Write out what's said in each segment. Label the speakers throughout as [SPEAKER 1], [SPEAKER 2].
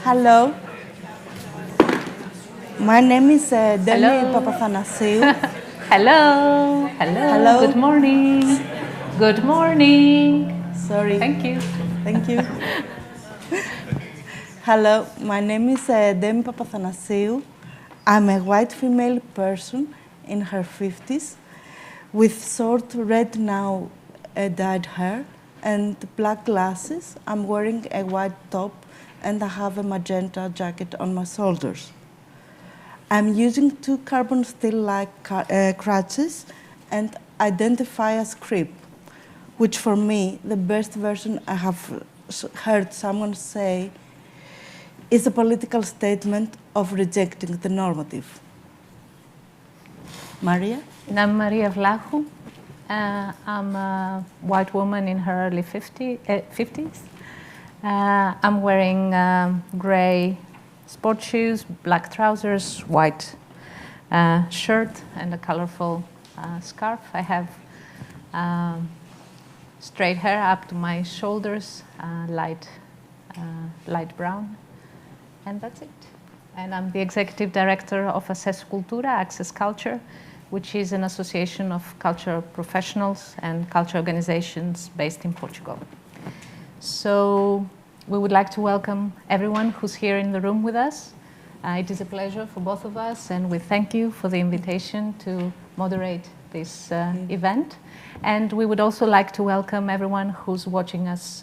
[SPEAKER 1] Hello. My name is Demy Papathanasiou.
[SPEAKER 2] Hello. Hello.
[SPEAKER 1] Hello.
[SPEAKER 2] Good morning. Good morning.
[SPEAKER 1] Sorry.
[SPEAKER 2] Thank you.
[SPEAKER 1] Thank you. Hello, my name is Demy Papathanasiou. I'm a white female person in her 50s with short red now dyed hair and black glasses. I'm wearing a white top and I have a magenta jacket on my shoulders. I'm using two carbon steel-like crutches and identify as creep, which for me, the best version I have heard someone say is a political statement of rejecting the normative. Maria?
[SPEAKER 2] I'm Maria Vlachou. I'm a white woman in her early 50s. I'm wearing gray sport shoes, black trousers, white shirt, and a colorful scarf. I have straight hair up to my shoulders, light brown, and that's it. And I'm the executive director of Acesso Cultura, Access Culture, which is an association of cultural professionals and culture organizations based in Portugal. So we would like to welcome everyone who's here in the room with us. It is a pleasure for both of us, and we thank you for the invitation to moderate this event. And we would also like to welcome everyone who's watching us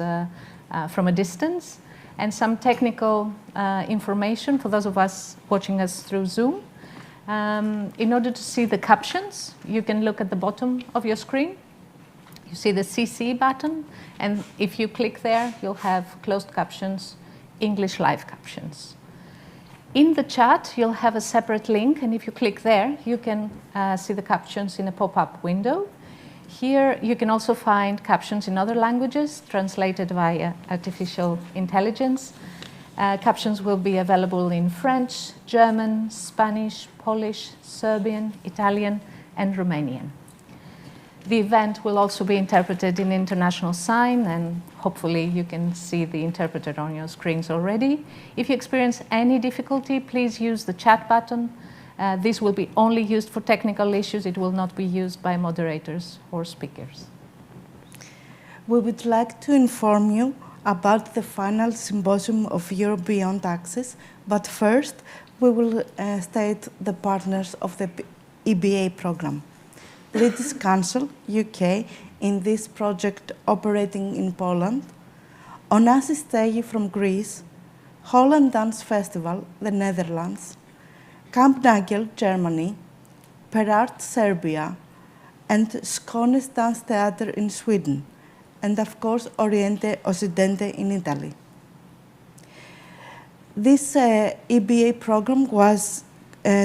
[SPEAKER 2] from a distance, and some technical information for those of us watching us through Zoom. In order to see the captions, you can look at the bottom of your screen. You see the CC button, and if you click there, you'll have closed captions, English live captions. In the chat, you'll have a separate link, and if you click there, you can see the captions in a pop-up window. Here, you can also find captions in other languages, translated via artificial intelligence. Captions will be available in French, German, Spanish, Polish, Serbian, Italian, and Romanian. The event will also be interpreted in international sign, and hopefully you can see the interpreter on your screens already. If you experience any difficulty, please use the chat button. This will be only used for technical issues. It will not be used by moderators or speakers.
[SPEAKER 1] We would like to inform you about the final symposium of Europe Beyond Access, but first we will state the partners of the EBA program. British Council, UK, in this project operating in Poland, Aristide from Greece, Holland Dance Festival, the Netherlands, Camp Nagel, Germany, Perart, Serbia, and Skånes Dance Theatre in Sweden, and of course Oriente, Occidente in Italy. This EBA program was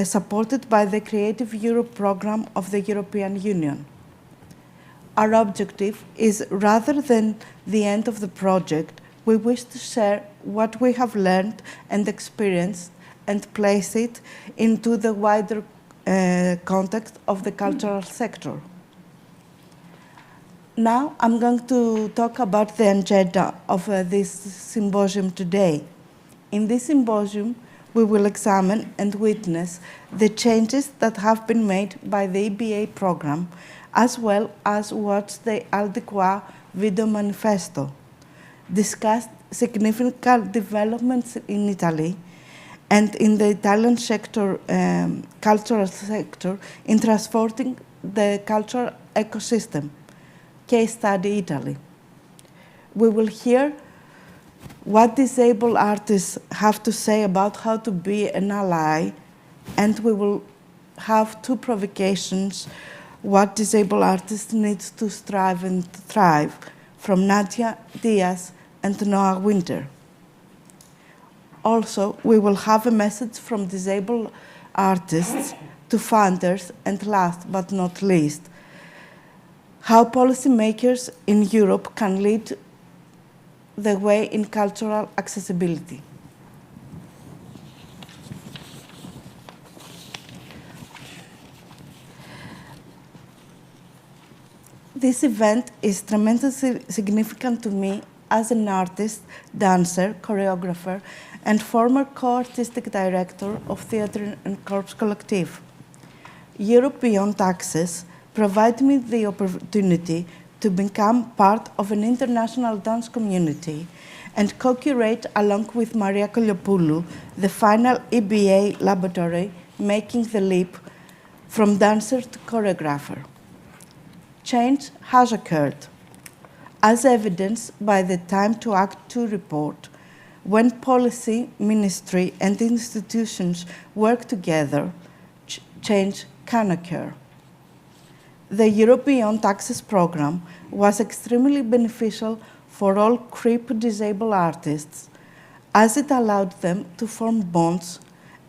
[SPEAKER 1] supported by the Creative Europe program of the European Union. Our objective is, rather than the end of the project, we wish to share what we have learned and experienced and place it into the wider context of the cultural sector. Now I'm going to talk about the agenda of this symposium today. In this symposium, we will examine and witness the changes that have been made by the EBA program, as well as watch the Al.Di.Qua video manifesto, discuss significant developments in Italy and in the Italian sector, cultural sector, in transporting the cultural ecosystem, case study Italy. We will hear what disabled artists have to say about how to be an ally, and we will have two provocations, what disabled artists need to strive and thrive, from Nadia Diaz and Noah Winter. Also, we will have a message from disabled artists to funders, and last but not least, how policymakers in Europe can lead the way in cultural accessibility. This event is tremendously significant to me as an artist, dancer, choreographer, and former co-artistic director of Theatre and Corps Collective. Europe Beyond Access provided me the opportunity to become part of an international dance community and co-curate along with Maria Koliopoulou the final EBA laboratory, Making the Leap from Dancer to Choreographer. Change has occurred, as evidenced by the Time to Act 2 report. When policy, ministry, and institutions work together, change can occur. The Europe Beyond Access program was extremely beneficial for all CRIP disabled artists, as it allowed them to form bonds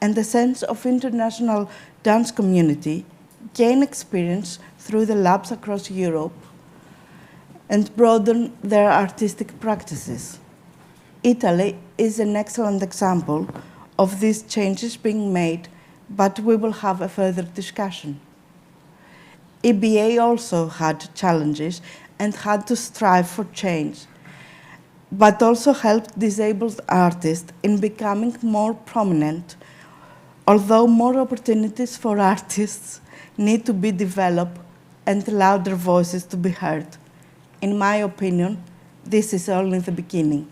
[SPEAKER 1] and a sense of international dance community, gain experience through the labs across Europe, and broaden their artistic practices. Italy is an excellent example of these changes being made, but we will have a further discussion. EBA also had challenges and had to strive for change, but also helped disabled artists in becoming more prominent, although more opportunities for artists need to be developed and louder voices to be heard. In my opinion, this is only the beginning.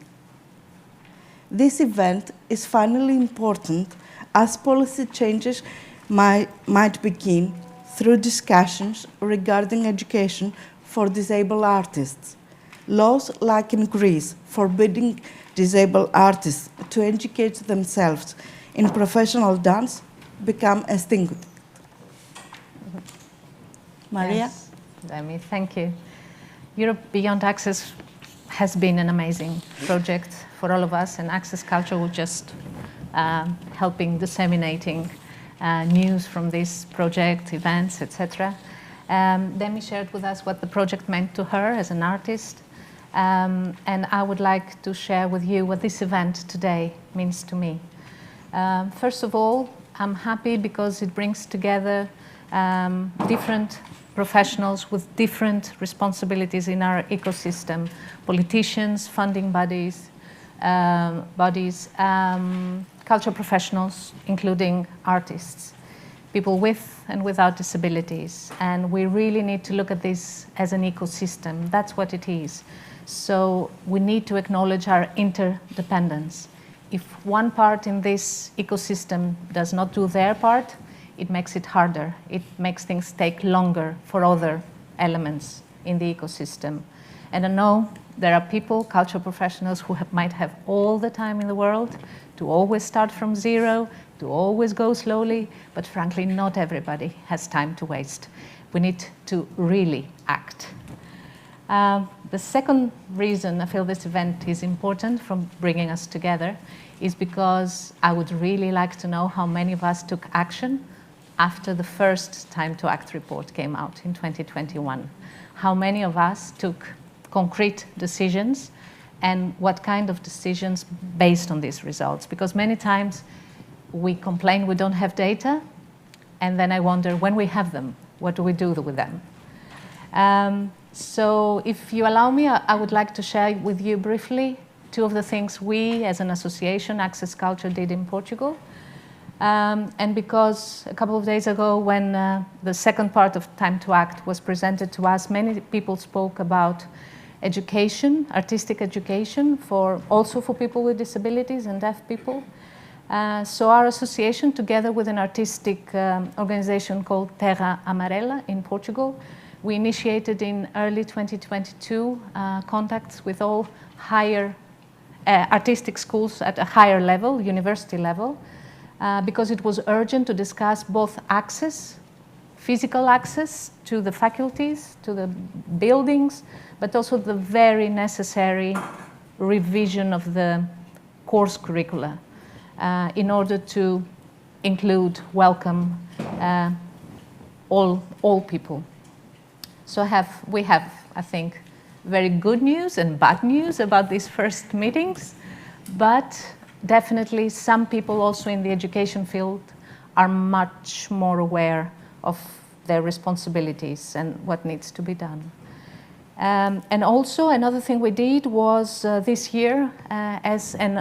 [SPEAKER 1] This event is finally important as policy changes might begin through discussions regarding education for disabled artists. Laws like in Greece forbidding disabled artists to educate themselves in professional dance become extinguished. Maria?
[SPEAKER 2] Yes, Demy, thank you. Europe Beyond Access has been an amazing project for all of us, and Access Culture will just helping disseminating news from this project, events, etc. Demy shared with us what the project meant to her as an artist, and I would like to share with you what this event today means to me. First of all, I'm happy because it brings together different professionals with different responsibilities in our ecosystem, politicians, funding bodies, cultural professionals, including artists, people with and without disabilities. And we really need to look at this as an ecosystem. That's what it is. So we need to acknowledge our interdependence. If one part in this ecosystem does not do their part, it makes it harder. It makes things take longer for other elements in the ecosystem. And I know there are people, cultural professionals, who might have all the time in the world to always start from zero, to always go slowly, but frankly, not everybody has time to waste. We need to really act. The second reason I feel this event is important from bringing us together is because I would really like to know how many of us took action after the first Time to Act report came out in 2021. How many of us took concrete decisions and what kind of decisions based on these results? Because many times we complain we don't have data, and then I wonder, when we have them, what do we do with them? So if you allow me, I would like to share with you briefly two of the things we as an association, Access Culture, did in Portugal. And because a couple of days ago when the second part of Time to Act was presented to us, many people spoke about education, artistic education, also for people with disabilities and deaf people. So our association, together with an artistic organization called Terra Amarela in Portugal, we initiated in early 2022 contacts with all higher artistic schools at a higher level, university level, because it was urgent to discuss both access, physical access to the faculties, to the buildings, but also the very necessary revision of the course curricula in order to include, welcome all people. So we have, I think, very good news and bad news about these first meetings, but definitely some people also in the education field are much more aware of their responsibilities and what needs to be done. And also another thing we did was this year, as an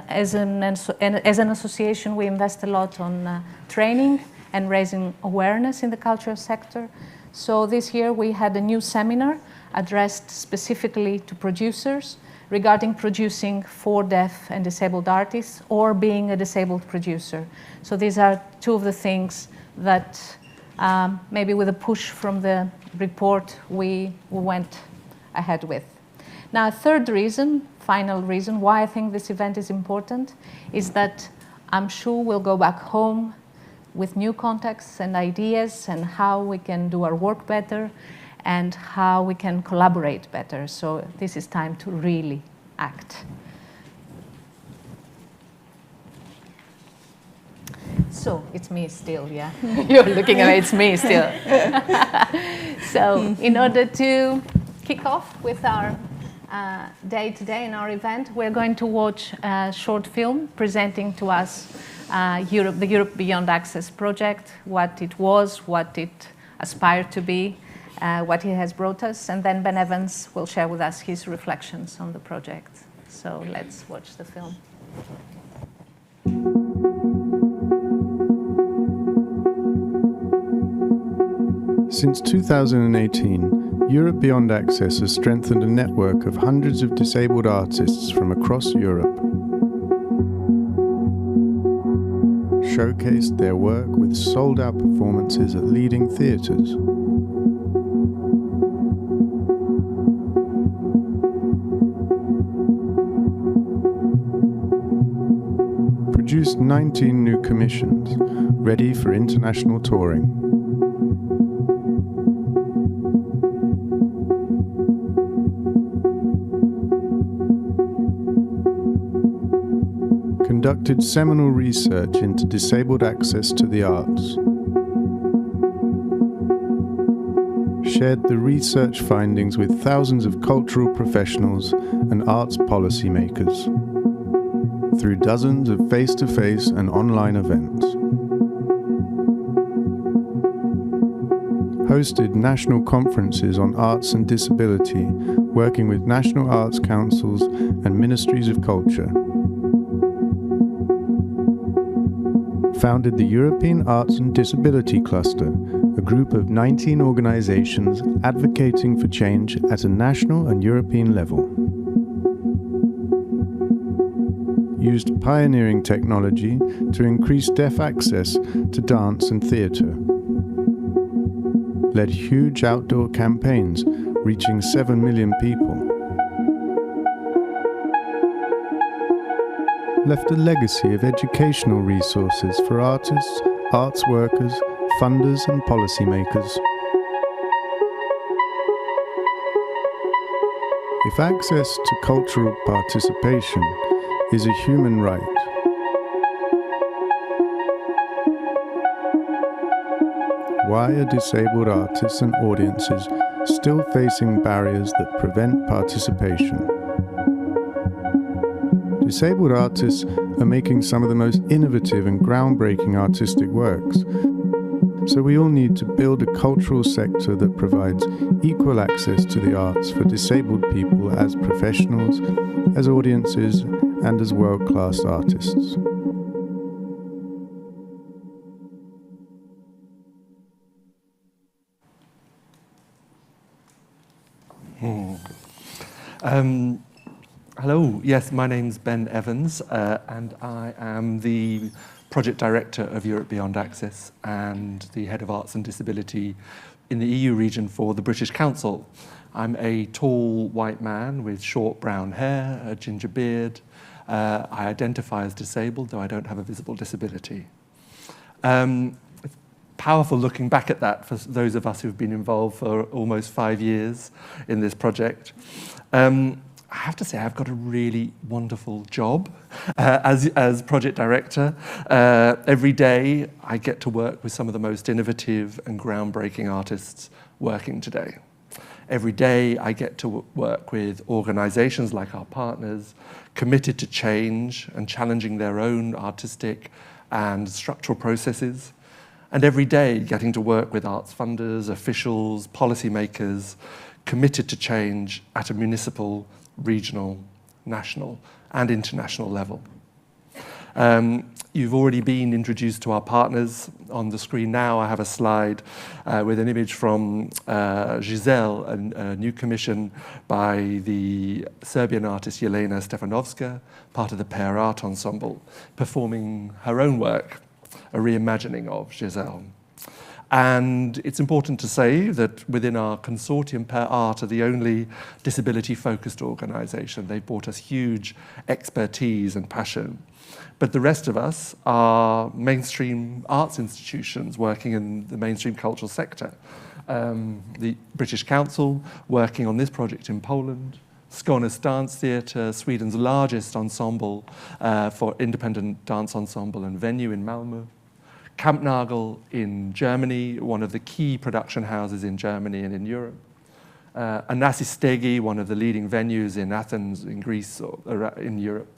[SPEAKER 2] association, we invest a lot on training and raising awareness in the cultural sector. So this year we had a new seminar addressed specifically to producers regarding producing for deaf and disabled artists or being a disabled producer. So these are two of the things that maybe with a push from the report we went ahead with. Now, a third reason, final reason why I think this event is important is that I'm sure we'll go back home with new contexts and ideas and how we can do our work better and how we can collaborate better. So this is time to really act. So it's me still, yeah? You're looking at me, it's me still. So in order to kick off with our day today in our event, we're going to watch a short film presenting to us the Europe Beyond Access project, what it was, what it aspired to be, what it has brought us, and then Ben Evans will share with us his reflections on the project. So let's watch the film.
[SPEAKER 3] Since 2018, Europe Beyond Access has strengthened a network of hundreds of disabled artists from across Europe. Showcased their work with sold-out performances at leading theatres. Produced 19 new commissions, ready for international touring. Conducted seminal research into disabled access to the arts. Shared the research findings with thousands of cultural professionals and arts policymakers through dozens of face-to-face and online events. Hosted national conferences on arts and disability, working with national arts councils and ministries of culture. Founded the European Arts and Disability Cluster, a group of 19 organizations advocating for change at a national and European level. Used pioneering technology to increase deaf access to dance and theatre. Led huge outdoor campaigns reaching 7 million people. Left a legacy of educational resources for artists, arts workers, funders and policymakers. If access to cultural participation is a human right, why are disabled artists and audiences still facing barriers that prevent participation? Disabled artists are making some of the most innovative and groundbreaking artistic works. So we all need to build a cultural sector that provides equal access to the arts for disabled people as professionals, as audiences, and as world-class artists.
[SPEAKER 4] Hello, yes, my name's Ben Evans, and I am the Project Director of Europe Beyond Access and the Head of Arts and Disability in the EU region for the British Council. I'm a tall white man with short brown hair, a ginger beard. I identify as disabled, though I don't have a visible disability. It's powerful looking back at that for those of us who've been involved for almost 5 years in this project. I have to say I've got a really wonderful job as project director. Every day I get to work with some of the most innovative and groundbreaking artists working today. Every day I get to work with organizations like our partners, committed to change and challenging their own artistic and structural processes. And every day getting to work with arts funders, officials, policymakers, committed to change at a municipal, regional, national, and international level. You've already been introduced to our partners. On the screen now, I have a slide with an image from Giselle, a new commission by the Serbian artist Jelena Stefanovska, part of the Pair Art Ensemble, performing her own work, a reimagining of Giselle. And it's important to say that within our consortium, Pair Art are the only disability-focused organisation. They've brought us huge expertise and passion. But the rest of us are mainstream arts institutions working in the mainstream cultural sector. The British Council working on this project in Poland, Skånes Dance Theatre, Sweden's largest ensemble for independent dance ensemble and venue in Malmö, Kampnagel in Germany, one of the key production houses in Germany and in Europe, Anasistegi, one of the leading venues in Athens, in Greece, or in Europe,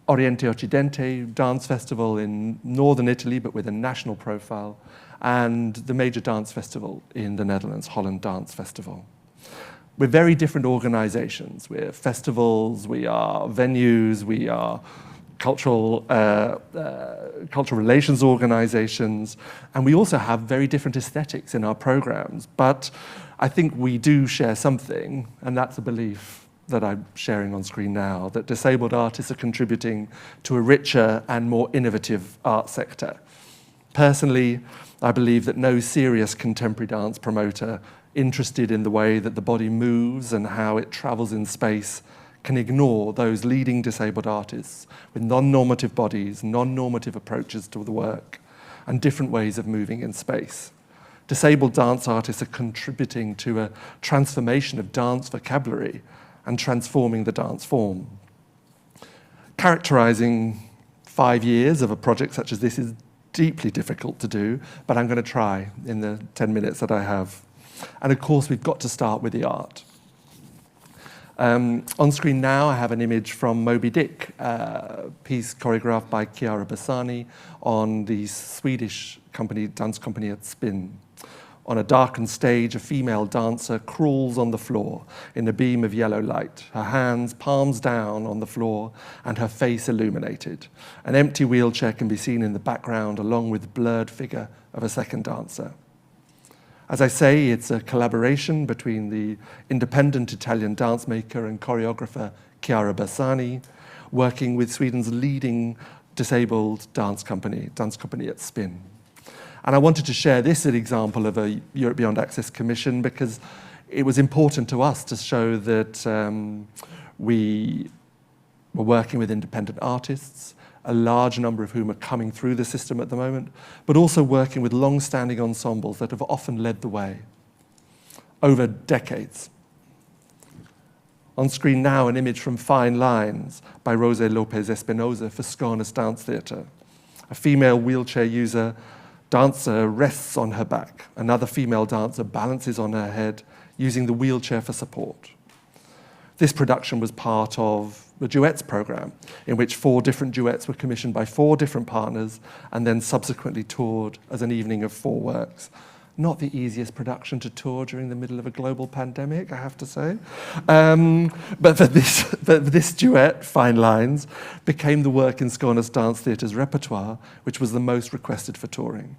[SPEAKER 4] Oriente Occidente, dance festival in northern Italy, but with a national profile, and the major dance festival in the Netherlands, Holland Dance Festival. We're very different organizations. We're festivals, we are venues, we are cultural relations organizations, and we also have very different aesthetics in our programs. But I think we do share something, and that's a belief that I'm sharing on screen now, that disabled artists are contributing to a richer and more innovative art sector. Personally, I believe that no serious contemporary dance promoter interested in the way that the body moves and how it travels in space can ignore those leading disabled artists with non-normative bodies, non-normative approaches to the work, and different ways of moving in space. Disabled dance artists are contributing to a transformation of dance vocabulary and transforming the dance form. Characterizing 5 years of a project such as this is deeply difficult to do, but I'm going to try in the 10 minutes that I have. And of course, we've got to start with the art. On screen now, I have an image from Moby Dick, a piece choreographed by Chiara Bassani on the Swedish dance company at Spin. On a darkened stage, a female dancer crawls on the floor in a beam of yellow light, her hands palms down on the floor and her face illuminated. An empty wheelchair can be seen in the background along with the blurred figure of a second dancer. As I say, it's a collaboration between the independent Italian dancemaker and choreographer Chiara Bassani, working with Sweden's leading disabled dance company at Spin. And I wanted to share this as an example of a Europe Beyond Access commission because it was important to us to show that we were working with independent artists, a large number of whom are coming through the system at the moment, but also working with long-standing ensembles that have often led the way over decades. On screen now, an image from Fine Lines by Rosé Lopez Espinosa for Skånes Dance Theatre. A female wheelchair dancer rests on her back. Another female dancer balances on her head, using the wheelchair for support. This production was part of the duets program, in which 4 different duets were commissioned by 4 different partners and then subsequently toured as an evening of 4 works. Not the easiest production to tour during the middle of a global pandemic, I have to say. But this duet, Fine Lines, became the work in Skånes Dance Theatre's repertoire, which was the most requested for touring.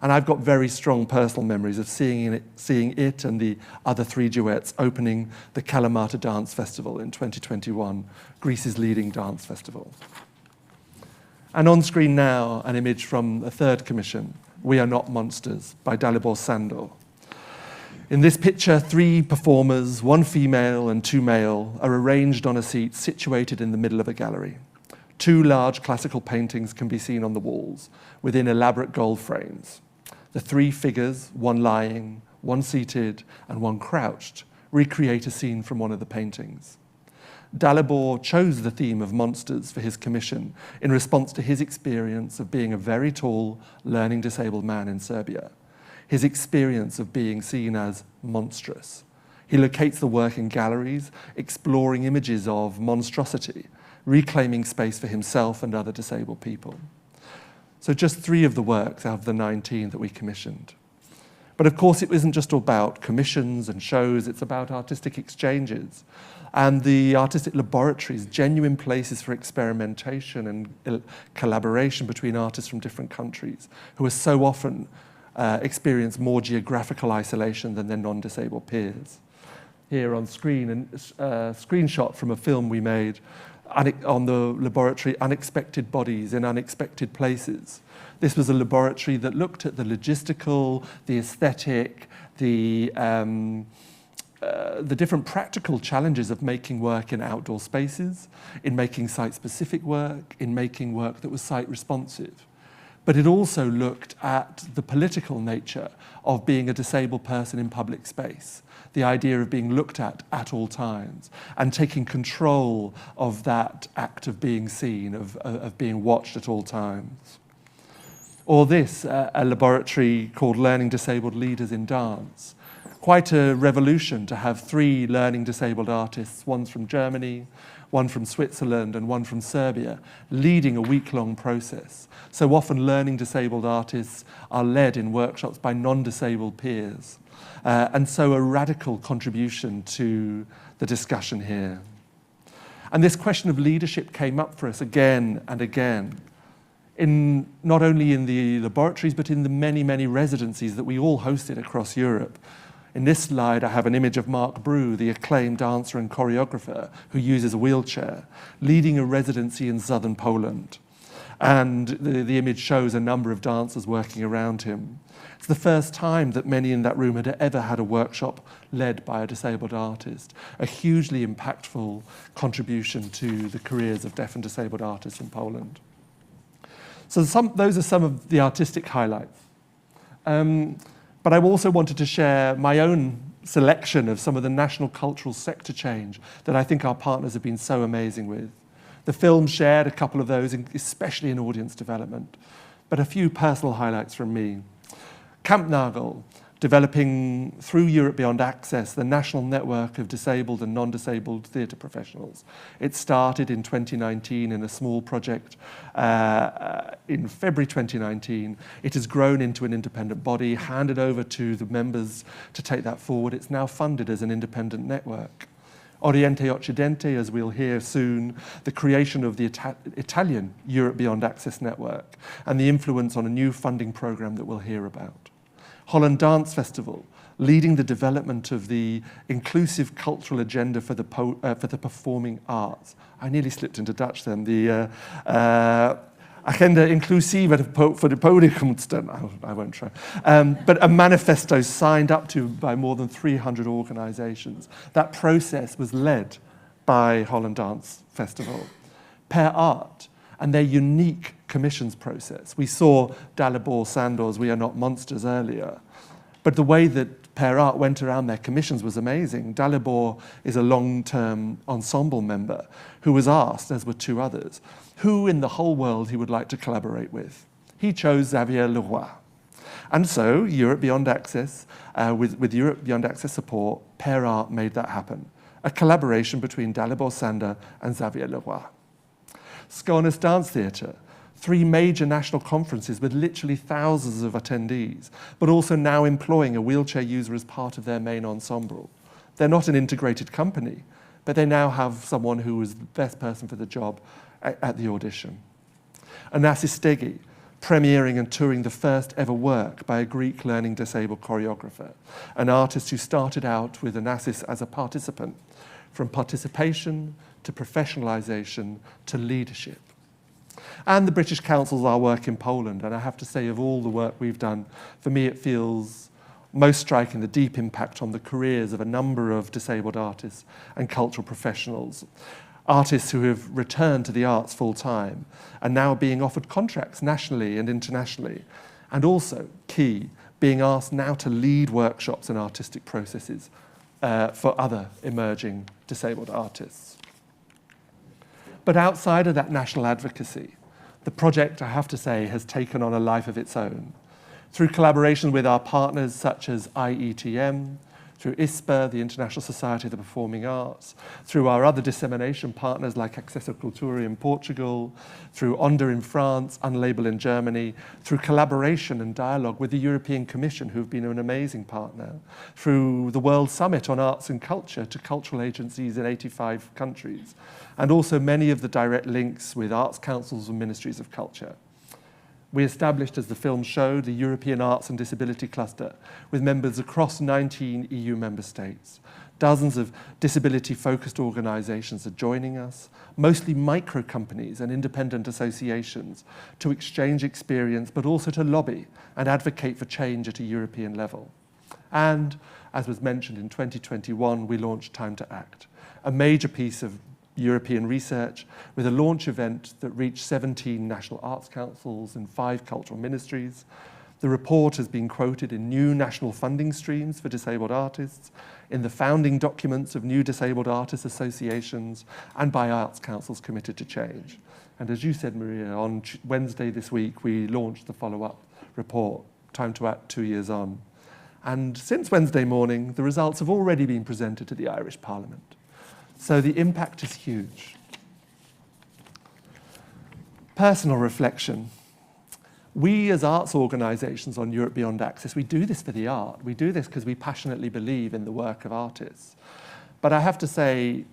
[SPEAKER 4] And I've got very strong personal memories of seeing it and the other 3 duets opening the Kalamata Dance Festival in 2021, Greece's leading dance festival. And on screen now, an image from a 3rd commission, We Are Not Monsters by Dalibor Sandor. In this picture, 3 performers, 1 female and 2 male, are arranged on a seat situated in the middle of a gallery. 2 large classical paintings can be seen on the walls within elaborate gold frames. The 3 figures, 1 lying, 1 seated, and 1 crouched, recreate a scene from one of the paintings. Dalibor chose the theme of monsters for his commission in response to his experience of being a very tall, learning disabled man in Serbia, his experience of being seen as monstrous. He locates the work in galleries, exploring images of monstrosity, reclaiming space for himself and other disabled people. So just 3 of the works out of the 19 that we commissioned. But of course, it isn't just about commissions and shows, it's about artistic exchanges. And the artistic laboratories, genuine places for experimentation and collaboration between artists from different countries, who are so often experience more geographical isolation than their non-disabled peers. Here on screen, a screenshot from a film we made on the laboratory, Unexpected Bodies in Unexpected Places. This was a laboratory that looked at the logistical, the aesthetic, the different practical challenges of making work in outdoor spaces, in making site-specific work, in making work that was site-responsive. But it also looked at the political nature of being a disabled person in public space, the idea of being looked at all times, and taking control of that act of being seen, of being watched at all times. Or this, a laboratory called Learning Disabled Leaders in Dance. Quite a revolution to have 3 learning disabled artists, one from Germany, one from Switzerland, and one from Serbia, leading a week-long process. So often learning disabled artists are led in workshops by non-disabled peers. And so a radical contribution to the discussion here. And this question of leadership came up for us again and again, not only in the laboratories, but in the many, many residencies that we all hosted across Europe. In this slide, I have an image of Mark Brew, the acclaimed dancer and choreographer who uses a wheelchair, leading a residency in southern Poland. And the image shows a number of dancers working around him. It's the first time that many in that room had ever had a workshop led by a disabled artist, a hugely impactful contribution to the careers of deaf and disabled artists in Poland. So those are some of the artistic highlights. But I also wanted to share my own selection of some of the national cultural sector change that I think our partners have been so amazing with. The film shared a couple of those, especially in audience development, but a few personal highlights from me. Kampnagel, developing through Europe Beyond Access, the national network of disabled and non-disabled theatre professionals. It started in 2019 in a small project. In February 2019, it has grown into an independent body, handed over to the members to take that forward. It's now funded as an independent network. Oriente, Occidente, as we'll hear soon, the creation of the Italian Europe Beyond Access network, and the influence on a new funding program that we'll hear about. Holland Dance Festival, leading the development of the inclusive cultural agenda for the performing arts. I nearly slipped into Dutch then. The Agenda Inclusiva for the Podiumkunsten. I won't try. But a manifesto signed up to by more than 300 organisations. That process was led by Holland Dance Festival. Per Art and their unique commissions process. We saw Dalibor Sandor's We Are Not Monsters earlier, but the way that Per Art went around their commissions was amazing. Dalibor is a long-term ensemble member who was asked, as were 2 others, who in the whole world he would like to collaborate with. He chose Xavier Leroy. And so Europe Beyond Access, with Europe Beyond Access support, Per Art made that happen. A collaboration between Dalibor Sandor and Xavier Leroy. Skånes Dance Theatre, 3 major national conferences with literally thousands of attendees, but also now employing a wheelchair user as part of their main ensemble. They're not an integrated company, but they now have someone who was the best person for the job at the audition. Aristide, premiering and touring the first ever work by a Greek learning disabled choreographer, an artist who started out with Onassis as a participant, from participation to professionalisation to leadership. And the British Council's our work in Poland, and I have to say, of all the work we've done, for me it feels most striking the deep impact on the careers of a number of disabled artists and cultural professionals. Artists who have returned to the arts full time and now being offered contracts nationally and internationally, and also, key, being asked now to lead workshops and artistic processes for other emerging disabled artists. But outside of that national advocacy, the project, I have to say, has taken on a life of its own. Through collaboration with our partners such as IETM, through ISPA, the International Society of the Performing Arts, through our other dissemination partners like Acesso Cultura in Portugal, through Onda in France, Unlabel in Germany, through collaboration and dialogue with the European Commission, who've been an amazing partner, through the World Summit on Arts and Culture to cultural agencies in 85 countries, and also many of the direct links with arts councils and ministries of culture. We established, as the film showed, the European Arts and Disability Cluster with members across 19 EU member states. Dozens of disability-focused organisations are joining us, mostly micro companies and independent associations, to exchange experience, but also to lobby and advocate for change at a European level. And, as was mentioned, in 2021, we launched Time to Act, a major piece of European research with a launch event that reached 17 national arts councils and 5 cultural ministries. The report has been quoted in new national funding streams for disabled artists, in the founding documents of new disabled artists associations, and by arts councils committed to change. And as you said, Maria, on Wednesday this week, we launched the follow-up report, Time to Act 2 years on. And since Wednesday morning, the results have already been presented to the Irish Parliament. So the impact is huge. Personal reflection. We as arts organisations on Europe Beyond Access, we do this for the art. We do this because we passionately believe in the work of artists. But I have to say,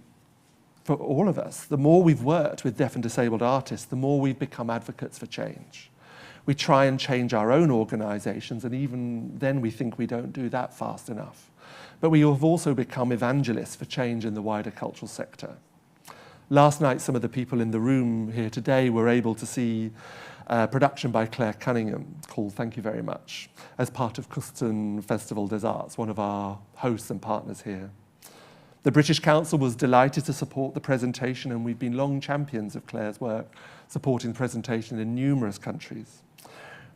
[SPEAKER 4] for all of us, the more we've worked with deaf and disabled artists, the more we've become advocates for change. We try and change our own organisations, and even then we think we don't do that fast enough. But we have also become evangelists for change in the wider cultural sector. Last night, some of the people in the room here today were able to see a production by Claire Cunningham called Thank You Very Much, as part of Kunstenfestivaldesarts, one of our hosts and partners here. The British Council was delighted to support the presentation, and we've been long champions of Claire's work, supporting the presentation in numerous countries.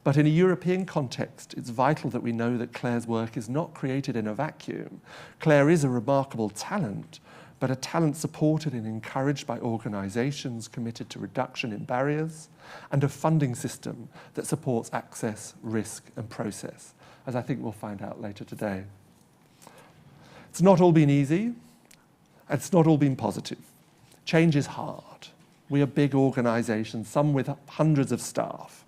[SPEAKER 4] But in a European context, it's vital that we know that Claire's work is not created in a vacuum. Claire is a remarkable talent, but a talent supported and encouraged by organisations committed to reduction in barriers and a funding system that supports access, risk and process, as I think we'll find out later today. It's not all been easy. It's not all been positive. Change is hard. We are big organisations, some with hundreds of staff.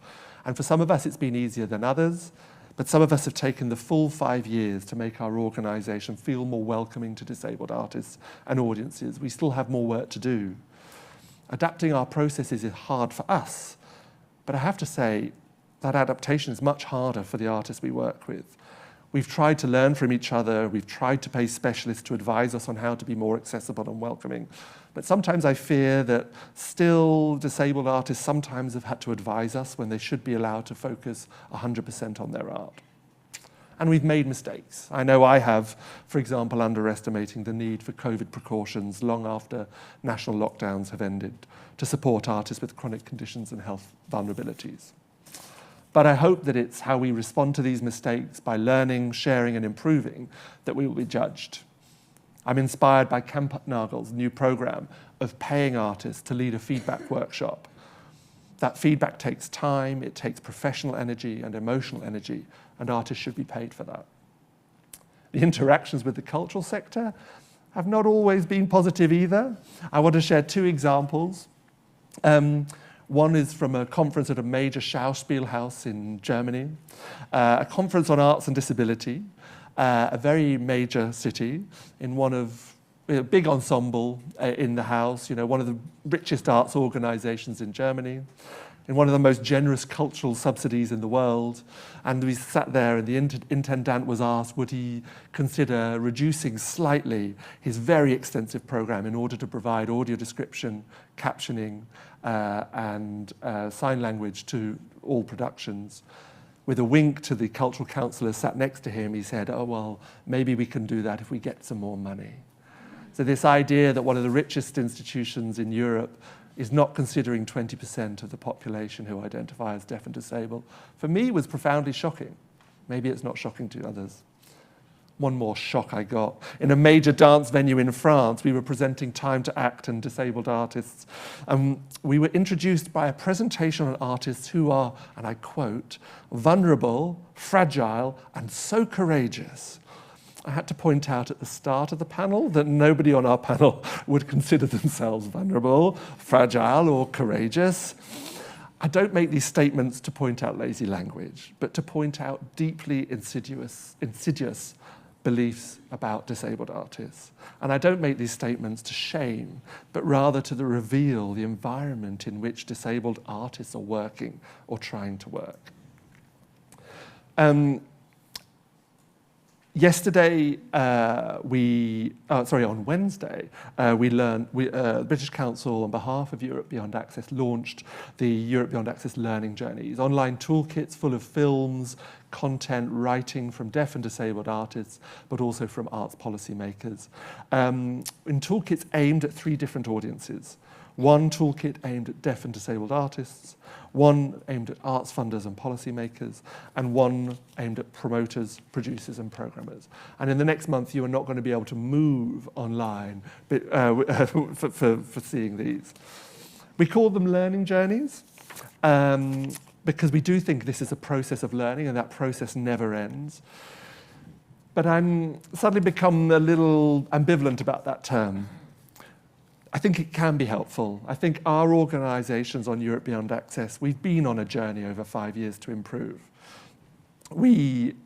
[SPEAKER 4] And for some of us, it's been easier than others, but some of us have taken the full 5 years to make our organisation feel more welcoming to disabled artists and audiences. We still have more work to do. Adapting our processes is hard for us, but I have to say that adaptation is much harder for the artists we work with. We've tried to learn from each other. We've tried to pay specialists to advise us on how to be more accessible and welcoming. But sometimes I fear that still disabled artists sometimes have had to advise us when they should be allowed to focus 100% on their art. And we've made mistakes. I know I have, for example, underestimating the need for COVID precautions long after national lockdowns have ended to support artists with chronic conditions and health vulnerabilities. But I hope that it's how we respond to these mistakes by learning, sharing and improving that we will be judged. I'm inspired by Kampnagel's new program of paying artists to lead a feedback workshop. That feedback takes time, it takes professional energy and emotional energy, and artists should be paid for that. The interactions with the cultural sector have not always been positive either. I want to share 2 examples. One is from a conference at a major Schauspielhaus in Germany, a conference on arts and disability, a very major city in one of a big ensemble in the house, one of the richest arts organizations in Germany, in one of the most generous cultural subsidies in the world. And we sat there and the intendant was asked, would he consider reducing slightly his very extensive program in order to provide audio description, captioning, and sign language to all productions. With a wink to the cultural counsellor sat next to him, he said, oh, well, maybe we can do that if we get some more money. So this idea that one of the richest institutions in Europe is not considering 20% of the population who identify as deaf and disabled, for me was profoundly shocking. Maybe it's not shocking to others. One more shock I got. In a major dance venue in France, we were presenting Time to Act and disabled artists. We were introduced by a presentation on artists who are, and I quote, vulnerable, fragile, and so courageous. I had to point out at the start of the panel that nobody on our panel would consider themselves vulnerable, fragile, or courageous. I don't make these statements to point out lazy language, but to point out deeply insidious beliefs about disabled artists. And I don't make these statements to shame, but rather to reveal the environment in which disabled artists are working or trying to work. Yesterday, on Wednesday, the British Council, on behalf of Europe Beyond Access, launched the Europe Beyond Access Learning Journeys, online toolkits full of films, content, writing from deaf and disabled artists, but also from arts policymakers. In toolkits aimed at 3 different audiences. One toolkit aimed at deaf and disabled artists, one aimed at arts funders and policymakers, and one aimed at promoters, producers, and programmers. And in the next month, you are not going to be able to move online for seeing these. We call them learning journeys because we do think this is a process of learning, and that process never ends. But I'm suddenly become a little ambivalent about that term. I think it can be helpful. I think our organisations on Europe Beyond Access, we've been on a journey over 5 years to improve. We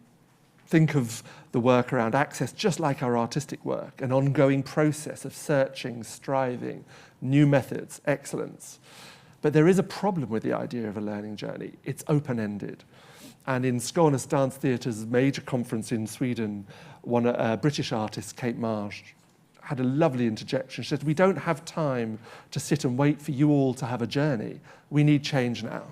[SPEAKER 4] think of the work around access just like our artistic work, an ongoing process of searching, striving, new methods, excellence. But there is a problem with the idea of a learning journey. It's open-ended. And in Skånes Dance Theatre's major conference in Sweden, one British artist, Kate Marsh, had a lovely interjection. She said, we don't have time to sit and wait for you all to have a journey. We need change now.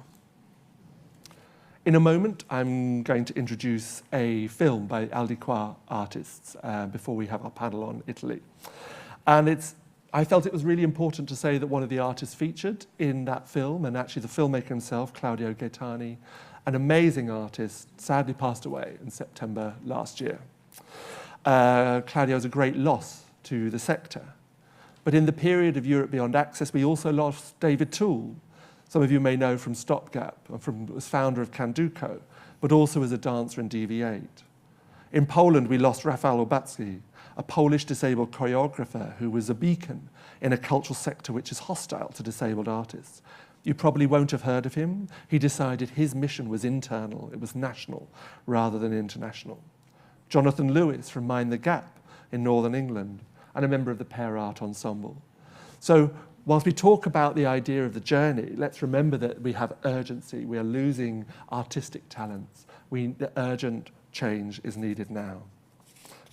[SPEAKER 4] In a moment, I'm going to introduce a film by Al.Di.Qua artists before we have our panel on Italy. And I felt it was really important to say that one of the artists featured in that film, and actually the filmmaker himself, Claudio Gaetani, an amazing artist, sadly passed away in September last year. Claudio is a great loss to the sector. But in the period of Europe Beyond Access, we also lost David Toole. Some of you may know from Stopgap, as founder of Kanduko, but also as a dancer in DV8. In Poland, we lost Rafał Obacki, a Polish disabled choreographer who was a beacon in a cultural sector which is hostile to disabled artists. You probably won't have heard of him. He decided his mission was internal, it was national, rather than international. Jonathan Lewis from Mind the Gap in Northern England, and a member of the Pair Art Ensemble. So whilst we talk about the idea of the journey, let's remember that we have urgency. We are losing artistic talents. The urgent change is needed now.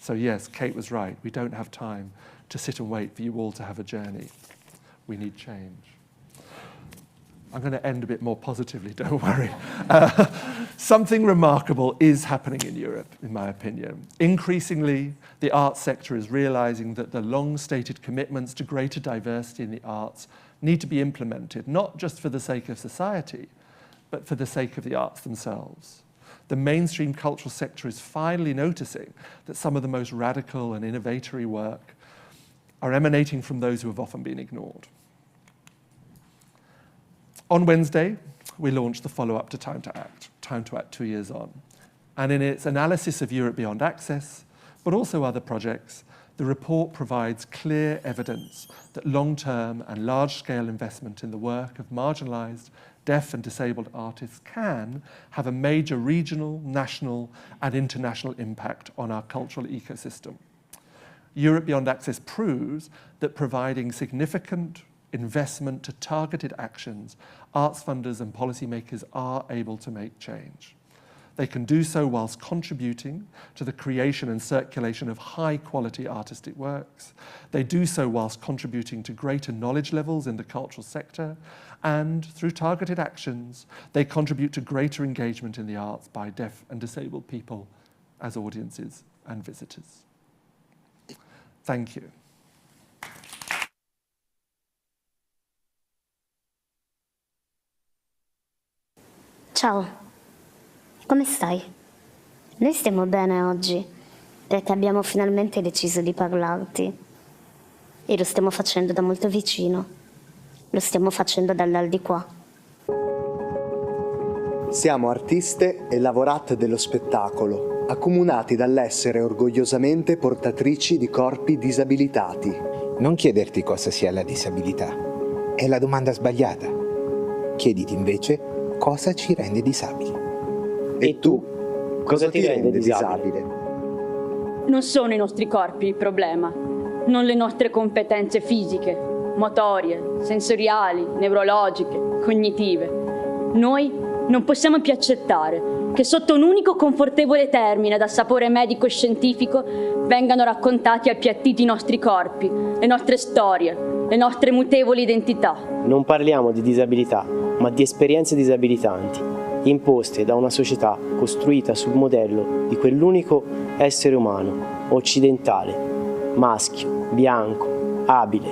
[SPEAKER 4] So yes, Kate was right. We don't have time to sit and wait for you all to have a journey. We need change. I'm going to end a bit more positively, don't worry. Something remarkable is happening in Europe, in my opinion. Increasingly, the arts sector is realizing that the long-stated commitments to greater diversity in the arts need to be implemented, not just for the sake of society, but for the sake of the arts themselves. The mainstream cultural sector is finally noticing that some of the most radical and innovatory work are emanating from those who have often been ignored. On Wednesday, we launched the follow-up to Time to Act 2 years on. And in its analysis of Europe Beyond Access, but also other projects, the report provides clear evidence that long-term and large-scale investment in the work of marginalised, deaf and disabled artists can have a major regional, national and international impact on our cultural ecosystem. Europe Beyond Access proves that providing significant investment to targeted actions, arts funders and policymakers are able to make change. They can do so whilst contributing to the creation and circulation of high-quality artistic works. They do so whilst contributing to greater knowledge levels in the cultural sector, and through targeted actions, they contribute to greater engagement in the arts by deaf and disabled people as audiences and visitors. Thank you.
[SPEAKER 5] Ciao, come stai? Noi stiamo bene oggi, perché abbiamo finalmente deciso di parlarti. E lo stiamo facendo da molto vicino. Lo stiamo facendo dall'Al.Di.Qua.
[SPEAKER 6] Siamo artiste e lavorate dello spettacolo. accomunati dall'essere orgogliosamente portatrici di corpi disabilitati.
[SPEAKER 7] Non chiederti cosa sia la disabilità, è la domanda sbagliata. Chiediti invece cosa ci rende disabili.
[SPEAKER 6] E tu, cosa ti rende disabile?
[SPEAKER 8] Non sono i nostri corpi il problema, non le nostre competenze fisiche, motorie, sensoriali, neurologiche, cognitive. Noi non possiamo più accettare che sotto un unico confortevole termine dal sapore medico-scientifico vengano raccontati e appiattiti i nostri corpi, le nostre storie, le nostre mutevoli identità.
[SPEAKER 9] Non parliamo di disabilità, ma di esperienze disabilitanti, imposte da una società costruita sul modello di quell'unico essere umano, occidentale, maschio, bianco, abile,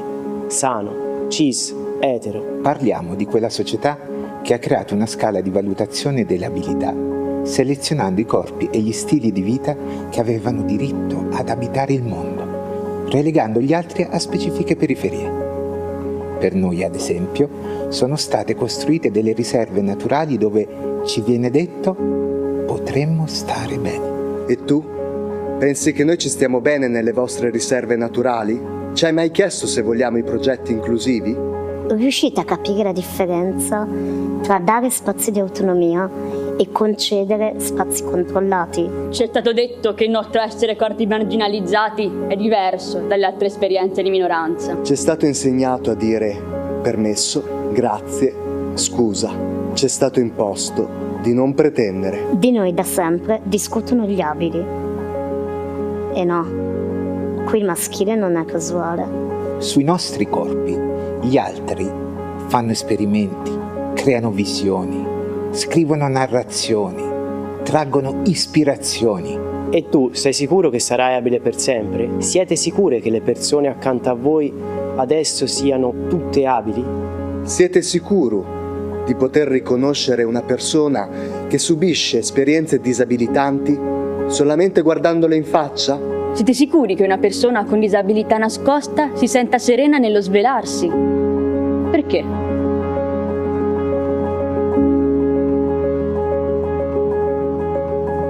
[SPEAKER 9] sano, cis, etero.
[SPEAKER 7] Parliamo di quella società che ha creato una scala di valutazione delle abilità, selezionando i corpi e gli stili di vita che avevano diritto ad abitare il mondo, relegando gli altri a specifiche periferie. Per noi, ad esempio, sono state costruite delle riserve naturali dove ci viene detto potremmo stare bene.
[SPEAKER 6] E tu? Pensi che noi ci stiamo bene nelle vostre riserve naturali? Ci hai mai chiesto se vogliamo i progetti inclusivi?
[SPEAKER 5] Riuscite a capire la differenza tra dare spazi di autonomia e concedere spazi controllati?
[SPEAKER 8] Ci è stato detto che il nostro essere corpi marginalizzati è diverso dalle altre esperienze di minoranza.
[SPEAKER 6] Ci è stato insegnato a dire permesso, grazie, scusa. Ci è stato imposto di non pretendere.
[SPEAKER 5] Di noi da sempre discutono gli abili. E no, qui il maschile non è casuale.
[SPEAKER 7] Sui nostri corpi gli altri fanno esperimenti, creano visioni, scrivono narrazioni, traggono ispirazioni.
[SPEAKER 9] E tu sei sicuro che sarai abile per sempre? Siete sicure che le persone accanto a voi adesso siano tutte abili?
[SPEAKER 6] Siete sicuri di poter riconoscere una persona che subisce esperienze disabilitanti solamente guardandole in faccia?
[SPEAKER 8] Siete sicuri che una persona con disabilità nascosta si senta serena nello svelarsi? Perché?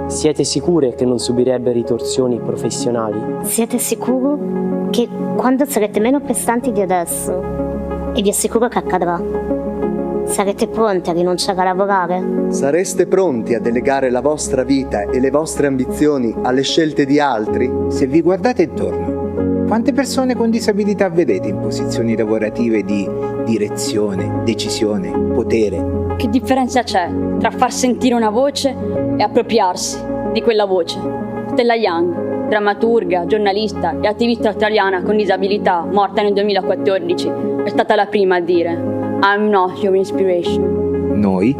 [SPEAKER 9] Siete sicure che non subirebbe ritorsioni professionali?
[SPEAKER 5] Siete sicuri che quando sarete meno prestanti di adesso, e vi assicuro che accadrà, sarete pronti a rinunciare a lavorare?
[SPEAKER 6] Sareste pronti a delegare la vostra vita e le vostre ambizioni alle scelte di altri?
[SPEAKER 7] Se vi guardate intorno, quante persone con disabilità vedete in posizioni lavorative di direzione, decisione, potere?
[SPEAKER 8] Che differenza c'è tra far sentire una voce e appropriarsi di quella voce? Stella Young, drammaturga, giornalista e attivista australiana con disabilità, morta nel 2014, è stata la prima a dire I'm not your inspiration.
[SPEAKER 7] Noi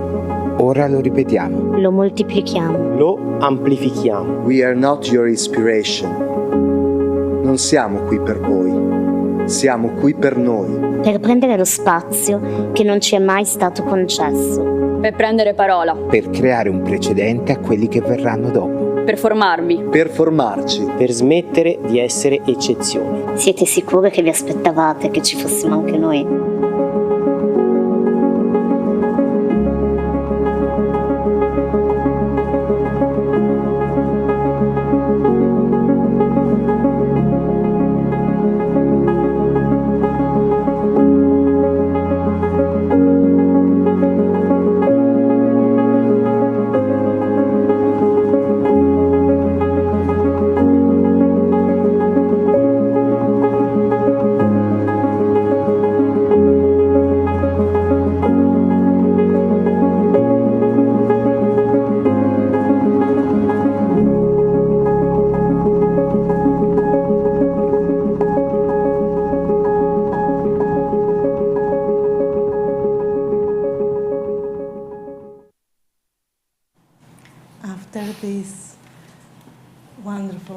[SPEAKER 7] ora lo ripetiamo.
[SPEAKER 5] Lo moltiplichiamo.
[SPEAKER 9] Lo amplifichiamo.
[SPEAKER 6] We are not your inspiration. Non siamo qui per voi, siamo qui per noi.
[SPEAKER 5] Per prendere lo spazio che non ci è mai stato concesso.
[SPEAKER 8] Per prendere parola.
[SPEAKER 7] Per creare un precedente a quelli che verranno dopo.
[SPEAKER 8] Per formarvi.
[SPEAKER 6] Per formarci.
[SPEAKER 9] Per smettere di essere eccezioni.
[SPEAKER 5] Siete sicure che vi aspettavate che ci fossimo anche noi?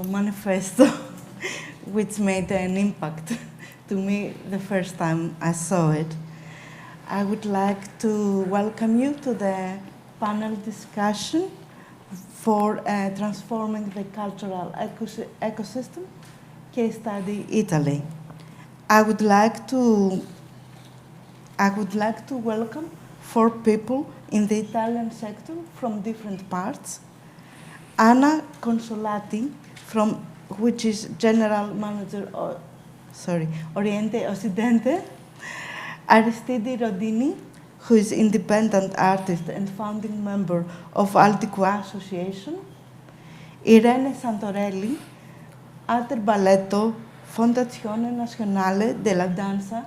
[SPEAKER 1] Manifesto, which made an impact to me the first time I saw it. I would like to welcome you to the panel discussion for transforming the cultural ecosystem, case study Italy. I would like to welcome 4 people in the Italian sector from different parts. Anna Consolati, which is General Manager, Oriente, Occidente. Aristide Rontini, who is independent artist and founding member of Al.Di.Qua Association. Irene Santorelli, Alter Balletto, Fondazione Nazionale della Danza,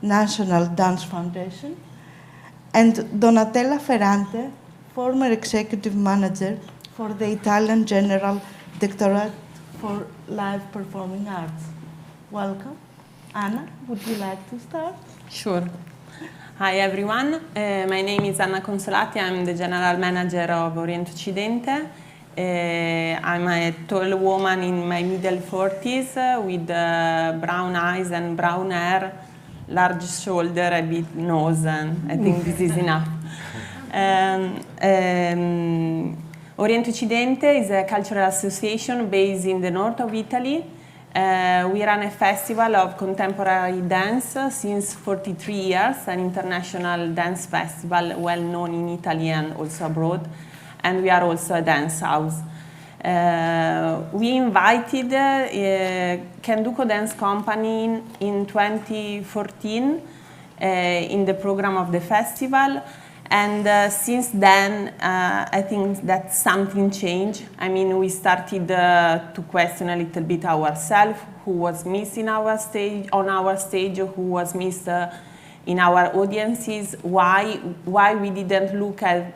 [SPEAKER 1] National Dance Foundation. And Donatella Ferrante, former executive manager for the Italian General Directorate for Live Performing Arts. Welcome. Anna, would you like to start?
[SPEAKER 10] Sure. Hi everyone, my name is Anna Consolati, I'm the General Manager of Oriente Occidente. I'm a tall woman in my middle 40s with brown eyes and brown hair, large shoulder, a bit nose, and I think this is enough. Oriente Occidente is a cultural association based in the north of Italy. We run a festival of contemporary dance since 43 years, an international dance festival well known in Italy and also abroad, and we are also a dance house. We invited Kenduko Dance Company in 2014 in the program of the festival. And since then, I think that something changed. I mean, we started to question a little bit ourselves, who was missing on our stage, who was missed in our audiences, why we didn't look at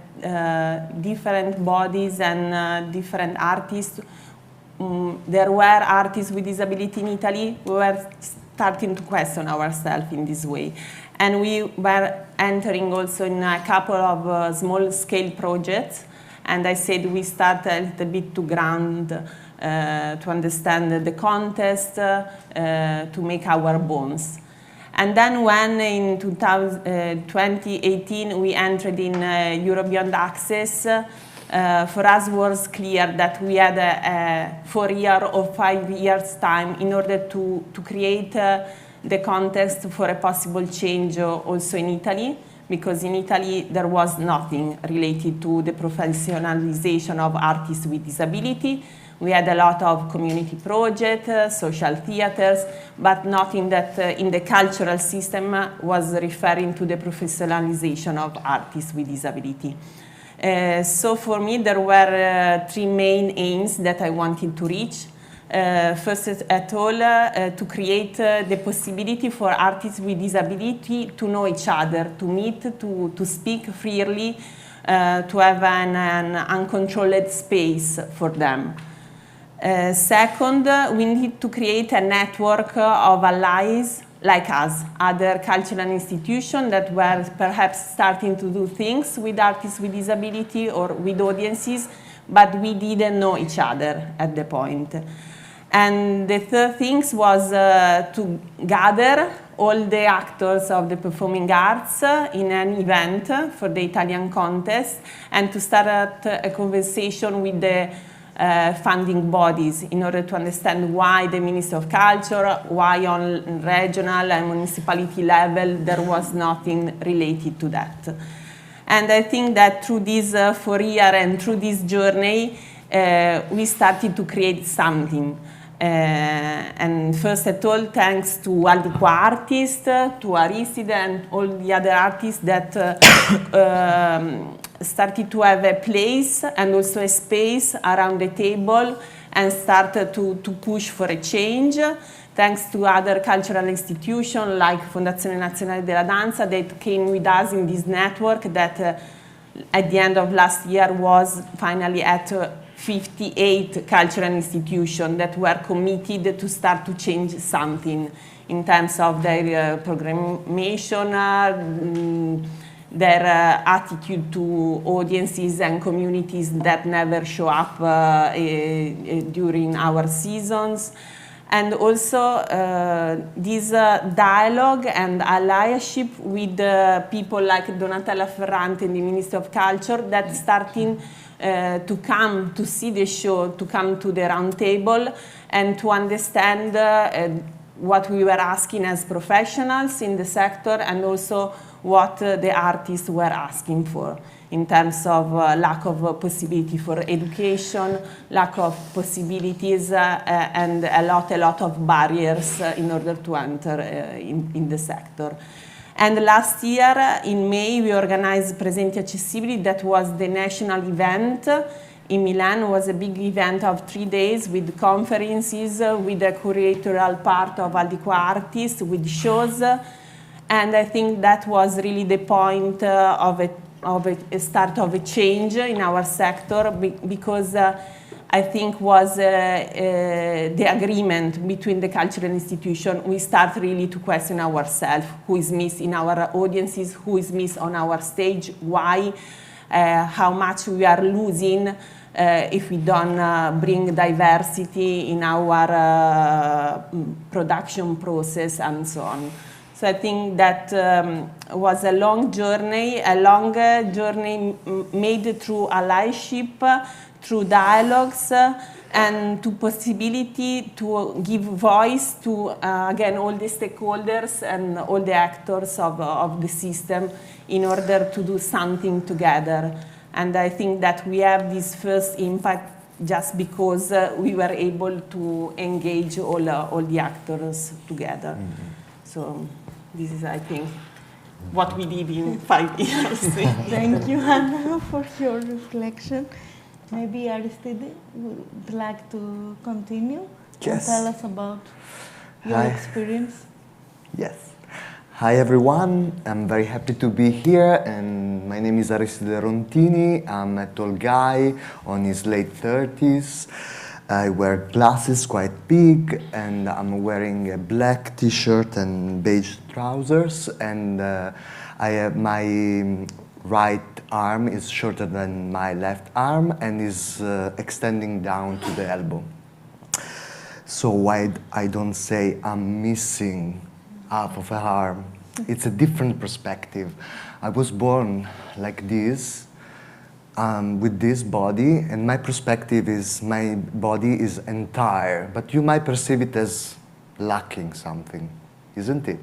[SPEAKER 10] different bodies and different artists. There were artists with disability in Italy. We were starting to question ourselves in this way. And we were entering also in a couple of small-scale projects. And I said we start a little bit to ground, to understand the context, to make our bones. And then when in 2018 we entered in Europe Beyond Access, for us was clear that we had a 4 year or 5 years time in order to create the context for a possible change also in Italy, because in Italy there was nothing related to the professionalization of artists with disability. We had a lot of community projects, social theaters, but nothing that in the cultural system was referring to the professionalization of artists with disability. So for me there were 3 main aims that I wanted to reach. First at all, to create the possibility for artists with disability to know each other, to meet, to speak freely, to have an uncontrolled space for them. Second, we need to create a network of allies like us, other cultural institutions that were perhaps starting to do things with artists with disability or with audiences, but we didn't know each other at the point. And the third thing was to gather all the actors of the performing arts in an event for the Italian contest and to start a conversation with the funding bodies in order to understand why the Ministry of Culture, why on regional and municipality level there was nothing related to that. And I think that through this 4 years and through this journey, we started to create something. And first of all, thanks to Al.Di.Qua artists, to Aristide and all the other artists that started to have a place and also a space around the table and started to push for a change. Thanks to other cultural institutions like Fondazione Nazionale della Danza that came with us in this network that at the end of last year was finally at 58 cultural institutions that were committed to start to change something in terms of their programmation, their attitude to audiences and communities that never show up during our seasons. And also this dialogue and allyship with people like Donatella Ferrante in the Ministry of Culture that starting to come to see the show, to come to the round table and to understand what we were asking as professionals in the sector, and also what the artists were asking for in terms of lack of possibility for education, lack of possibilities, and a lot of barriers in order to enter in the sector. And last year, in May, we organized Presenti Accessibili. That was the national event in Milan. It was a big event of 3 days with conferences, with the curatorial part of Al.Di.Qua artists, with shows. And I think that was really the point of a start of a change in our sector, because I think was the agreement between the cultural institution. We start really to question ourselves, who is missed in our audiences, who is missed on our stage, why, how much we are losing if we don't bring diversity in our production process and so on. So I think that was a long journey made through allyship, through dialogues, and to possibility to give voice to, again, all the stakeholders and all the actors of the system in order to do something together. And I think that we have this first impact just because we were able to engage all the actors together. Mm-hmm. So this is, I think, what we did in 5 years.
[SPEAKER 1] Thank you, Anna, for your reflection. Maybe Aristide would like to continue and tell us about your experience.
[SPEAKER 6] Yes. Hi, everyone. I'm very happy to be here, and my name is Aristide Rontini. I'm a tall guy on his late 30s. I wear glasses quite big, and I'm wearing a black t-shirt and beige trousers, and my right arm is shorter than my left arm and is extending down to the elbow. So why I don't say I'm missing half of an arm? It's a different perspective. I was born like this, with this body, and my perspective is my body is entire, but you might perceive it as lacking something, isn't it?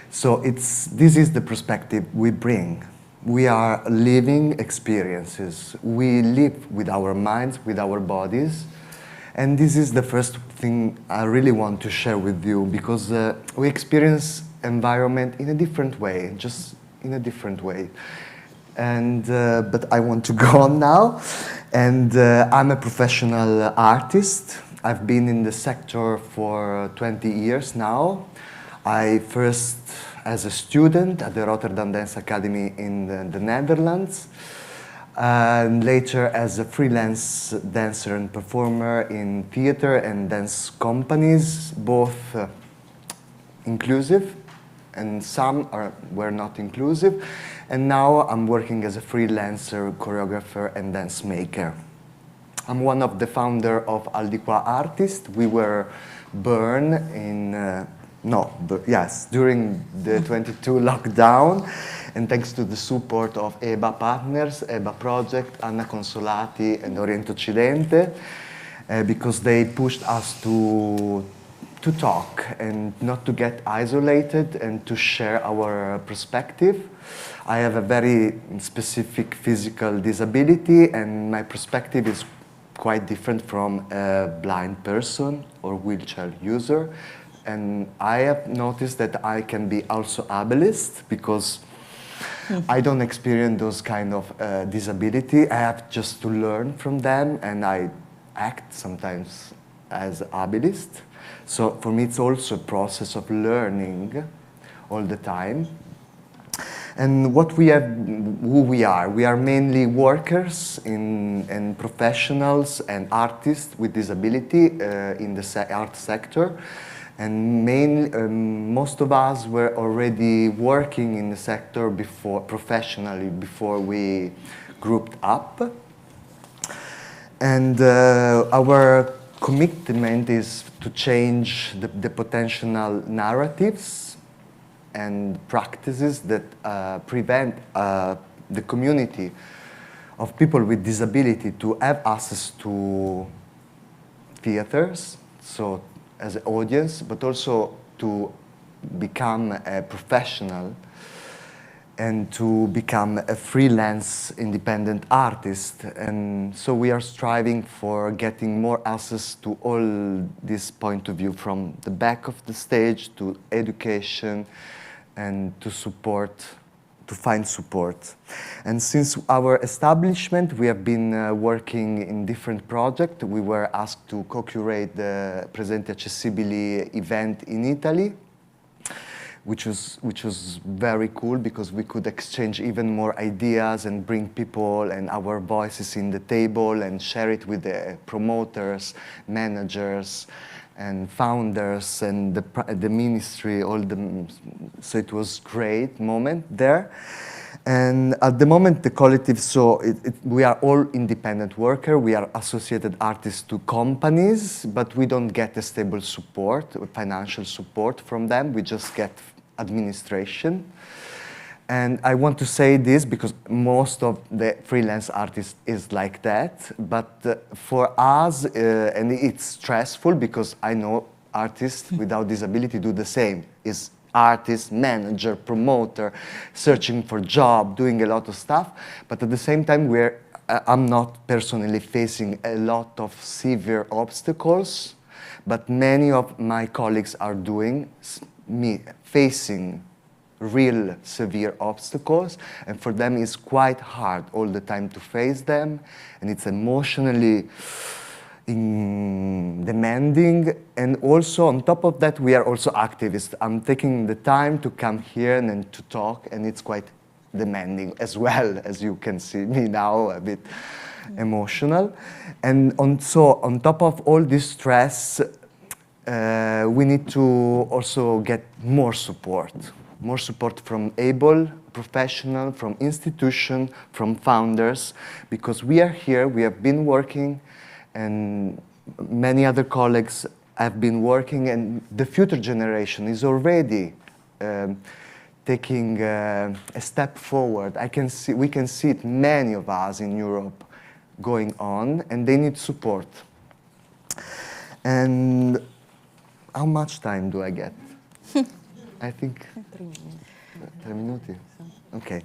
[SPEAKER 6] So this is the perspective we bring. We are living experiences. We live with our minds, with our bodies, and this is the first thing I really want to share with you, because we experience environment in a different way, just in a different way. And but I want to go on now. And I'm a professional artist. I've been in the sector for 20 years now. I first, as a student at the Rotterdam Dance Academy in the Netherlands, and later as a freelance dancer and performer in theater and dance companies, both inclusive and some were not inclusive. And now I'm working as a freelancer, choreographer, and Dancemaker. I'm one of the founders of Al.Di.Qua artists. We were born in, during the 22 lockdown, and thanks to the support of EBA partners, EBA Project, Anna Consolati, and Oriente Occidente, because they pushed us to talk and not to get isolated and to share our perspective. I have a very specific physical disability, and my perspective is quite different from a blind person or wheelchair user. And I have noticed that I can be also ableist, because I don't experience those kind of disability. I have just to learn from them, and I act sometimes as ableist. So for me, it's also a process of learning all the time. And who we are mainly workers and professionals and artists with disability in the art sector. And most of us were already working in the sector professionally before we grouped up. And our commitment is to change the potential narratives and practices that prevent the community of people with disability to have access to theaters, so as an audience, but also to become a professional and to become a freelance independent artist. And so we are striving for getting more access to all this point of view, from the back of the stage to education and to support, to find support. And since our establishment, we have been working in different projects. We were asked to co-curate the Presenti Accessibili event in Italy, which was very cool because we could exchange even more ideas and bring people and our voices in the table and share it with the promoters, managers, and founders and the ministry. So it was great moment there. And at the moment, the collective, so we are all independent workers. We are associated artists to companies, but we don't get a stable support, financial support from them. We just get administration. And I want to say this because most of the freelance artists is like that. But for us, and it's stressful because I know artists without disability do the same. Is artist, manager, promoter, searching for job, doing a lot of stuff. But at the same time, I'm not personally facing a lot of severe obstacles, but many of my colleagues are facing real severe obstacles, and for them it's quite hard all the time to face them, and it's emotionally demanding. And also on top of that, we are also activists. I'm taking the time to come here and to talk, and it's quite demanding as well, as you can see me now, a bit emotional. And so on top of all this stress, we need to also get more support from able professional, from institution, from founders, because we are here, we have been working, and many other colleagues have been working, and the future generation is already taking a step forward. We can see it, many of us in Europe going on, and they need support. And how much time do I get? I think 3 minutes. Okay.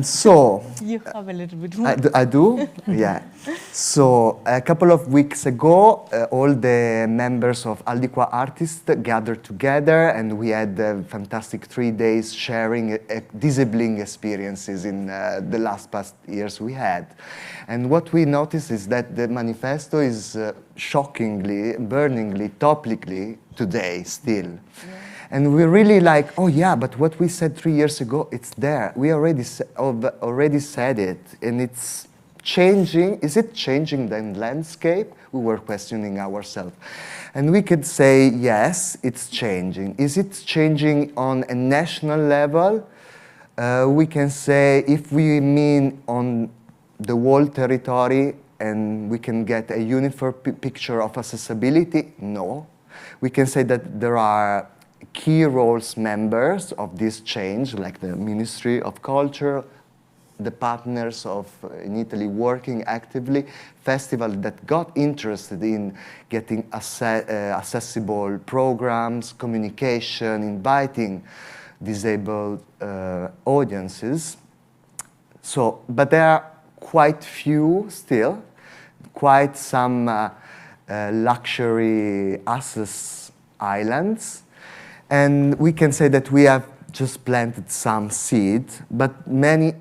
[SPEAKER 6] So
[SPEAKER 1] you have a little bit more.
[SPEAKER 6] I do? Yeah. So a couple of weeks ago, all the members of Al.Di.Qua artists gathered together, and we had fantastic 3 days sharing disabling experiences in the past years we had. And what we noticed is that the manifesto is shockingly, burningly, topically today still. Yeah. And we're really like, oh yeah, but what we said 3 years ago, it's there. We already said it, and it's changing. Is it changing the landscape? We were questioning ourselves. And we could say, yes, it's changing. Is it changing on a national level? We can say, if we mean on the whole territory, and we can get a uniform picture of accessibility, no. We can say that there are key roles members of this change, like the Ministry of Culture, the partners in Italy working actively, festivals that got interested in getting accessible programs, communication, inviting disabled audiences. So, but there are quite few still, quite some luxury access islands. And we can say that we have just planted some seed, but many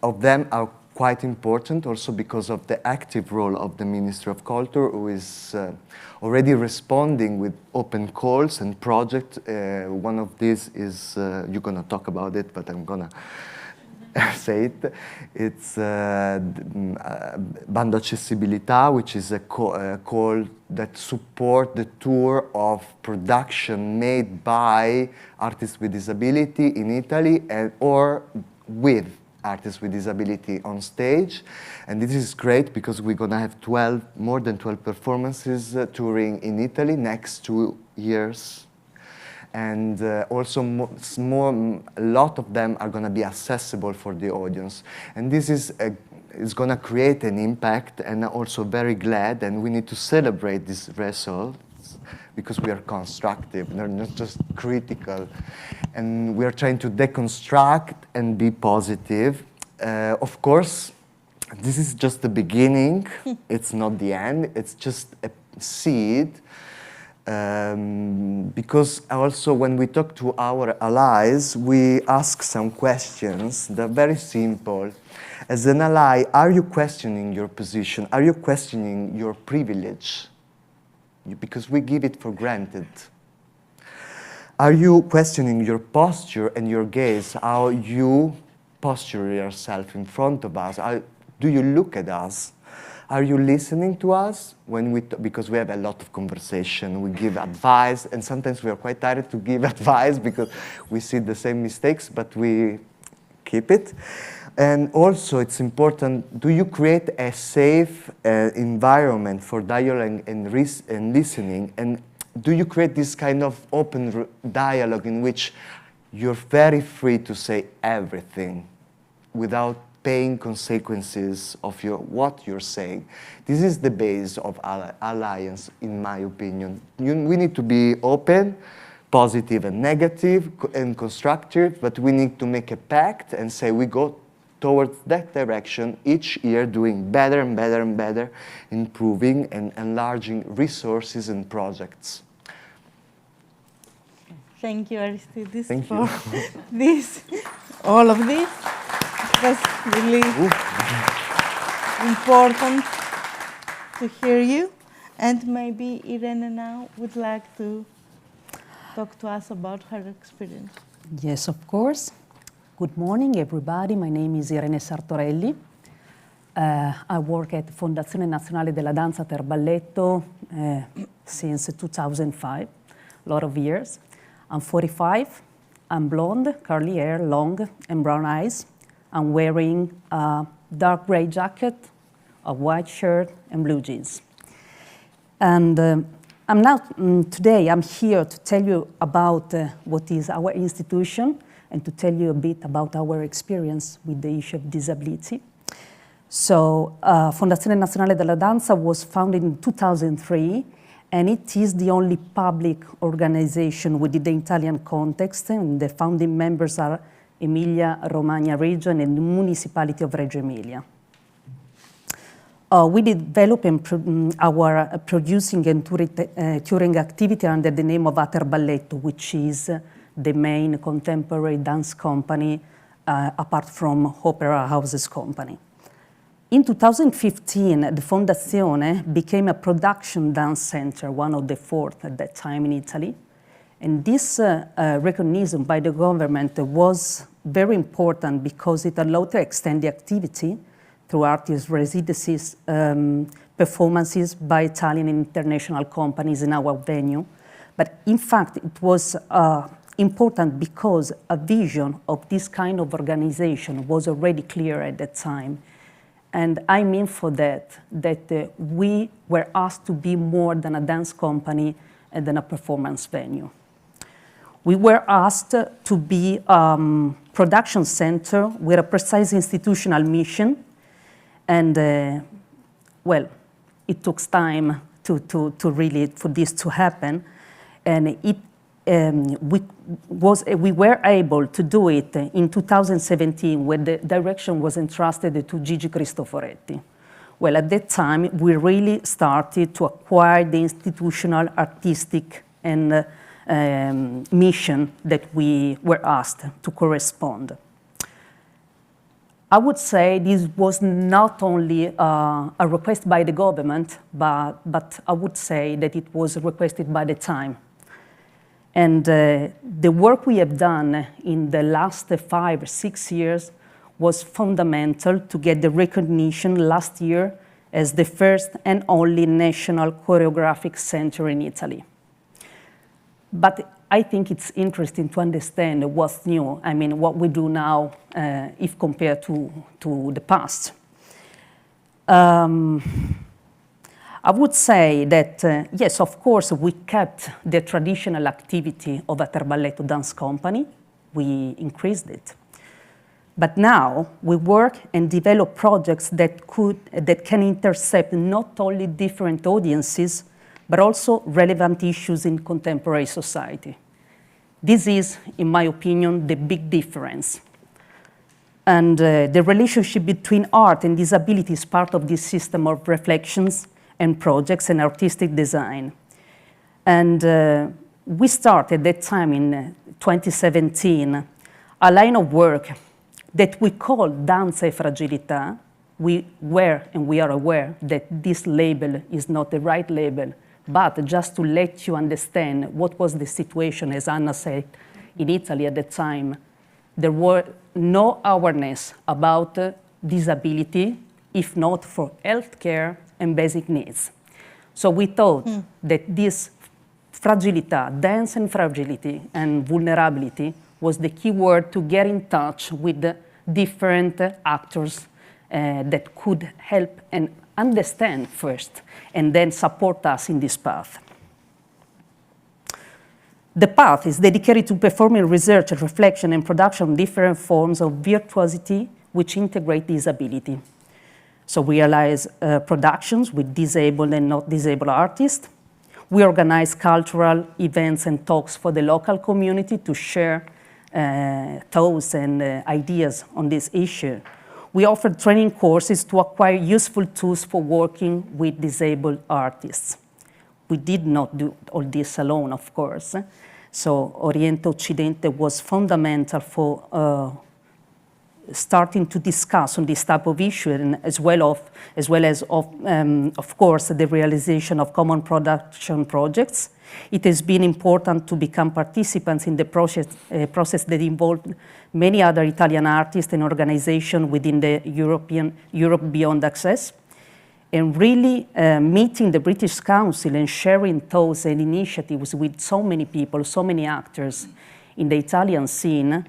[SPEAKER 6] of them are quite important also because of the active role of the Ministry of Culture, who is already responding with open calls and projects. One of these is, you're going to talk about it, but I'm going to say it. It's Bando Accessibilità, which is a call that support the tour of production made by artists with disability in Italy or with artists with disability on stage. And this is great because we're going to have more than 12 performances touring in Italy next 2 years. And also a lot of them are going to be accessible for the audience. And this is going to create an impact, and I'm also very glad, and we need to celebrate these results. because we are constructive, we're not just critical. And we are trying to deconstruct and be positive. Of course, this is just the beginning. It's not the end. It's just a seed. Because also when we talk to our allies, we ask some questions that are very simple. As an ally, are you questioning your position? Are you questioning your privilege? Because we give it for granted. Are you questioning your posture and your gaze, how you posture yourself in front of us? Do you look at us? Are you listening to us? Because we have a lot of conversation, we give advice, and sometimes we are quite tired to give advice because we see the same mistakes, but we keep it. And also, it's important, do you create a safe environment for dialogue and listening? And do you create this kind of open dialogue in which you're very free to say everything without paying consequences of what you're saying? This is the base of alliance, in my opinion. We need to be open, positive and negative, and constructive, but we need to make a pact and say we go towards that direction each year, doing better and better and better, improving and enlarging resources and projects.
[SPEAKER 1] Thank you, Aristide,
[SPEAKER 6] Thank
[SPEAKER 1] for
[SPEAKER 6] you.
[SPEAKER 1] all of this. That's really important to hear you. And maybe Irene now would like to talk to us about her experience.
[SPEAKER 11] Yes, of course. Good morning, everybody. My name is Irene Sartorelli. I work at Fondazione Nazionale della Danza per Balletto since 2005, a lot of years. I'm 45. I'm blonde, curly hair, long and brown eyes. I'm wearing a dark gray jacket, a white shirt, and blue jeans. And today I'm here to tell you about what is our institution and to tell you a bit about our experience with the issue of disability. So, Fondazione Nazionale della Danza was founded in 2003, and it is the only public organization within the Italian context, and the founding members are Emilia-Romagna region and the municipality of Reggio Emilia. We develop our producing and touring activity under the name of Ater Balletto, which is the main contemporary dance company apart from Opera Houses company. In 2015, the Fondazione became a production dance center, one of the fourth at that time in Italy. And this recognition by the government was very important because it allowed to extend the activity through artist residencies, performances by Italian and international companies in our venue. But in fact, it was important because a vision of this kind of organization was already clear at that time. And I mean for that we were asked to be more than a dance company and than a performance venue. We were asked to be a production center with a precise institutional mission. And well, it took time to really, for this to happen. And we were able to do it in 2017 when the direction was entrusted to Gigi Cristoforetti. Well, at that time, we really started to acquire the institutional, artistic, and mission that we were asked to correspond. I would say this was not only a request by the government, but I would say that it was requested by the time. And the work we have done in the last 5 or 6 years was fundamental to get the recognition last year as the first and only national choreographic center in Italy. But I think it's interesting to understand what's new, I mean, what we do now if compared to the past. I would say that, yes, of course, we kept the traditional activity of Ater Balletto Dance Company. We increased it. But now we work and develop projects that can intercept not only different audiences, but also relevant issues in contemporary society. This is, in my opinion, the big difference. And the relationship between art and disability is part of this system of reflections and projects and artistic design. And we started at that time in 2017 a line of work that we call Danza e Fragilità. We were and we are aware that this label is not the right label, but just to let you understand what was the situation, as Anna said, in Italy at the time, there were no awareness about disability, if not for healthcare and basic needs. So we thought that this fragilità, dance and fragility and vulnerability was the key word to get in touch with the different actors that could help and understand first, and then support us in this path. The path is dedicated to performing research, reflection, and production of different forms of virtuosity which integrate disability. So we realize productions with disabled and not disabled artists. We organize cultural events and talks for the local community to share thoughts and ideas on this issue. We offer training courses to acquire useful tools for working with disabled artists. We did not do all this alone, of course. So Oriente Occidente was fundamental for starting to discuss on this type of issue, and as well as of course, the realization of common production projects. It has been important to become participants in the process that involved many other Italian artists and organizations within the Europe Beyond Access. And really meeting the British Council and sharing thoughts and initiatives with so many people, so many actors in the Italian scene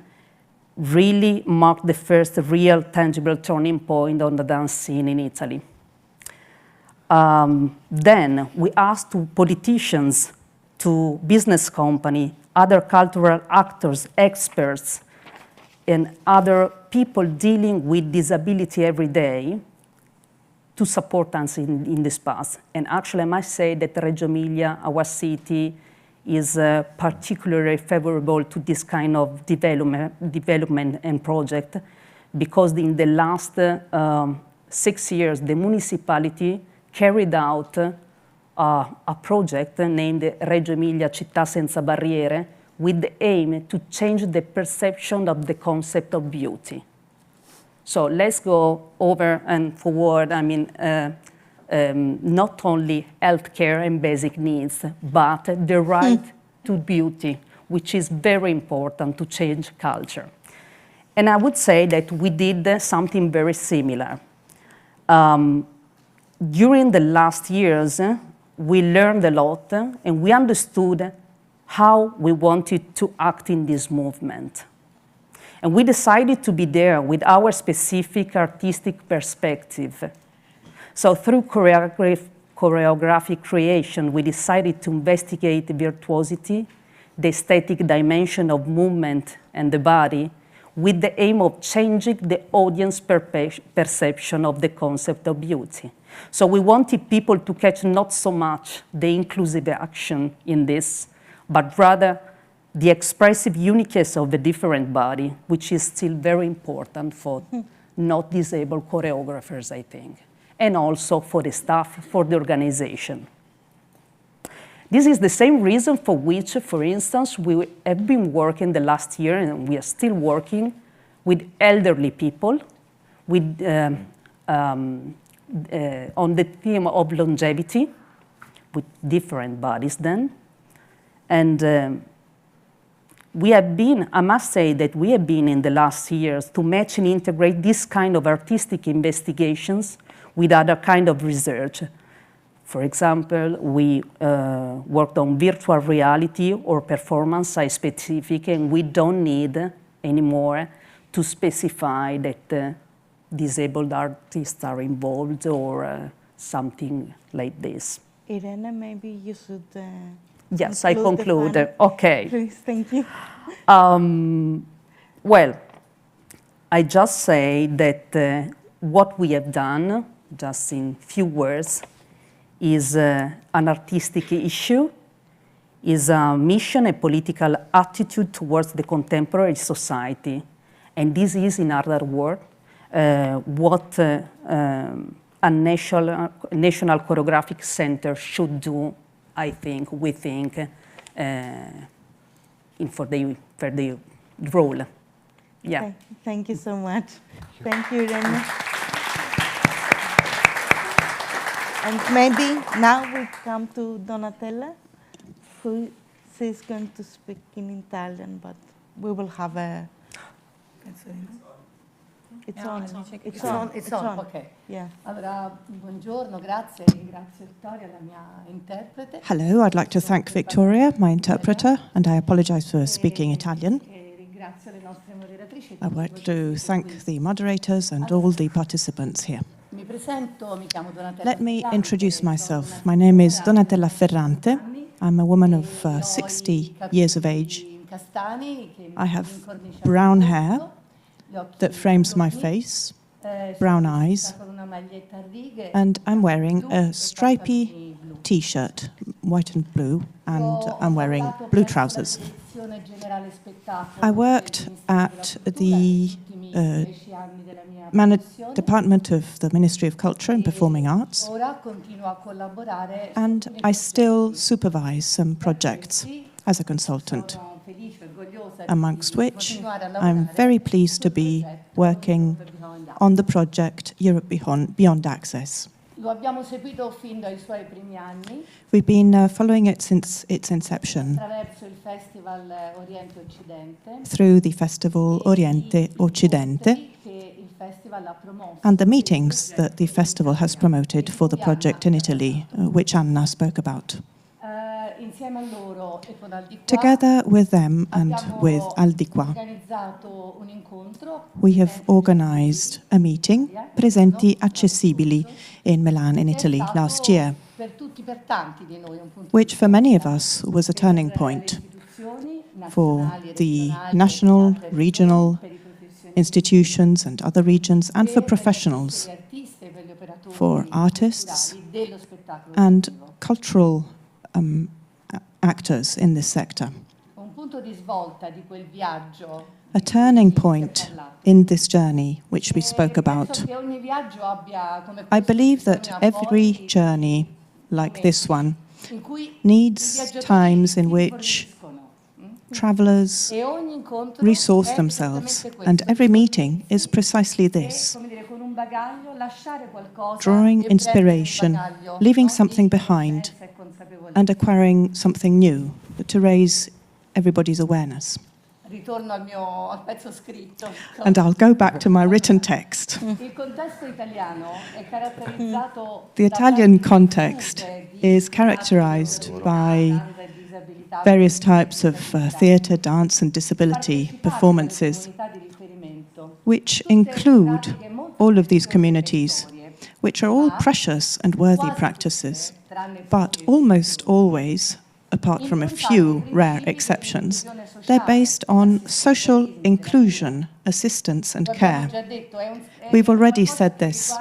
[SPEAKER 11] really marked the first real tangible turning point on the dance scene in Italy. Then we asked politicians, to business companies, other cultural actors, experts, and other people dealing with disability every day to support us in this path. And actually, I must say that Reggio Emilia, our city, is particularly favorable to this kind of development and project, because in the last 6 years, the municipality carried out a project named Reggio Emilia Città Senza Barriere, with the aim to change the perception of the concept of beauty. So let's go over and forward, not only healthcare and basic needs, but the right to beauty, which is very important to change culture. And I would say that we did something very similar. During the last years, we learned a lot and we understood how we wanted to act in this movement. And we decided to be there with our specific artistic perspective. So through choreographic creation, we decided to investigate virtuosity, the aesthetic dimension of movement and the body, with the aim of changing the audience perception of the concept of beauty. So we wanted people to catch not so much the inclusive action in this, but rather the expressive uniqueness of the different body, which is still very important for not disabled choreographers, I think, and also for the staff, for the organization. This is the same reason for which, for instance, we have been working the last year, and we are still working with elderly people, with on the theme of longevity, with different bodies then. And we have been, I must say that we have been in the last years to match and integrate this kind of artistic investigations with other kind of research. For example, we worked on virtual reality or performance site-specific, and we don't need anymore to specify that disabled artists are involved or something like this.
[SPEAKER 1] Irene, maybe you should
[SPEAKER 11] yes, I conclude. Okay.
[SPEAKER 1] Please, thank you.
[SPEAKER 11] Well, I just say that what we have done, just in few words, is an artistic issue, is a mission, a political attitude towards the contemporary society. And this is, in other words, what a national choreographic center should do, I think, we think, for the role. Yeah.
[SPEAKER 1] Okay. Thank you so much. Thank you, Remy. And maybe now we come to Donatella, who is going to speak in Italian, but we will have a... It's on.
[SPEAKER 12] Okay.
[SPEAKER 1] Yeah.
[SPEAKER 12] Allora, buongiorno, grazie Vittoria, la mia interprete.
[SPEAKER 13] Hello, I'd like to thank Victoria, my interpreter, and I apologize for speaking Italian. I would like to thank the moderators and all the participants here. Let me introduce myself. My name is Donatella Ferrante. I'm a woman of 60 years of age. I have brown hair that frames my face, brown eyes, and I'm wearing a stripy t-shirt, white and blue, and I'm wearing blue trousers. I worked at the Department of the Ministry of Culture and Performing Arts, and I still supervise some projects as a consultant, amongst which I'm very pleased to be working on the project Europe Beyond Access. We've been following it since its inception through the festival Oriente, Occidente, and the meetings that the festival has promoted for the project in Italy, which Anna spoke about. Together with them and with Al.Di.Qua, we have organized a meeting, Presenti Accessibili, in Milan, in Italy, last year, which for many of us was a turning point for the national, regional institutions and other regions, and for professionals, for artists and cultural actors in this sector. A turning point in this journey, which we spoke about. I believe that every journey like this one needs times in which travelers resource themselves, and every meeting is precisely this: drawing inspiration, leaving something behind, and acquiring something new to raise everybody's awareness. And I'll go back to my written text. The Italian context is characterized by various types of theatre, dance and disability performances, which include all of these communities, which are all precious and worthy practices, but almost always, apart from a few rare exceptions, they're based on social inclusion, assistance and care. We've already said this.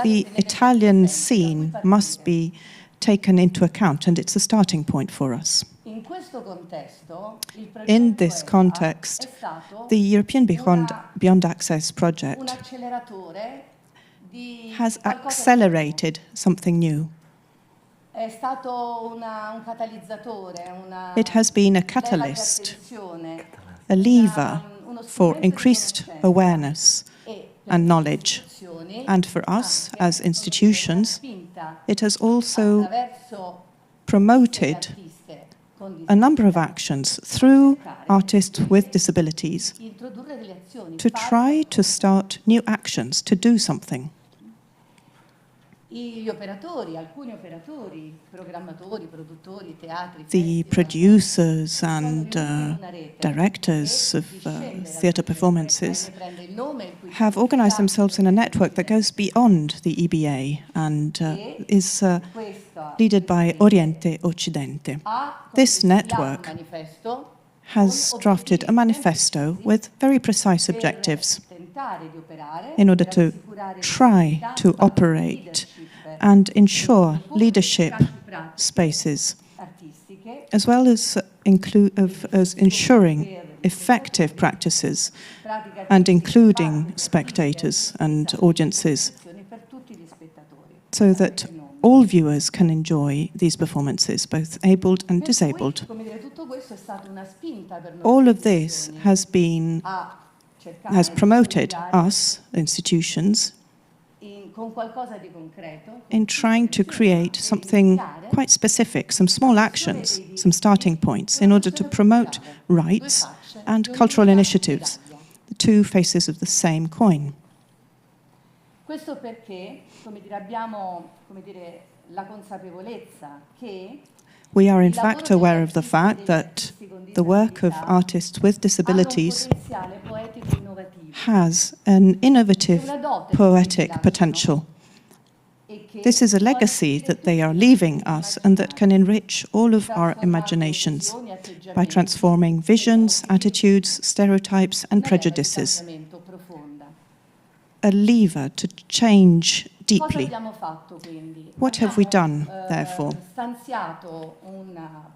[SPEAKER 13] The Italian scene must be taken into account, and it's a starting point for us. In this context, the European Beyond Access project has accelerated something new. It has been a catalyst, a lever for increased awareness and knowledge. And for us, as institutions, it has also promoted a number of actions through artists with disabilities to try to start new actions, to do something. The producers and directors of theatre performances have organized themselves in a network that goes beyond the EBA and is led by Oriente, Occidente. This network has drafted a manifesto with very precise objectives, in order to try to operate and ensure leadership spaces, as well as ensuring effective practices and including spectators and audiences, so that all viewers can enjoy these performances, both abled and disabled. All of this has promoted us, institutions, in trying to create something quite specific, some small actions, some starting points, in order to promote rights and cultural initiatives, the two faces of the same coin.
[SPEAKER 12] Questo perché, come dire, abbiamo, come dire, la consapevolezza che
[SPEAKER 13] we are in fact aware of the fact that the work of artists with disabilities has an innovative poetic potential. This is a legacy that they are leaving us and that can enrich all of our imaginations by transforming visions, attitudes, stereotypes, and prejudices. A lever to change deeply. What have we done, therefore?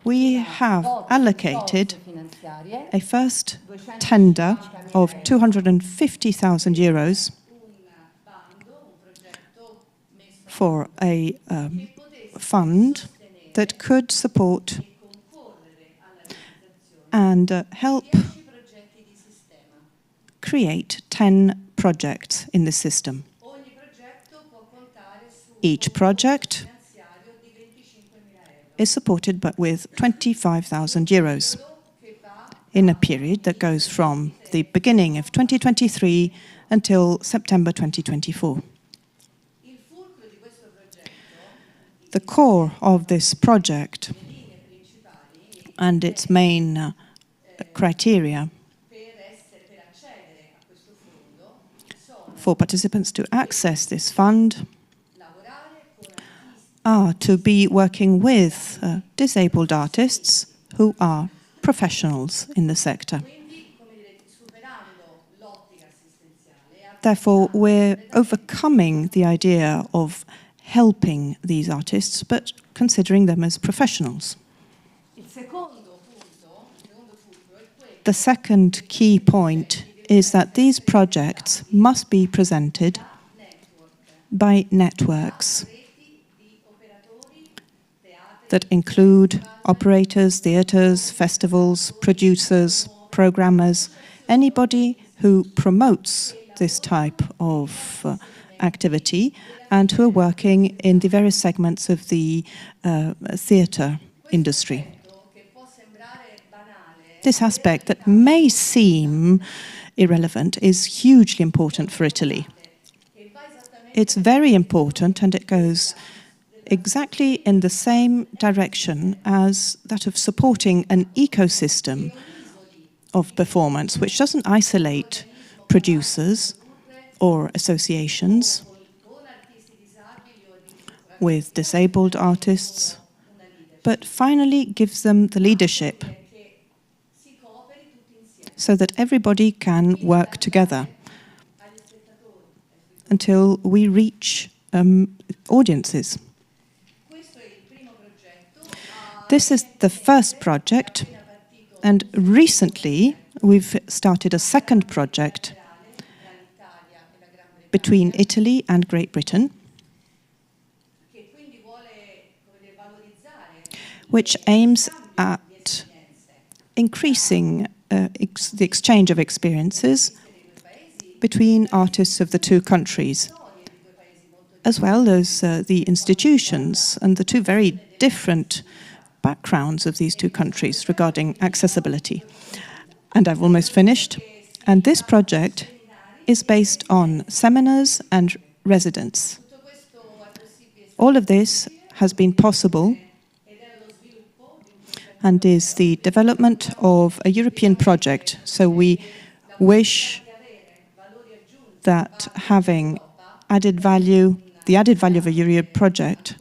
[SPEAKER 13] We have allocated a first tender of €250,000 for a fund that could support and help create 10 projects in the system. Each project is supported but with €25,000 in a period that goes from the beginning of 2023 until September 2024. The core of this project and its main criteria for participants to access this fund are to be working with disabled artists who are professionals in the sector. Therefore, we're overcoming the idea of helping these artists, but considering them as professionals. The second key point is that these projects must be presented by networks that include operators, theatres, festivals, producers, programmers, anybody who promotes this type of activity and who are working in the various segments of the theatre industry. This aspect that may seem irrelevant is hugely important for Italy. It's very important, and it goes exactly in the same direction as that of supporting an ecosystem of performance, which doesn't isolate producers or associations with disabled artists, but finally gives them the leadership so that everybody can work together until we reach audiences. This is the first project, and recently we've started a second project between Italy and Great Britain, which aims at increasing the exchange of experiences between artists of the two countries, as well as the institutions and the two very different backgrounds of these two countries regarding accessibility. And I've almost finished. And this project is based on seminars and residents. All of this has been possible and is the development of a European project. So we wish that having added value, the added value of a European project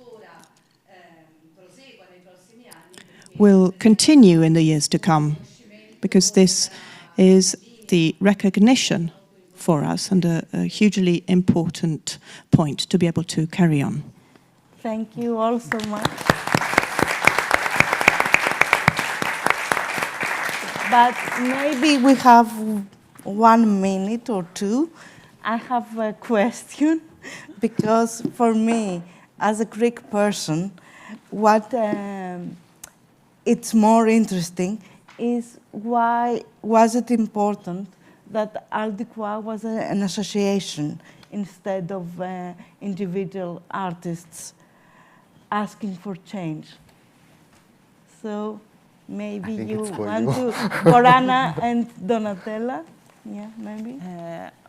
[SPEAKER 13] will continue in the years to come, because this is the recognition for us and a hugely important point to be able to carry on.
[SPEAKER 1] Thank you all so much. But maybe we have 1 minute or two. I have a question, because for me, as a Greek person, what it's more interesting is why was it important that Al.Di.Qua was an association instead of individual artists asking for change. So maybe you want to, for Anna and Donatella, yeah, maybe.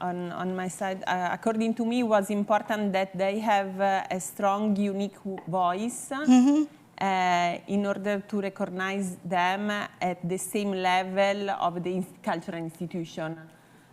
[SPEAKER 10] On my side, according to me, it was important that they have a strong, unique voice in order to recognize them at the same level of the cultural institution.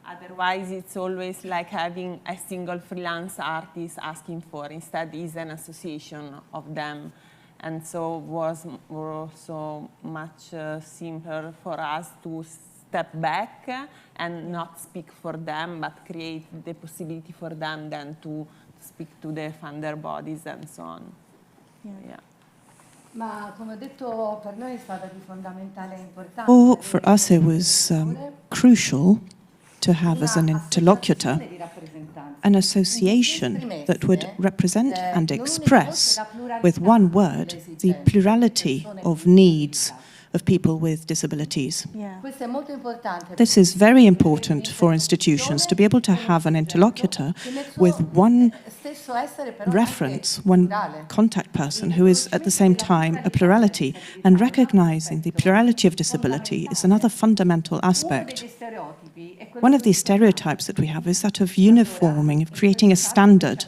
[SPEAKER 10] Otherwise, it's always like having a single freelance artist asking for. Instead, it's an association of them. And so it was also much simpler for us to step back and not speak for them, but create the possibility for them then to speak to the funder bodies and so on. Yeah.
[SPEAKER 12] Ma come ho detto, per noi è stata di fondamentale importanza.
[SPEAKER 13] Well, for us it was crucial to have as an interlocutor an association that would represent and express with one word the plurality of needs of people with disabilities. This is very important for institutions to be able to have an interlocutor with one reference, one contact person who is at the same time a plurality, and recognizing the plurality of disability is another fundamental aspect. One of these stereotypes that we have is that of uniforming, of creating a standard,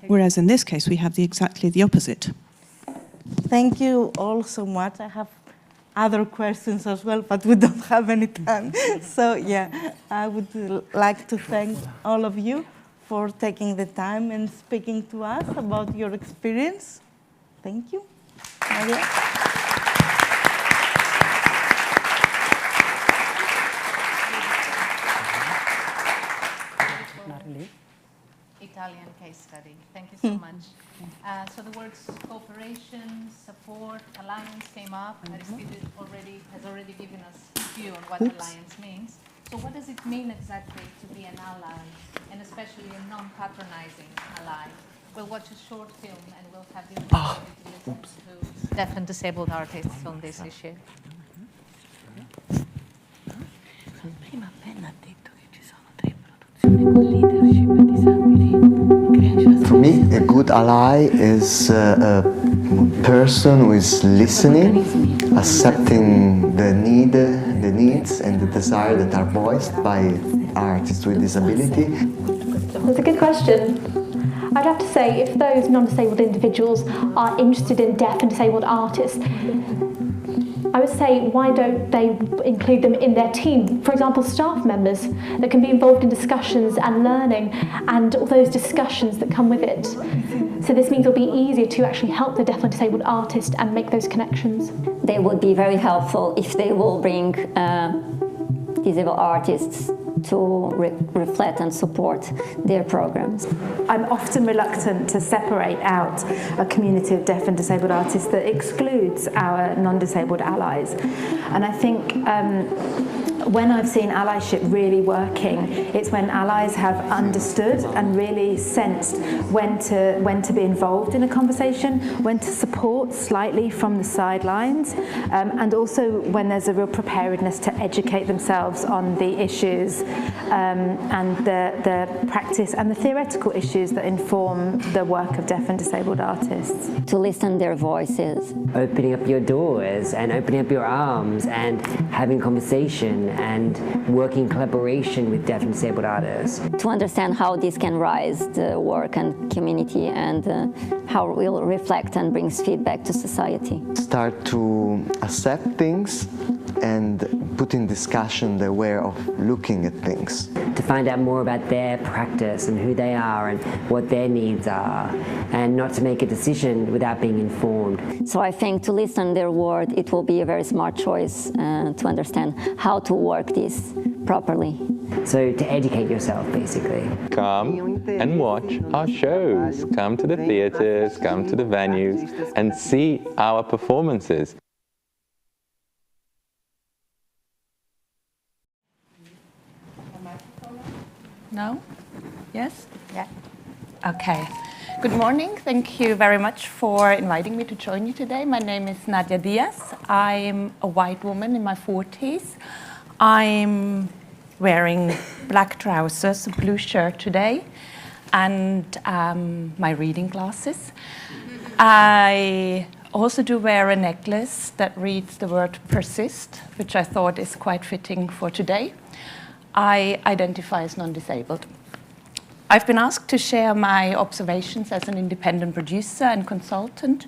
[SPEAKER 13] whereas in this case we have exactly the opposite.
[SPEAKER 1] Thank you all so much. I have other questions as well, but we don't have any time. So yeah, I would like to thank all of you for taking the time and speaking to us about your experience. Thank you. Maria.
[SPEAKER 2] Italian case study. Thank you so much. So the words cooperation, support, alliance came up. Aristide has already given us a view on what alliance means. So what does it mean exactly to be an ally, and especially a non-patronizing ally? We'll watch a short film and we'll have the opportunity to listen to deaf and disabled artists on this issue.
[SPEAKER 14] Prima Ben ha detto che ci sono 3 produzioni con leadership disabili.
[SPEAKER 6] For me, a good ally is a person who is listening, accepting the needs and the desire that are voiced by artists with disability.
[SPEAKER 15] That's a good question. I'd have to say, if those non-disabled individuals are interested in deaf and disabled artists, I would say, why don't they include them in their team? For example, staff members that can be involved in discussions and learning and all those discussions that come with it. So this means it'll be easier to actually help the deaf and disabled artist and make those connections.
[SPEAKER 16] They would be very helpful if they will bring disabled artists to reflect and support their programs.
[SPEAKER 17] I'm often reluctant to separate out a community of deaf and disabled artists that excludes our non-disabled allies. And I think when I've seen allyship really working, it's when allies have understood and really sensed when to be involved in a conversation, when to support slightly from the sidelines, and also when there's a real preparedness to educate themselves on the issues and the practice and the theoretical issues that inform the work of deaf and disabled artists.
[SPEAKER 16] To listen to their voices.
[SPEAKER 18] Opening up your doors and opening up your arms and having conversation and working in collaboration with deaf and disabled artists.
[SPEAKER 16] To understand how this can rise the work and community and how it will reflect and brings feedback to society.
[SPEAKER 6] Start to accept things and put in discussion their way of looking at things.
[SPEAKER 18] To find out more about their practice and who they are and what their needs are, and not to make a decision without being informed.
[SPEAKER 16] So I think to listen their word, it will be a very smart choice to understand how to work this properly.
[SPEAKER 18] So to educate yourself, basically.
[SPEAKER 19] Come and watch our shows. Come to the theatres, come to the venues, and see our performances.
[SPEAKER 20] No? Yes? Yeah. Okay. Good morning. Thank you very much for inviting me to join you today. My name is Nadia Diaz. I'm a white woman in my 40s. I'm wearing black trousers, a blue shirt today, and my reading glasses. I also do wear a necklace that reads the word persist, which I thought is quite fitting for today. I identify as non-disabled. I've been asked to share my observations as an independent producer and consultant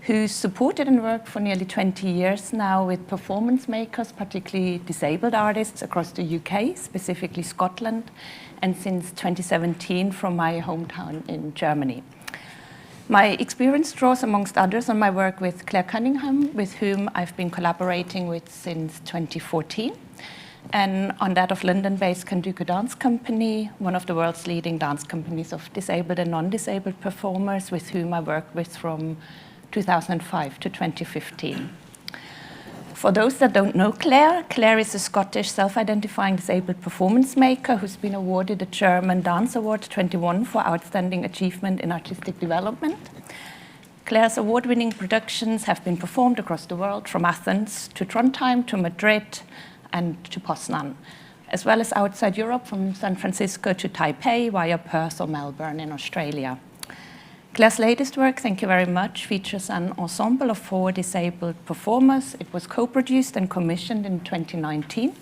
[SPEAKER 20] who's supported and worked for nearly 20 years now with performance makers, particularly disabled artists across the UK, specifically Scotland, and since 2017 from my hometown in Germany. My experience draws, amongst others, on my work with Claire Cunningham, with whom I've been collaborating with since 2014. And on that of London-based Kunstitufestivaldesarts Dance Company, one of the world's leading dance companies of disabled and non-disabled performers, with whom I worked with from 2005 to 2015. For those that don't know Claire, Claire is a Scottish self-identifying disabled performance maker who's been awarded the German Dance Award 21 for outstanding achievement in artistic development. Claire's award-winning productions have been performed across the world, from Athens to Trondheim to Madrid, and to Poznan, as well as outside Europe, from San Francisco to Taipei via Perth or Melbourne in Australia. Claire's latest work, thank you very much, features an ensemble of 4 disabled performers. It was co-produced and commissioned in 2019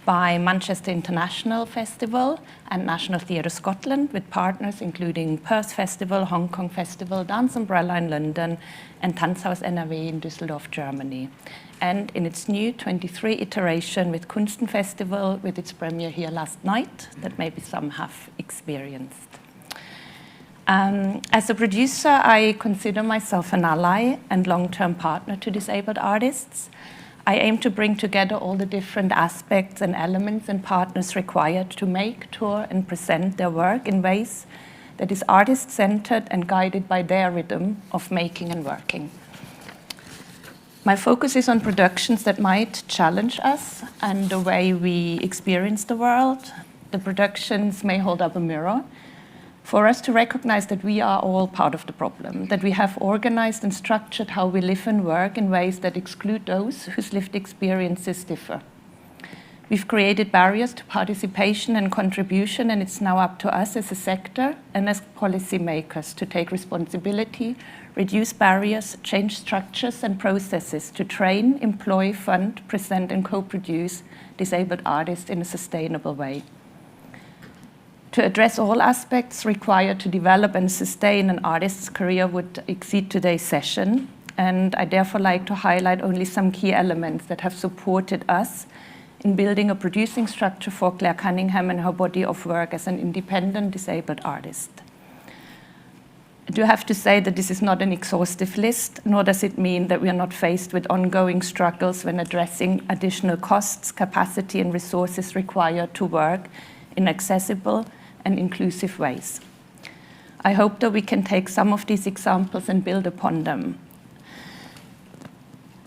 [SPEAKER 20] by Manchester International Festival and National Theatre Scotland, with partners including Perth Festival, Hong Kong Festival, Dance Umbrella in London, and Tanzhaus NRW in Düsseldorf, Germany. And in its new 23 iteration with Kunstenfestival, with its premiere here last night, that maybe some have experienced. As a producer, I consider myself an ally and long-term partner to disabled artists. I aim to bring together all the different aspects and elements and partners required to make, tour, and present their work in ways that is artist-centered and guided by their rhythm of making and working. My focus is on productions that might challenge us and the way we experience the world. The productions may hold up a mirror for us to recognize that we are all part of the problem, that we have organized and structured how we live and work in ways that exclude those whose lived experiences differ. We've created barriers to participation and contribution, and it's now up to us as a sector and as policymakers to take responsibility, reduce barriers, change structures and processes to train, employ, fund, present, and co-produce disabled artists in a sustainable way. To address all aspects required to develop and sustain an artist's career would exceed today's session, and I therefore like to highlight only some key elements that have supported us in building a producing structure for Claire Cunningham and her body of work as an independent disabled artist. I do have to say that this is not an exhaustive list, nor does it mean that we are not faced with ongoing struggles when addressing additional costs, capacity, and resources required to work in accessible and inclusive ways. I hope that we can take some of these examples and build upon them.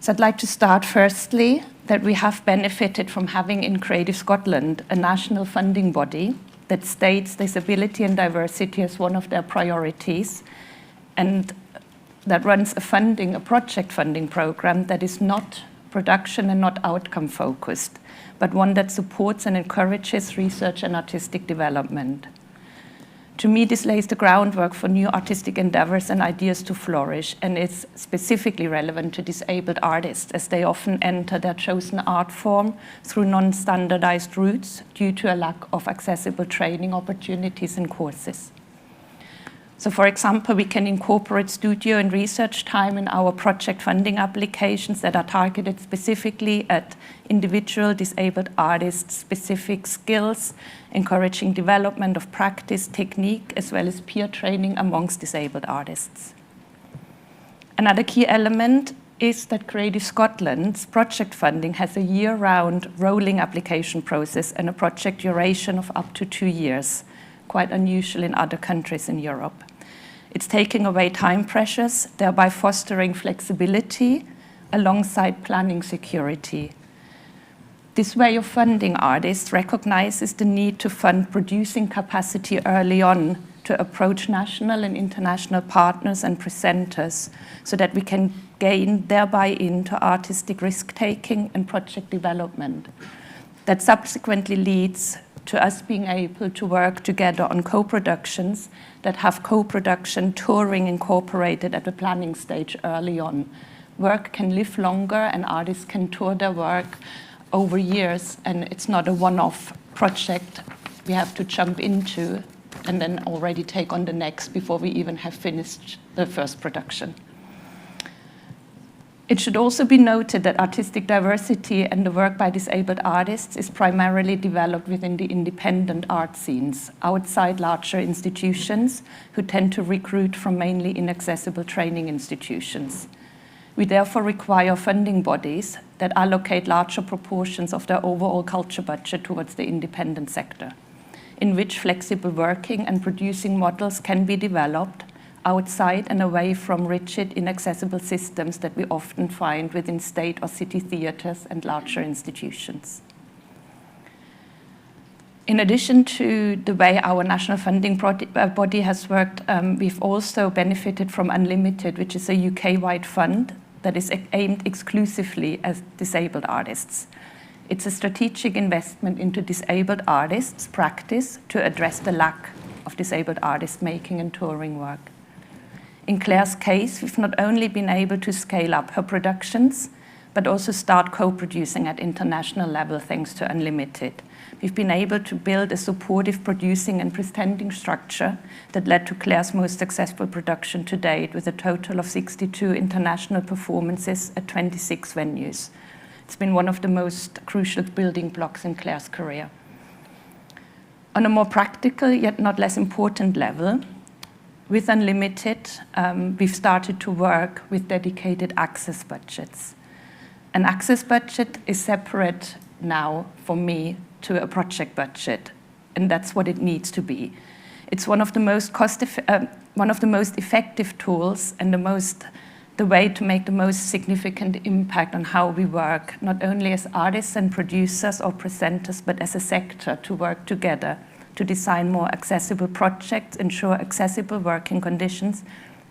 [SPEAKER 20] So I'd like to start firstly that we have benefited from having in Creative Scotland a national funding body that states disability and diversity as one of their priorities, and that runs a project funding program that is not production and not outcome focused, but one that supports and encourages research and artistic development. To me, this lays the groundwork for new artistic endeavors and ideas to flourish, and is specifically relevant to disabled artists, as they often enter their chosen art form through non-standardized routes due to a lack of accessible training opportunities and courses. So for example, we can incorporate studio and research time in our project funding applications that are targeted specifically at individual disabled artists' specific skills, encouraging development of practice, technique, as well as peer training amongst disabled artists. Another key element is that Creative Scotland's project funding has a year-round rolling application process and a project duration of up to 2 years, quite unusual in other countries in Europe. It's taking away time pressures, thereby fostering flexibility alongside planning security. This way of funding artists recognizes the need to fund producing capacity early on to approach national and international partners and presenters so that we can gain their buy-in to artistic risk-taking and project development. That subsequently leads to us being able to work together on co-productions that have co-production touring incorporated at the planning stage early on. Work can live longer and artists can tour their work over years, and it's not a one-off project we have to jump into and then already take on the next before we even have finished the first production. It should also be noted that artistic diversity and the work by disabled artists is primarily developed within the independent art scenes, outside larger institutions who tend to recruit from mainly inaccessible training institutions. We therefore require funding bodies that allocate larger proportions of their overall culture budget towards the independent sector, in which flexible working and producing models can be developed outside and away from rigid, inaccessible systems that we often find within state or city theatres and larger institutions. In addition to the way our national funding body has worked, we've also benefited from Unlimited, which is a UK-wide fund that is aimed exclusively at disabled artists. It's a strategic investment into disabled artists' practice to address the lack of disabled artist making and touring work. In Claire's case, we've not only been able to scale up her productions, but also start co-producing at international level thanks to Unlimited. We've been able to build a supportive producing and presenting structure that led to Claire's most successful production to date, with a total of 62 international performances at 26 venues. It's been one of the most crucial building blocks in Claire's career. On a more practical, yet not less important level, with Unlimited, we've started to work with dedicated access budgets. An access budget is separate now, for me, to a project budget, and that's what it needs to be. It's one of the most effective tools and the way to make the most significant impact on how we work, not only as artists and producers or presenters, but as a sector to work together to design more accessible projects, ensure accessible working conditions,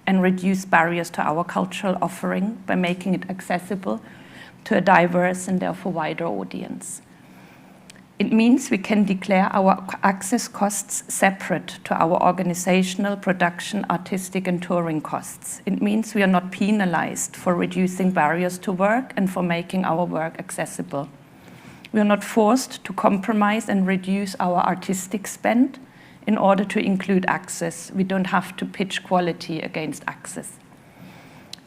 [SPEAKER 20] and reduce barriers to our cultural offering by making it accessible to a diverse and therefore wider audience. It means we can declare our access costs separate to our organizational, production, artistic, and touring costs. It means we are not penalized for reducing barriers to work and for making our work accessible. We are not forced to compromise and reduce our artistic spend in order to include access. We don't have to pitch quality against access.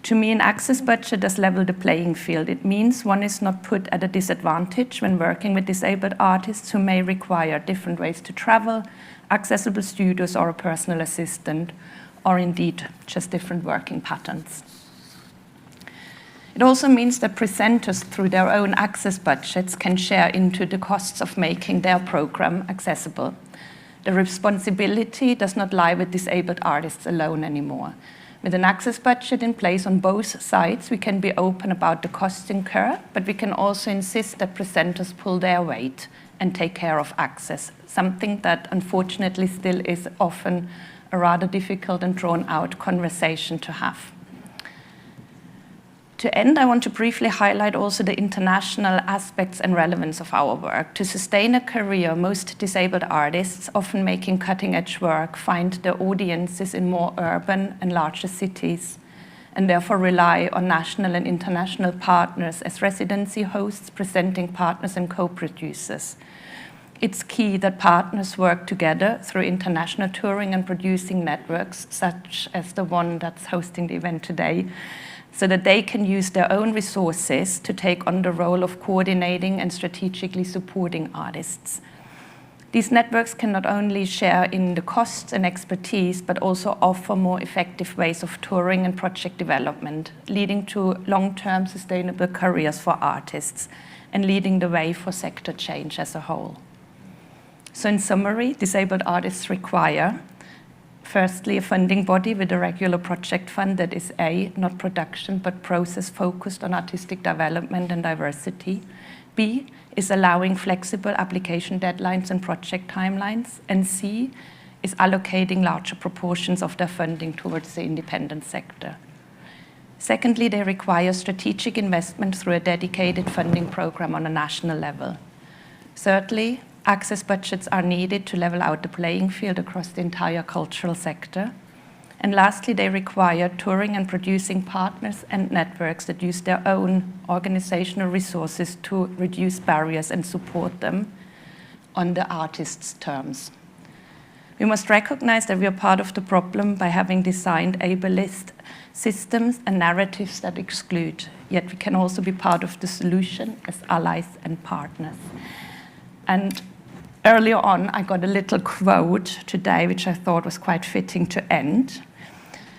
[SPEAKER 20] To me, an access budget does level the playing field. It means one is not put at a disadvantage when working with disabled artists who may require different ways to travel, accessible studios or a personal assistant, or indeed just different working patterns. It also means that presenters, through their own access budgets, can share into the costs of making their program accessible. The responsibility does not lie with disabled artists alone anymore. With an access budget in place on both sides, we can be open about the costs incurred, but we can also insist that presenters pull their weight and take care of access, something that unfortunately still is often a rather difficult and drawn-out conversation to have. To end, I want to briefly highlight also the international aspects and relevance of our work. To sustain a career, most disabled artists, often making cutting-edge work, find their audiences in more urban and larger cities, and therefore rely on national and international partners as residency hosts, presenting partners, and co-producers. it's key that partners work together through international touring and producing networks, such as the one that's hosting the event today, so that they can use their own resources to take on the role of coordinating and strategically supporting artists. These networks can not only share in the costs and expertise, but also offer more effective ways of touring and project development, leading to long-term sustainable careers for artists and leading the way for sector change as a whole. So in summary, disabled artists require, firstly, a funding body with a regular project fund that is A, not production, but process focused on artistic development and diversity. B, is allowing flexible application deadlines and project timelines. And C, is allocating larger proportions of their funding towards the independent sector. Secondly, they require strategic investment through a dedicated funding program on a national level. Thirdly, access budgets are needed to level out the playing field across the entire cultural sector. And lastly, they require touring and producing partners and networks that use their own organizational resources to reduce barriers and support them on the artist's terms. We must recognize that we are part of the problem by having designed ableist systems and narratives that exclude, yet we can also be part of the solution as allies and partners. And earlier on, I got a little quote today, which I thought was quite fitting to end.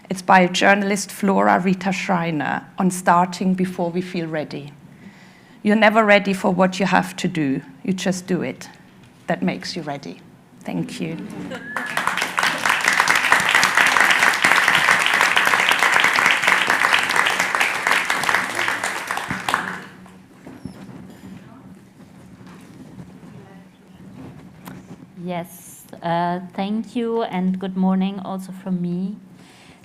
[SPEAKER 20] It's by journalist Flora Rita Schreiner on starting before we feel ready. You're never ready for what you have to do. You just do it. That makes you ready. Thank you.
[SPEAKER 21] Yes, thank you and good morning also from me.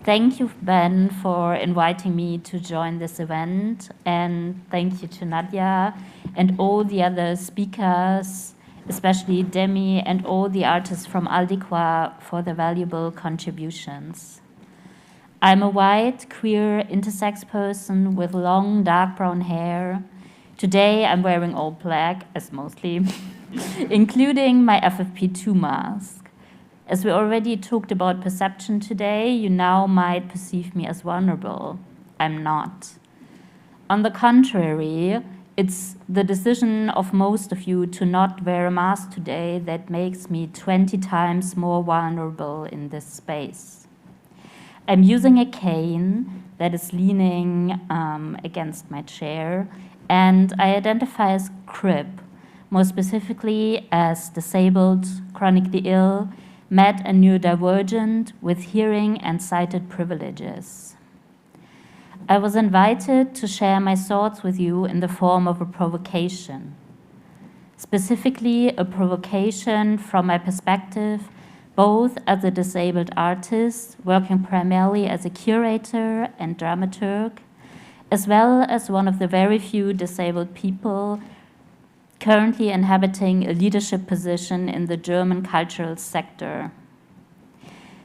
[SPEAKER 21] Thank you, Ben, for inviting me to join this event, and thank you to Nadia and all the other speakers, especially Demy and all the artists from Al.Di.Qua for their valuable contributions. I'm a white, queer, intersex person with long, dark brown hair. Today I'm wearing all black, as mostly, including my FFP2 mask. As we already talked about perception today, you now might perceive me as vulnerable. I'm not. On the contrary, it's the decision of most of you to not wear a mask today that makes me 20 times more vulnerable in this space. I'm using a cane that is leaning against my chair, and I identify as crib, more specifically as disabled, chronically ill, med and neurodivergent with hearing and sighted privileges. I was invited to share my thoughts with you in the form of a provocation. Specifically, a provocation from my perspective, both as a disabled artist, working primarily as a curator and dramaturg, as well as one of the very few disabled people currently inhabiting a leadership position in the German cultural sector.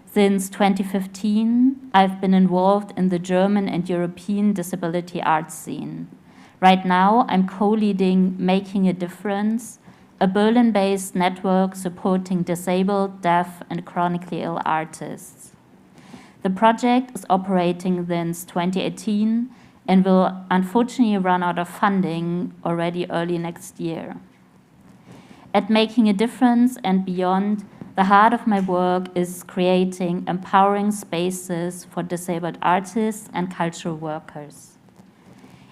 [SPEAKER 21] Since 2015, I've been involved in the German and European disability arts scene. Right now, I'm co-leading Making a Difference, a Berlin-based network supporting disabled, deaf, and chronically ill artists. The project is operating since 2018 and will unfortunately run out of funding already early next year. At Making a Difference and beyond, the heart of my work is creating empowering spaces for disabled artists and cultural workers.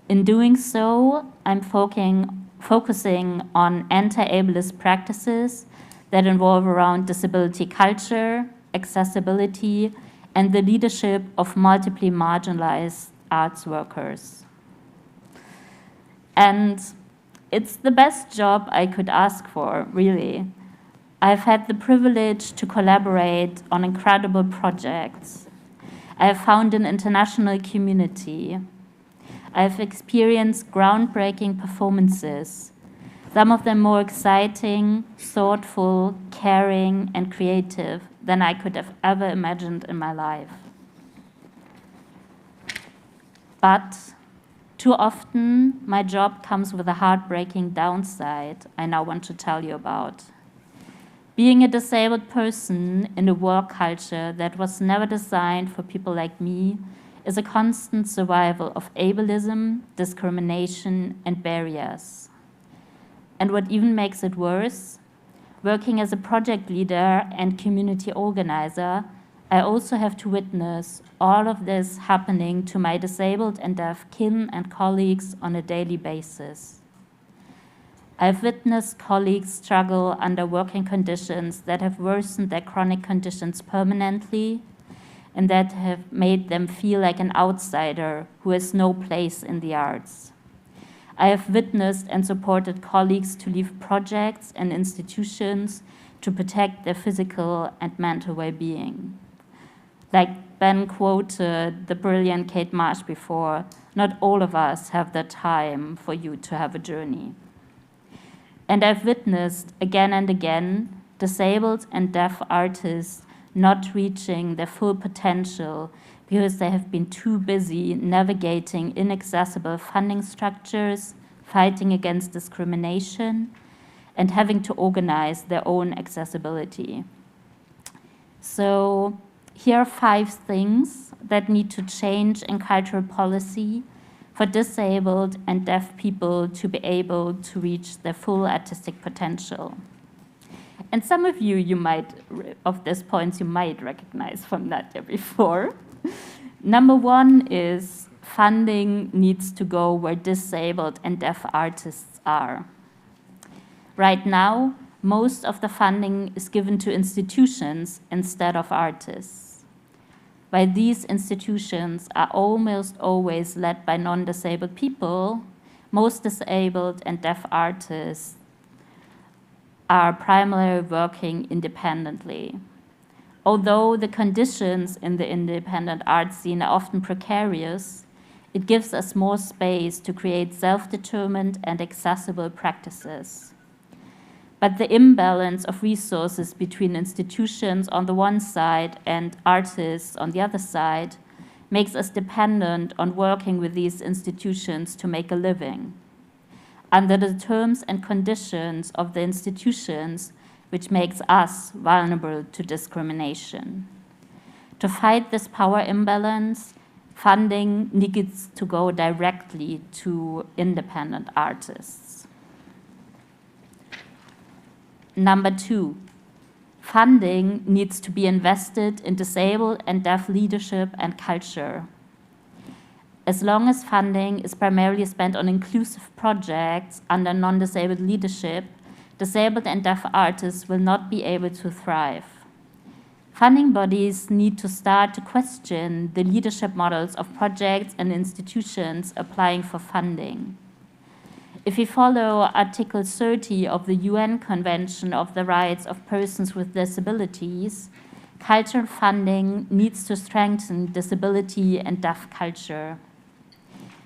[SPEAKER 21] In doing so, I'm focusing on anti-ableist practices that involve around disability culture, accessibility, and the leadership of multiply marginalized arts workers. And it's the best job I could ask for, really. I've had the privilege to collaborate on incredible projects. I have found an international community. I've experienced groundbreaking performances, some of them more exciting, thoughtful, caring, and creative than I could have ever imagined in my life. But too often, my job comes with a heartbreaking downside I now want to tell you about. Being a disabled person in a work culture that was never designed for people like me is a constant survival of ableism, discrimination, and barriers. And what even makes it worse, working as a project leader and community organizer, I also have to witness all of this happening to my disabled and deaf kin and colleagues on a daily basis. I've witnessed colleagues struggle under working conditions that have worsened their chronic conditions permanently and that have made them feel like an outsider who has no place in the arts. I have witnessed and supported colleagues to leave projects and institutions to protect their physical and mental well-being. Like Ben quoted the brilliant Kate Marsh before, not all of us have the time for you to have a journey. And I've witnessed again and again disabled and deaf artists not reaching their full potential because they have been too busy navigating inaccessible funding structures, fighting against discrimination, and having to organize their own accessibility. So here are 5 things that need to change in cultural policy for disabled and deaf people to be able to reach their full artistic potential. And some of you might, of these points, you might recognize from Nadia before. Number 1 is funding needs to go where disabled and deaf artists are. Right now, most of the funding is given to institutions instead of artists. While these institutions are almost always led by non-disabled people, most disabled and deaf artists are primarily working independently. Although the conditions in the independent art scene are often precarious, it gives us more space to create self-determined and accessible practices. But the imbalance of resources between institutions on the one side and artists on the other side makes us dependent on working with these institutions to make a living, under the terms and conditions of the institutions, which makes us vulnerable to discrimination. To fight this power imbalance, funding needs to go directly to independent artists. Number 2, funding needs to be invested in disabled and deaf leadership and culture. As long as funding is primarily spent on inclusive projects under non-disabled leadership, disabled and deaf artists will not be able to thrive. Funding bodies need to start to question the leadership models of projects and institutions applying for funding. If we follow Article 30 of the UN Convention of the Rights of Persons with Disabilities, cultural funding needs to strengthen disability and deaf culture.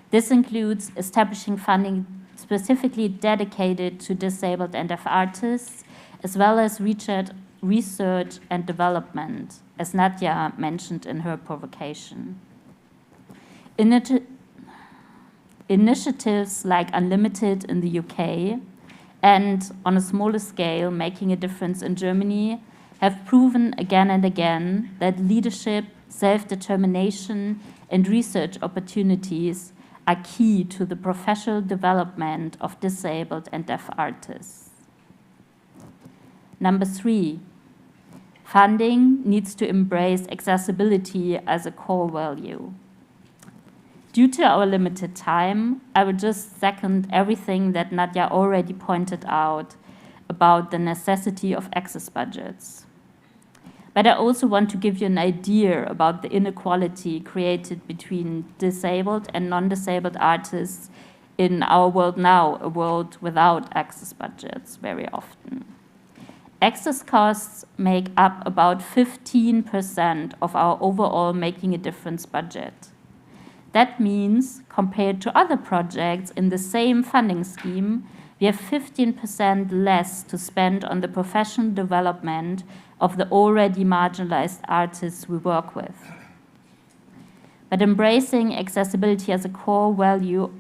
[SPEAKER 21] This includes establishing funding specifically dedicated to disabled and deaf artists, as well as research and development, as Nadia mentioned in her provocation. Initiatives like Unlimited in the UK and, on a smaller scale, Making a Difference in Germany have proven again and again that leadership, self-determination, and research opportunities are key to the professional development of disabled and deaf artists. Number 3, funding needs to embrace accessibility as a core value. Due to our limited time, I will just second everything that Nadia already pointed out about the necessity of access budgets. But I also want to give you an idea about the inequality created between disabled and non-disabled artists in our world now, a world without access budgets very often. Access costs make up about 15% of our overall Making a Difference budget. That means, compared to other projects in the same funding scheme, we have 15% less to spend on the professional development of the already marginalized artists we work with. But embracing accessibility as a core value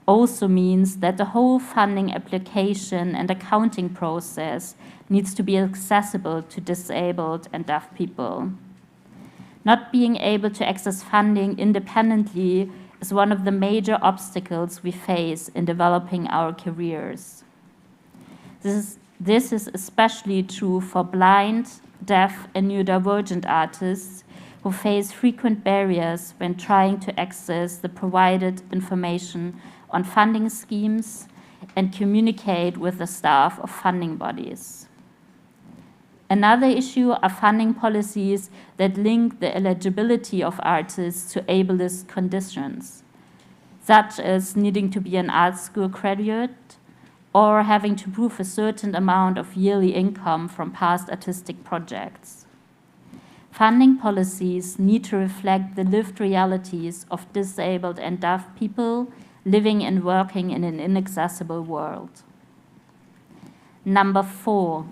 [SPEAKER 21] also means that the whole funding application and accounting process needs to be accessible to disabled and deaf people. Not being able to access funding independently is one of the major obstacles we face in developing our careers. This is especially true for blind, deaf, and neurodivergent artists who face frequent barriers when trying to access the provided information on funding schemes and communicate with the staff of funding bodies. Another issue are funding policies that link the eligibility of artists to ableist conditions, such as needing to be an art school graduate or having to prove a certain amount of yearly income from past artistic projects. Funding policies need to reflect the lived realities of disabled and deaf people living and working in an inaccessible world. Number 4,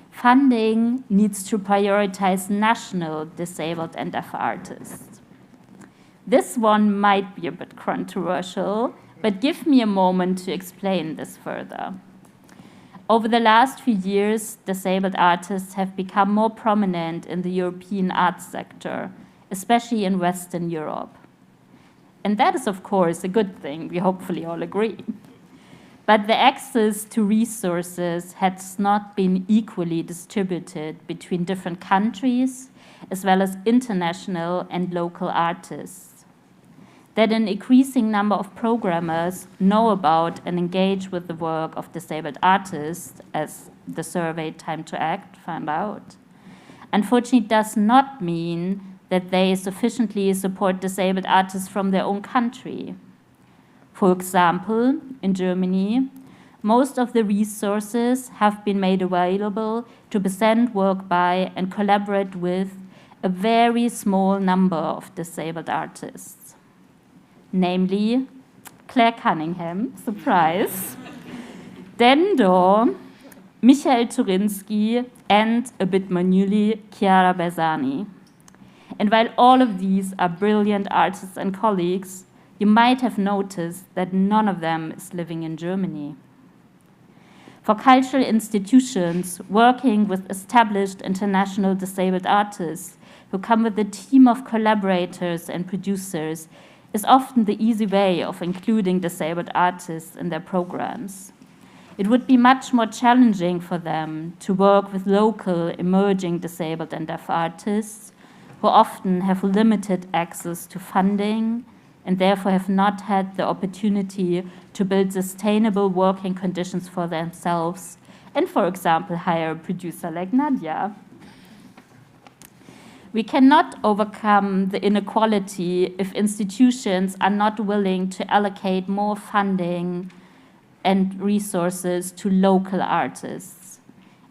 [SPEAKER 21] funding needs to prioritize national disabled and deaf artists. This one might be a bit controversial, but give me a moment to explain this further. Over the last few years, disabled artists have become more prominent in the European arts sector, especially in Western Europe. And that is, of course, a good thing, we hopefully all agree. But the access to resources has not been equally distributed between different countries, as well as international and local artists. That an increasing number of programmers know about and engage with the work of disabled artists, as the survey Time to Act found out, unfortunately does not mean that they sufficiently support disabled artists from their own country. For example, in Germany, most of the resources have been made available to present work by and collaborate with a very small number of disabled artists. Namely, Claire Cunningham, surprise, Dendo, Michael Turinsky, and a bit more newly, Chiara Bersani. And while all of these are brilliant artists and colleagues, you might have noticed that none of them is living in Germany. For cultural institutions working with established international disabled artists who come with a team of collaborators and producers is often the easy way of including disabled artists in their programs. It would be much more challenging for them to work with local, emerging disabled and deaf artists who often have limited access to funding and therefore have not had the opportunity to build sustainable working conditions for themselves and, for example, hire a producer like Nadia. We cannot overcome the inequality if institutions are not willing to allocate more funding and resources to local artists.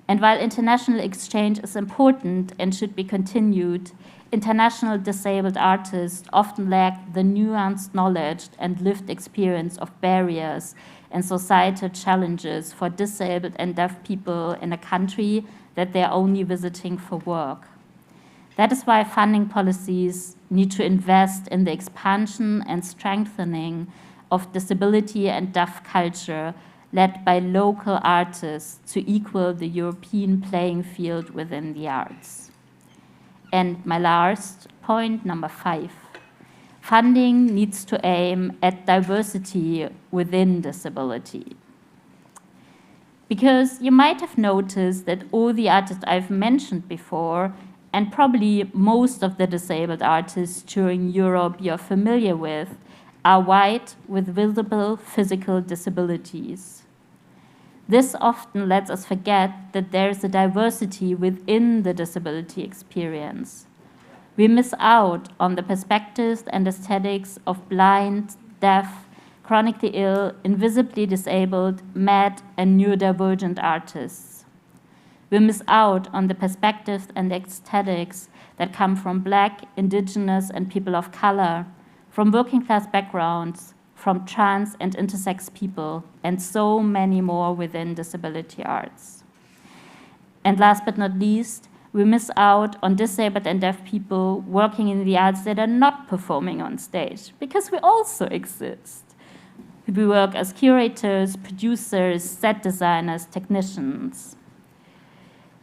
[SPEAKER 21] And while international exchange is important and should be continued, international disabled artists often lack the nuanced knowledge and lived experience of barriers and societal challenges for disabled and deaf people in a country that they are only visiting for work. That is why funding policies need to invest in the expansion and strengthening of disability and deaf culture led by local artists to equal the European playing field within the arts. And my last point, number 5. Funding needs to aim at diversity within disability. Because you might have noticed that all the artists I've mentioned before, and probably most of the disabled artists touring Europe you're familiar with, are white with visible physical disabilities. This often lets us forget that there is a diversity within the disability experience. We miss out on the perspectives and aesthetics of blind, deaf, chronically ill, invisibly disabled, mad, and neurodivergent artists. We miss out on the perspectives and aesthetics that come from Black, Indigenous, and people of color, from working class backgrounds, from trans and intersex people, and so many more within disability arts. And last but not least, we miss out on disabled and deaf people working in the arts that are not performing on stage, because we also exist. We work as curators, producers, set designers, technicians.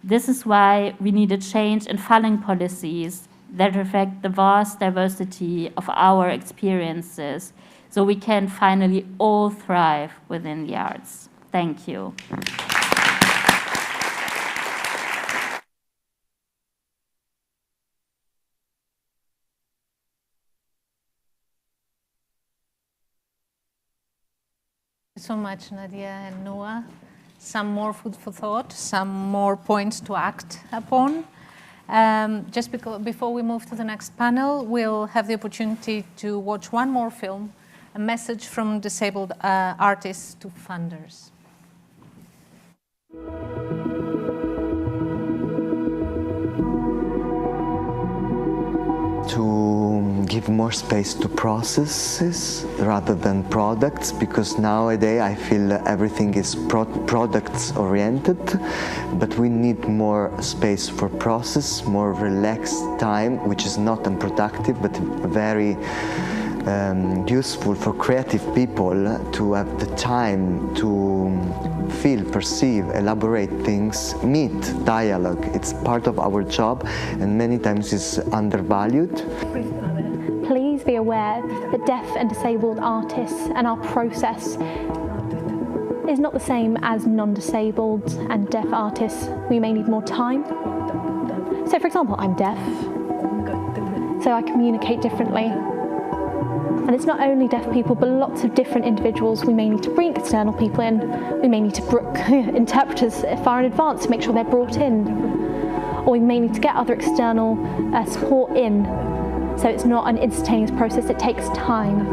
[SPEAKER 21] This is why we need a change in funding policies that reflect the vast diversity of our experiences, so we can finally all thrive within the arts. Thank you.
[SPEAKER 2] So much, Nadia and Noah. Some more food for thought, some more points to act upon. Just before we move to the next panel, we'll have the opportunity to watch one more film, a message from disabled artists to funders.
[SPEAKER 6] To give more space to processes rather than products, because nowadays I feel everything is products oriented, but we need more space for process, more relaxed time, which is not unproductive but very useful for creative people to have the time to feel, perceive, elaborate things, meet, dialogue. It's part of our job and many times is undervalued.
[SPEAKER 15] Please be aware that deaf and disabled artists and our process is not the same as non-disabled and deaf artists. We may need more time. So for example, I'm deaf, so I communicate differently. And it's not only deaf people, but lots of different individuals. We may need to bring external people in. We may need to book interpreters far in advance to make sure they're brought in. Or we may need to get other external support in. So it's not an instantaneous process, it takes time.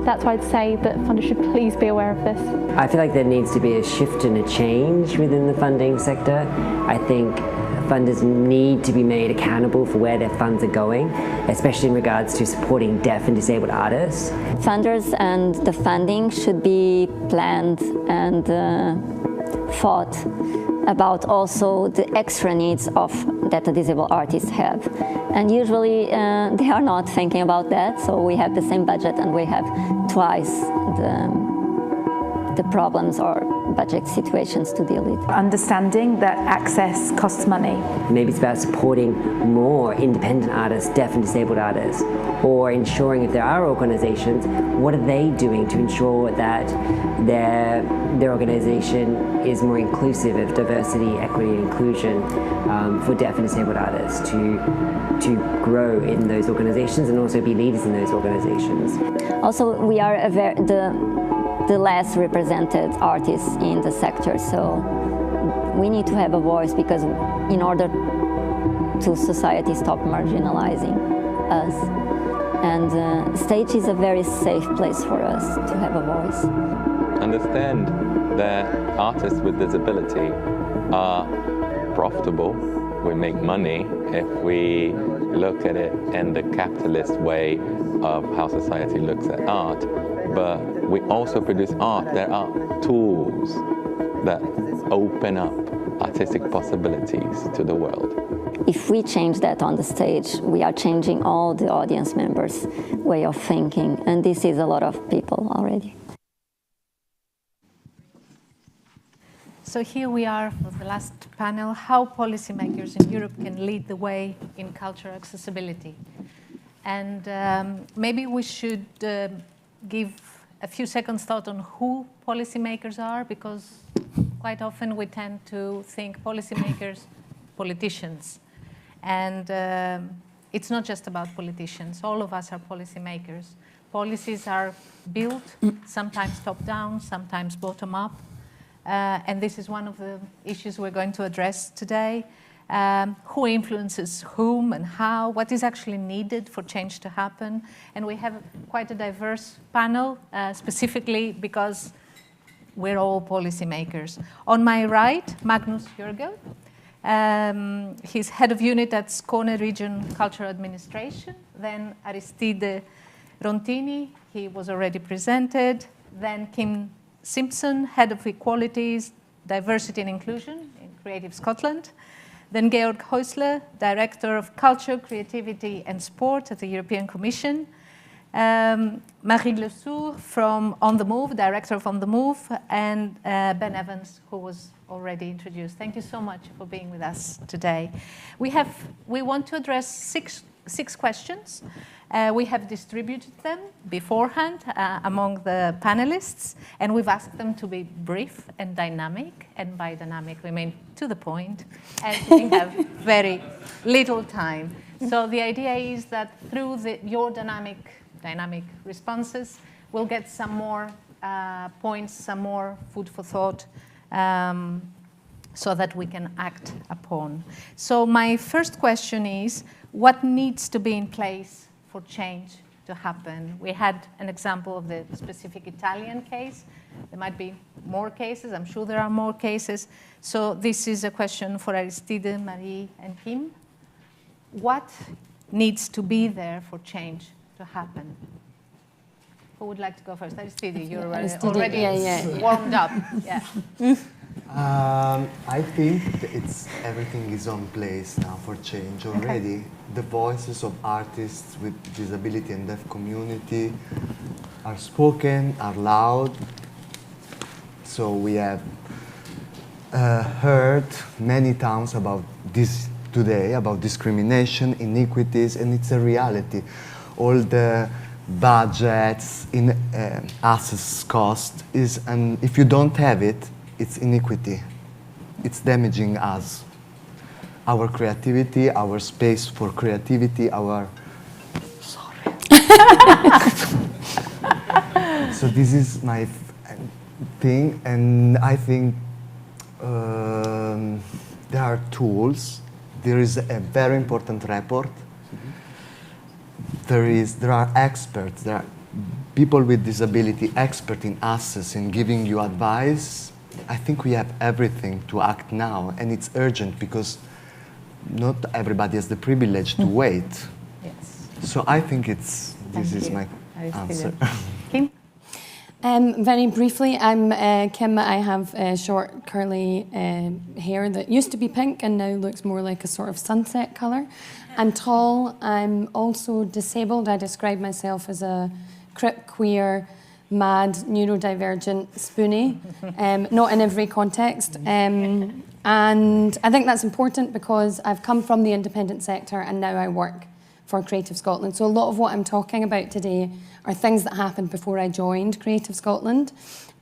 [SPEAKER 15] That's why I'd say that funders should please be aware of this.
[SPEAKER 18] I feel like there needs to be a shift and a change within the funding sector. I think funders need to be made accountable for where their funds are going, especially in regards to supporting deaf and disabled artists.
[SPEAKER 16] Funders and the funding should be planned and thought about also the extra needs that the disabled artists have. And usually they are not thinking about that, so we have the same budget and we have twice the problems or budget situations to deal with.
[SPEAKER 17] Understanding that access costs money.
[SPEAKER 18] Maybe it's about supporting more independent artists, deaf and disabled artists, or ensuring if there are organizations, what are they doing to ensure that their organization is more inclusive of diversity, equity and inclusion for deaf and disabled artists to grow in those organizations and also be leaders in those organizations.
[SPEAKER 16] Also, we are the less represented artists in the sector, so we need to have a voice, because in order to society stop marginalizing us, and stage is a very safe place for us to have a voice.
[SPEAKER 19] Understand that artists with disability are profitable. We make money if we look at it in the capitalist way of how society looks at art, but we also produce art. There are tools that open up artistic possibilities to the world.
[SPEAKER 16] If we change that on the stage, we are changing all the audience members' way of thinking, and this is a lot of people already.
[SPEAKER 2] So here we are for the last panel, how policymakers in Europe can lead the way in cultural accessibility. And maybe we should give a few seconds thought on who policymakers are, because quite often we tend to think policymakers, politicians. And it's not just about politicians. All of us are policymakers. Policies are built, sometimes top-down, sometimes bottom-up. And this is one of the issues we're going to address today. Who influences whom and how, what is actually needed for change to happen. And we have quite a diverse panel, specifically because we're all policymakers. On my right, Magnus Jörgel. He's head of unit at Skåne Region Cultural Administration. Then Aristide Rontini, he was already presented. Then Kim Simpson, head of Equalities, Diversity and Inclusion in Creative Scotland. Then Georg Häusler, Director of Culture, Creativity and Sport at the European Commission. Marie Lesour from On the Move, director of On the Move, and Ben Evans, who was already introduced. Thank you so much for being with us today. We want to address six questions. We have distributed them beforehand among the panelists, and we've asked them to be brief and dynamic. And by dynamic, we mean to the point, and we have very little time. So the idea is that through your dynamic responses, we'll get some more points, some more food for thought, so that we can act upon. So my first question is, what needs to be in place for change to happen? We had an example of the specific Italian case. There might be more cases. I'm sure there are more cases. So this is a question for Aristide, Marie, and Kim. What needs to be there for change to happen? Who would like to go first? Aristide, you're already warmed up. Yeah.
[SPEAKER 6] I think everything is on place now for change already. Okay. The voices of artists with disability and deaf community are spoken, are loud. So we have heard many times about this today, about discrimination, inequities, and it's a reality. All the budgets in access cost is, and if you don't have it, it's iniquity. It's damaging us. Our creativity, our space for creativity, our... Sorry. So this is my thing, and I think there are tools. There is a very important report. There are experts. There are people with disability, expert in access, in giving you advice. I think we have everything to act now, and it's urgent because not everybody has the privilege to wait.
[SPEAKER 2] Yes.
[SPEAKER 6] So I think this is my answer.
[SPEAKER 2] Kim?
[SPEAKER 3] Very briefly, I'm Kim. I have short curly hair that used to be pink and now looks more like a sort of sunset colour. I'm tall. I'm also disabled. I describe myself as a crip, queer, mad, neurodivergent spoonie, not in every context. And I think that's important because I've come from the independent sector and now I work for Creative Scotland. So a lot of what I'm talking about today are things that happened before I joined Creative Scotland.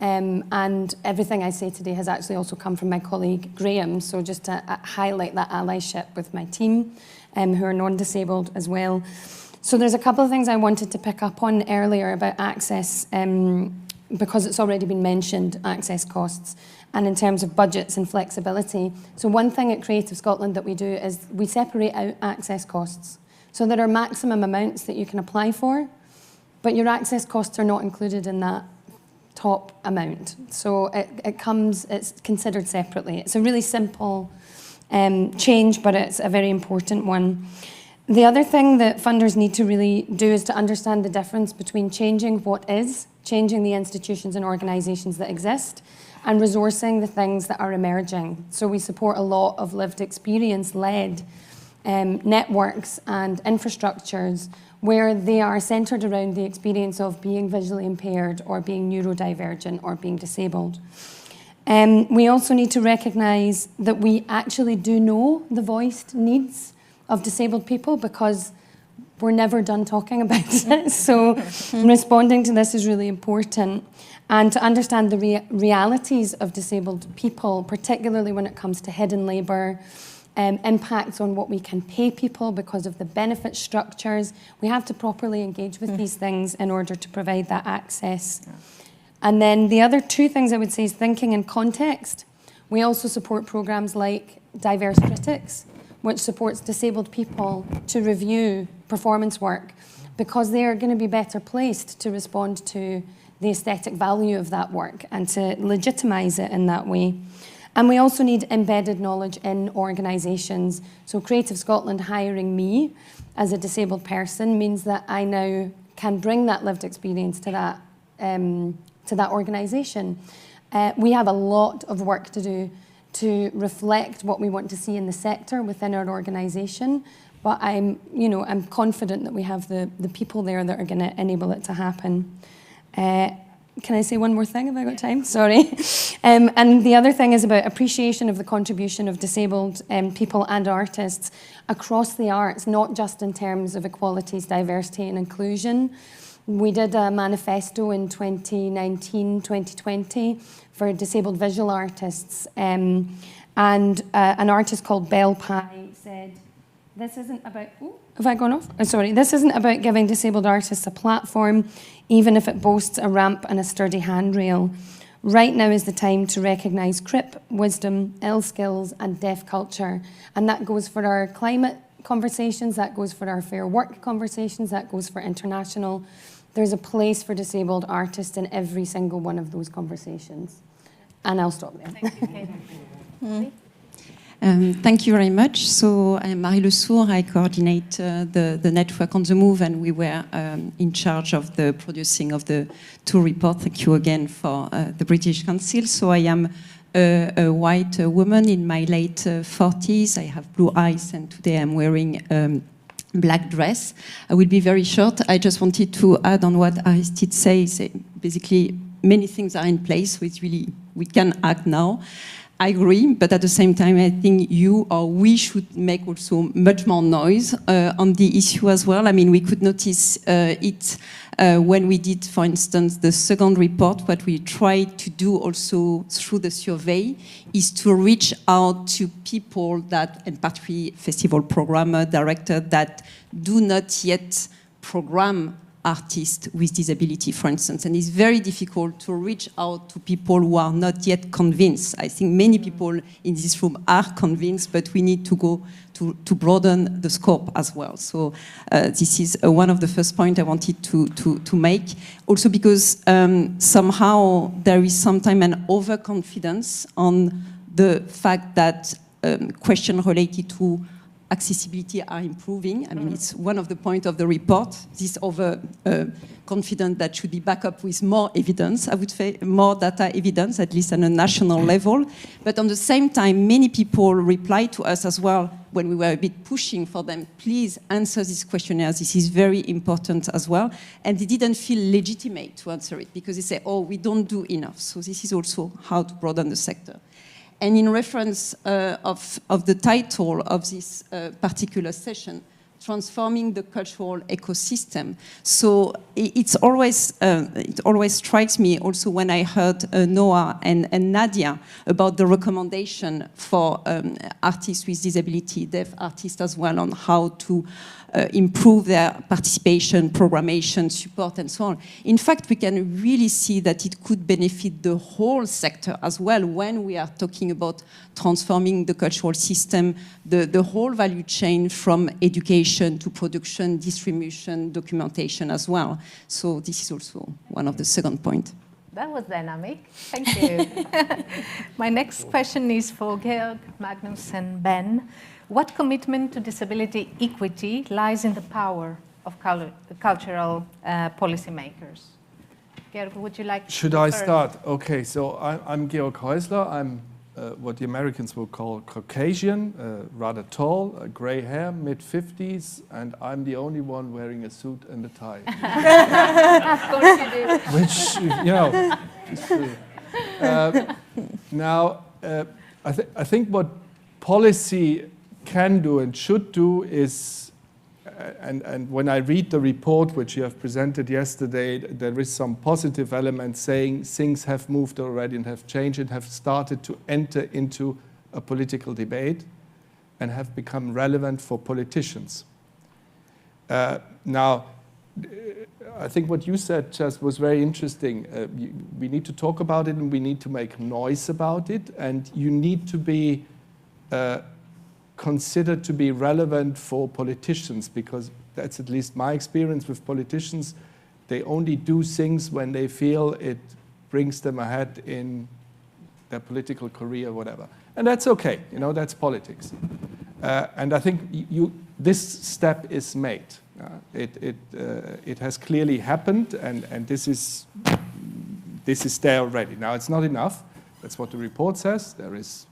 [SPEAKER 3] And everything I say today has actually also come from my colleague Graham. So just to highlight that allyship with my team, who are non-disabled as well. So there's a couple of things I wanted to pick up on earlier about access, because it's already been mentioned, access costs, and in terms of budgets and flexibility. So one thing at Creative Scotland that we do is we separate out access costs. So there are maximum amounts that you can apply for, but your access costs are not included in that top amount. So it's considered separately. It's a really simple change, but it's a very important one. The other thing that funders need to really do is to understand the difference between changing what is, changing the institutions and organisations that exist, and resourcing the things that are emerging. So we support a lot of lived experience-led networks and infrastructures where they are centred around the experience of being visually impaired or being neurodivergent or being disabled. We also need to recognise that we actually do know the voiced needs of disabled people because we're never done talking about it. So responding to this is really important. And to understand the realities of disabled people, particularly when it comes to hidden labour, impacts on what we can pay people because of the benefit structures. We have to properly engage with these things in order to provide that access. Yeah. And then the other two things I would say is thinking in context. We also support programmes like Diverse Critics, which supports disabled people to review performance work because they are going to be better placed to respond to the aesthetic value of that work and to legitimise it in that way. And we also need embedded knowledge in organisations. So Creative Scotland hiring me as a disabled person means that I now can bring that lived experience to that organisation. We have a lot of work to do to reflect what we want to see in the sector within our organisation, But I'm confident that we have the people there that are going to enable it to happen. Can I say one more thing? Have I got time? Sorry. And the other thing is about appreciation of the contribution of disabled people and artists across the arts, not just in terms of equalities, diversity and inclusion. We did a manifesto in 2019, 2020 for disabled visual artists. And an artist called Belle Pye said, this isn't about, have I gone off? Sorry, this isn't about giving disabled artists a platform, even if it boasts a ramp and a sturdy handrail. Right now is the time to recognise crip, wisdom, ill skills and deaf culture. And that goes for our climate conversations, that goes for our fair work conversations, that goes for international. There's a place for disabled artists in every single one of those conversations. And I'll stop there.
[SPEAKER 2] Thank you, Katie.
[SPEAKER 4] Thank you very much. So I'm Marie Le Sourd. I coordinate the network on the move, and we were in charge of the producing of the two reports. Thank you again for the British Council. So I am a white woman in my late 40s. I have blue eyes, and today I'm wearing black dress. I will be very short. I just wanted to add on what Aristide says. Basically, many things are in place, so it's really, we can act now. I agree, but at the same time, I think you or we should make also much more noise on the issue as well. I mean, we could notice it when we did, for instance, the second report. What we tried to do also through the survey is to reach out to people that, and particularly festival programmer, director, that do not yet program artists with disability, for instance. And it's very difficult to reach out to people who are not yet convinced. I think many people in this room are convinced, but we need to go to broaden the scope as well. So this is one of the first points I wanted to make. Also because somehow there is sometimes an overconfidence on the fact that questions related to accessibility are improving. I mean, it's one of the points of the report, this confident that should be backed up with more evidence, I would say, more data evidence, at least on a national level. But on the same time, many people replied to us as well when we were a bit pushing for them, please answer this questionnaire, this is very important as well. And they didn't feel legitimate to answer it because they say, oh, we don't do enough. So this is also how to broaden the sector. And in reference of the title of this particular session, transforming the cultural ecosystem. So it always strikes me also when I heard Noah and Nadia about the recommendation for artists with disability, deaf artists as well, on how to improve their participation, programmation, support, and so on. In fact, we can really see that it could benefit the whole sector as well when we are talking about transforming the cultural system, the whole value chain from education to production, distribution, documentation as well. So this is also one of the second points.
[SPEAKER 2] That was dynamic. Thank you. My next question is for Georg, Magnus, and Ben. What commitment to disability equity lies in the power of cultural policymakers? Georg, would you like to
[SPEAKER 22] Should I start? Okay, so I'm Georg Häusler. I'm what the Americans will call Caucasian, rather tall, gray hair, mid-50s, and I'm the only one wearing a suit and a tie.
[SPEAKER 2] Of course you do.
[SPEAKER 22] Which, you know, is true. Now, I think what policy can do and should do is, and when I read the report which you have presented yesterday, there is some positive elements saying things have moved already and have changed and have started to enter into a political debate and have become relevant for politicians. Now, I think what you said just was very interesting. We need to talk about it and we need to make noise about it, and you need to be considered to be relevant for politicians, because that's at least my experience with politicians. They only do things when they feel it brings them ahead in their political career or whatever. And that's okay, you know, that's politics. And I think this step is made. It has clearly happened, and this is there already. Now, it's not enough. That's what the report says. There is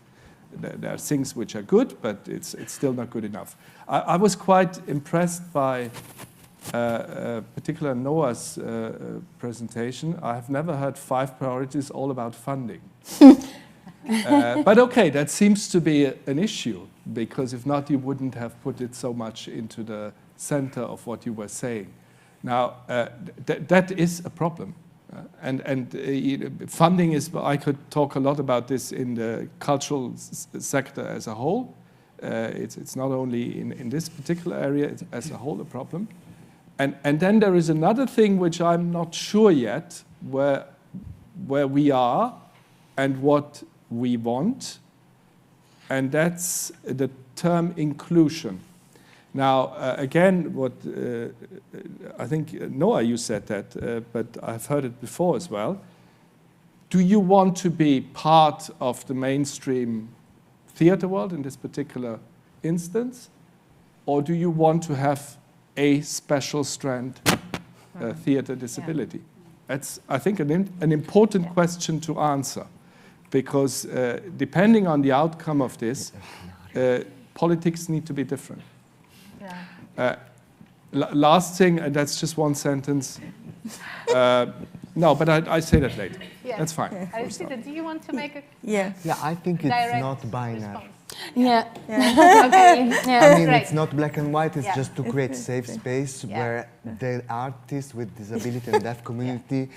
[SPEAKER 22] There are things which are good, but it's still not good enough. I was quite impressed by particular Noah's presentation. I have never heard 5 priorities all about funding. But okay, that seems to be an issue, because if not, you wouldn't have put it so much into the center of what you were saying. Now, that is a problem. Funding is, I could talk a lot about this in the cultural sector as a whole. It's not only in this particular area, it's as a whole a problem. And then there is another thing which I'm not sure yet where we are and what we want, and that's the term inclusion. Now, again, what I think, Noah, you said that, but I've heard it before as well. Do you want to be part of the mainstream theater world in this particular instance, or do you want to have a special strand theater disability? That's, I think, an important question to answer, because depending on the outcome of this, politics need to be different. Last thing, and that's just one sentence. No, but I say that later.
[SPEAKER 2] Yeah.
[SPEAKER 22] That's fine.
[SPEAKER 2] Aristide, do you want to make a
[SPEAKER 6] Yeah, I think it's not binary.
[SPEAKER 2] Response?
[SPEAKER 3] Yeah.
[SPEAKER 2] Okay.
[SPEAKER 3] Yeah.
[SPEAKER 6] I mean,
[SPEAKER 2] Great.
[SPEAKER 6] it's not black and white. It's
[SPEAKER 2] Yeah.
[SPEAKER 6] just to create safe space where the artists with disability and deaf community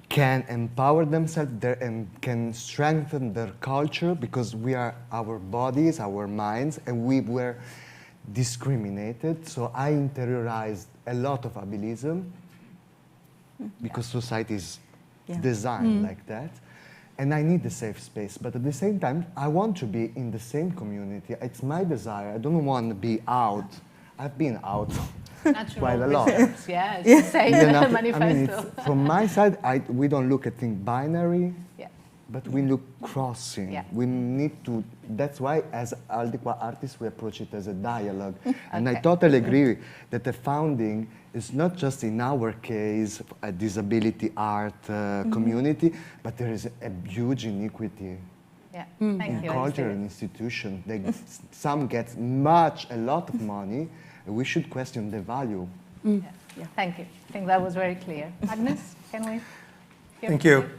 [SPEAKER 6] can empower themselves and can strengthen their culture, because we are our bodies, our minds, and we were discriminated. So I interiorized a lot of ableism because society is designed like that. And I need a safe space, but at the same time, I want to be in the same community. It's my desire. I don't want to be out. I've been out quite a lot.
[SPEAKER 2] Yeah, it's the same manifesto.
[SPEAKER 6] I mean, from my side, we don't look at things binary, but we look crossing.
[SPEAKER 2] Yeah.
[SPEAKER 6] We need to, that's why as Al.Di.Qua artists, we approach it as a dialogue. And I totally agree that the founding is not just in our case a disability art community, but there is a huge inequity in culture and institution. Some get a lot of money, and we should question the value.
[SPEAKER 2] Thank you. I think that was very clear. Magnus, can we?
[SPEAKER 7] Thank you.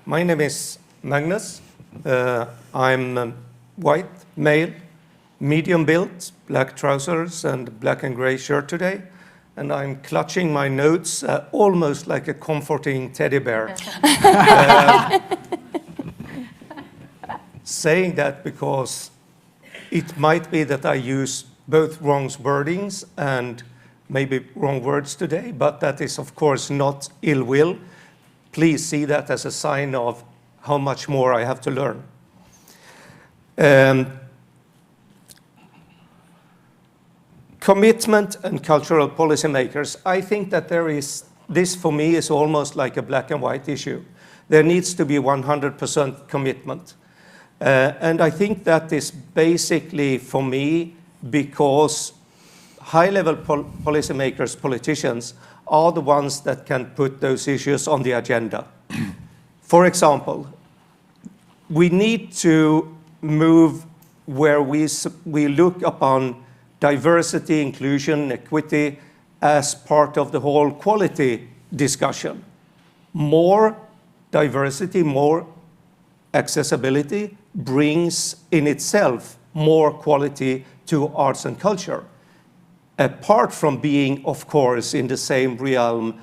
[SPEAKER 7] My name is Magnus. I'm white, male, medium built, black trousers and black and gray shirt today. And I'm clutching my notes almost like a comforting teddy bear. Saying that because it might be that I use both wrong wordings and maybe wrong words today, but that is of course not ill will. Please see that as a sign of how much more I have to learn. Commitment and cultural policymakers. I think that this for me is almost like a black and white issue. There needs to be 100% commitment. And I think that is basically for me because high-level policymakers, politicians, are the ones that can put those issues on the agenda. For example, we need to move where we look upon diversity, inclusion, equity as part of the whole quality discussion. More diversity, more accessibility brings in itself more quality to arts and culture, apart from being, of course, in the same realm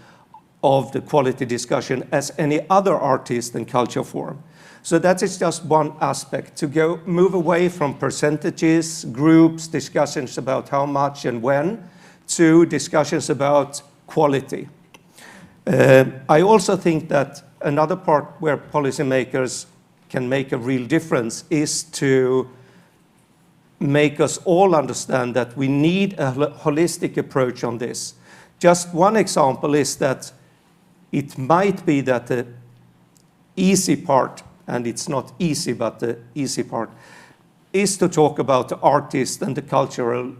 [SPEAKER 7] of the quality discussion as any other artist and culture form. So that is just one aspect, to move away from percentages, groups, discussions about how much and when, to discussions about quality. I also think that another part where policymakers can make a real difference is to make us all understand that we need a holistic approach on this. Just one example is that it might be that the easy part, and it's not easy, but the easy part, is to talk about the artist and the cultural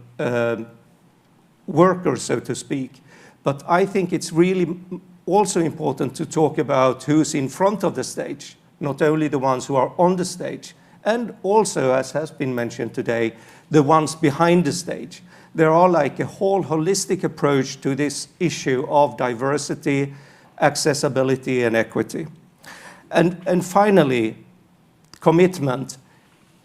[SPEAKER 7] worker, so to speak. But I think it's really also important to talk about who's in front of the stage, not only the ones who are on the stage, and also, as has been mentioned today, the ones behind the stage. There are like a whole holistic approach to this issue of diversity, accessibility, and equity. And finally, commitment.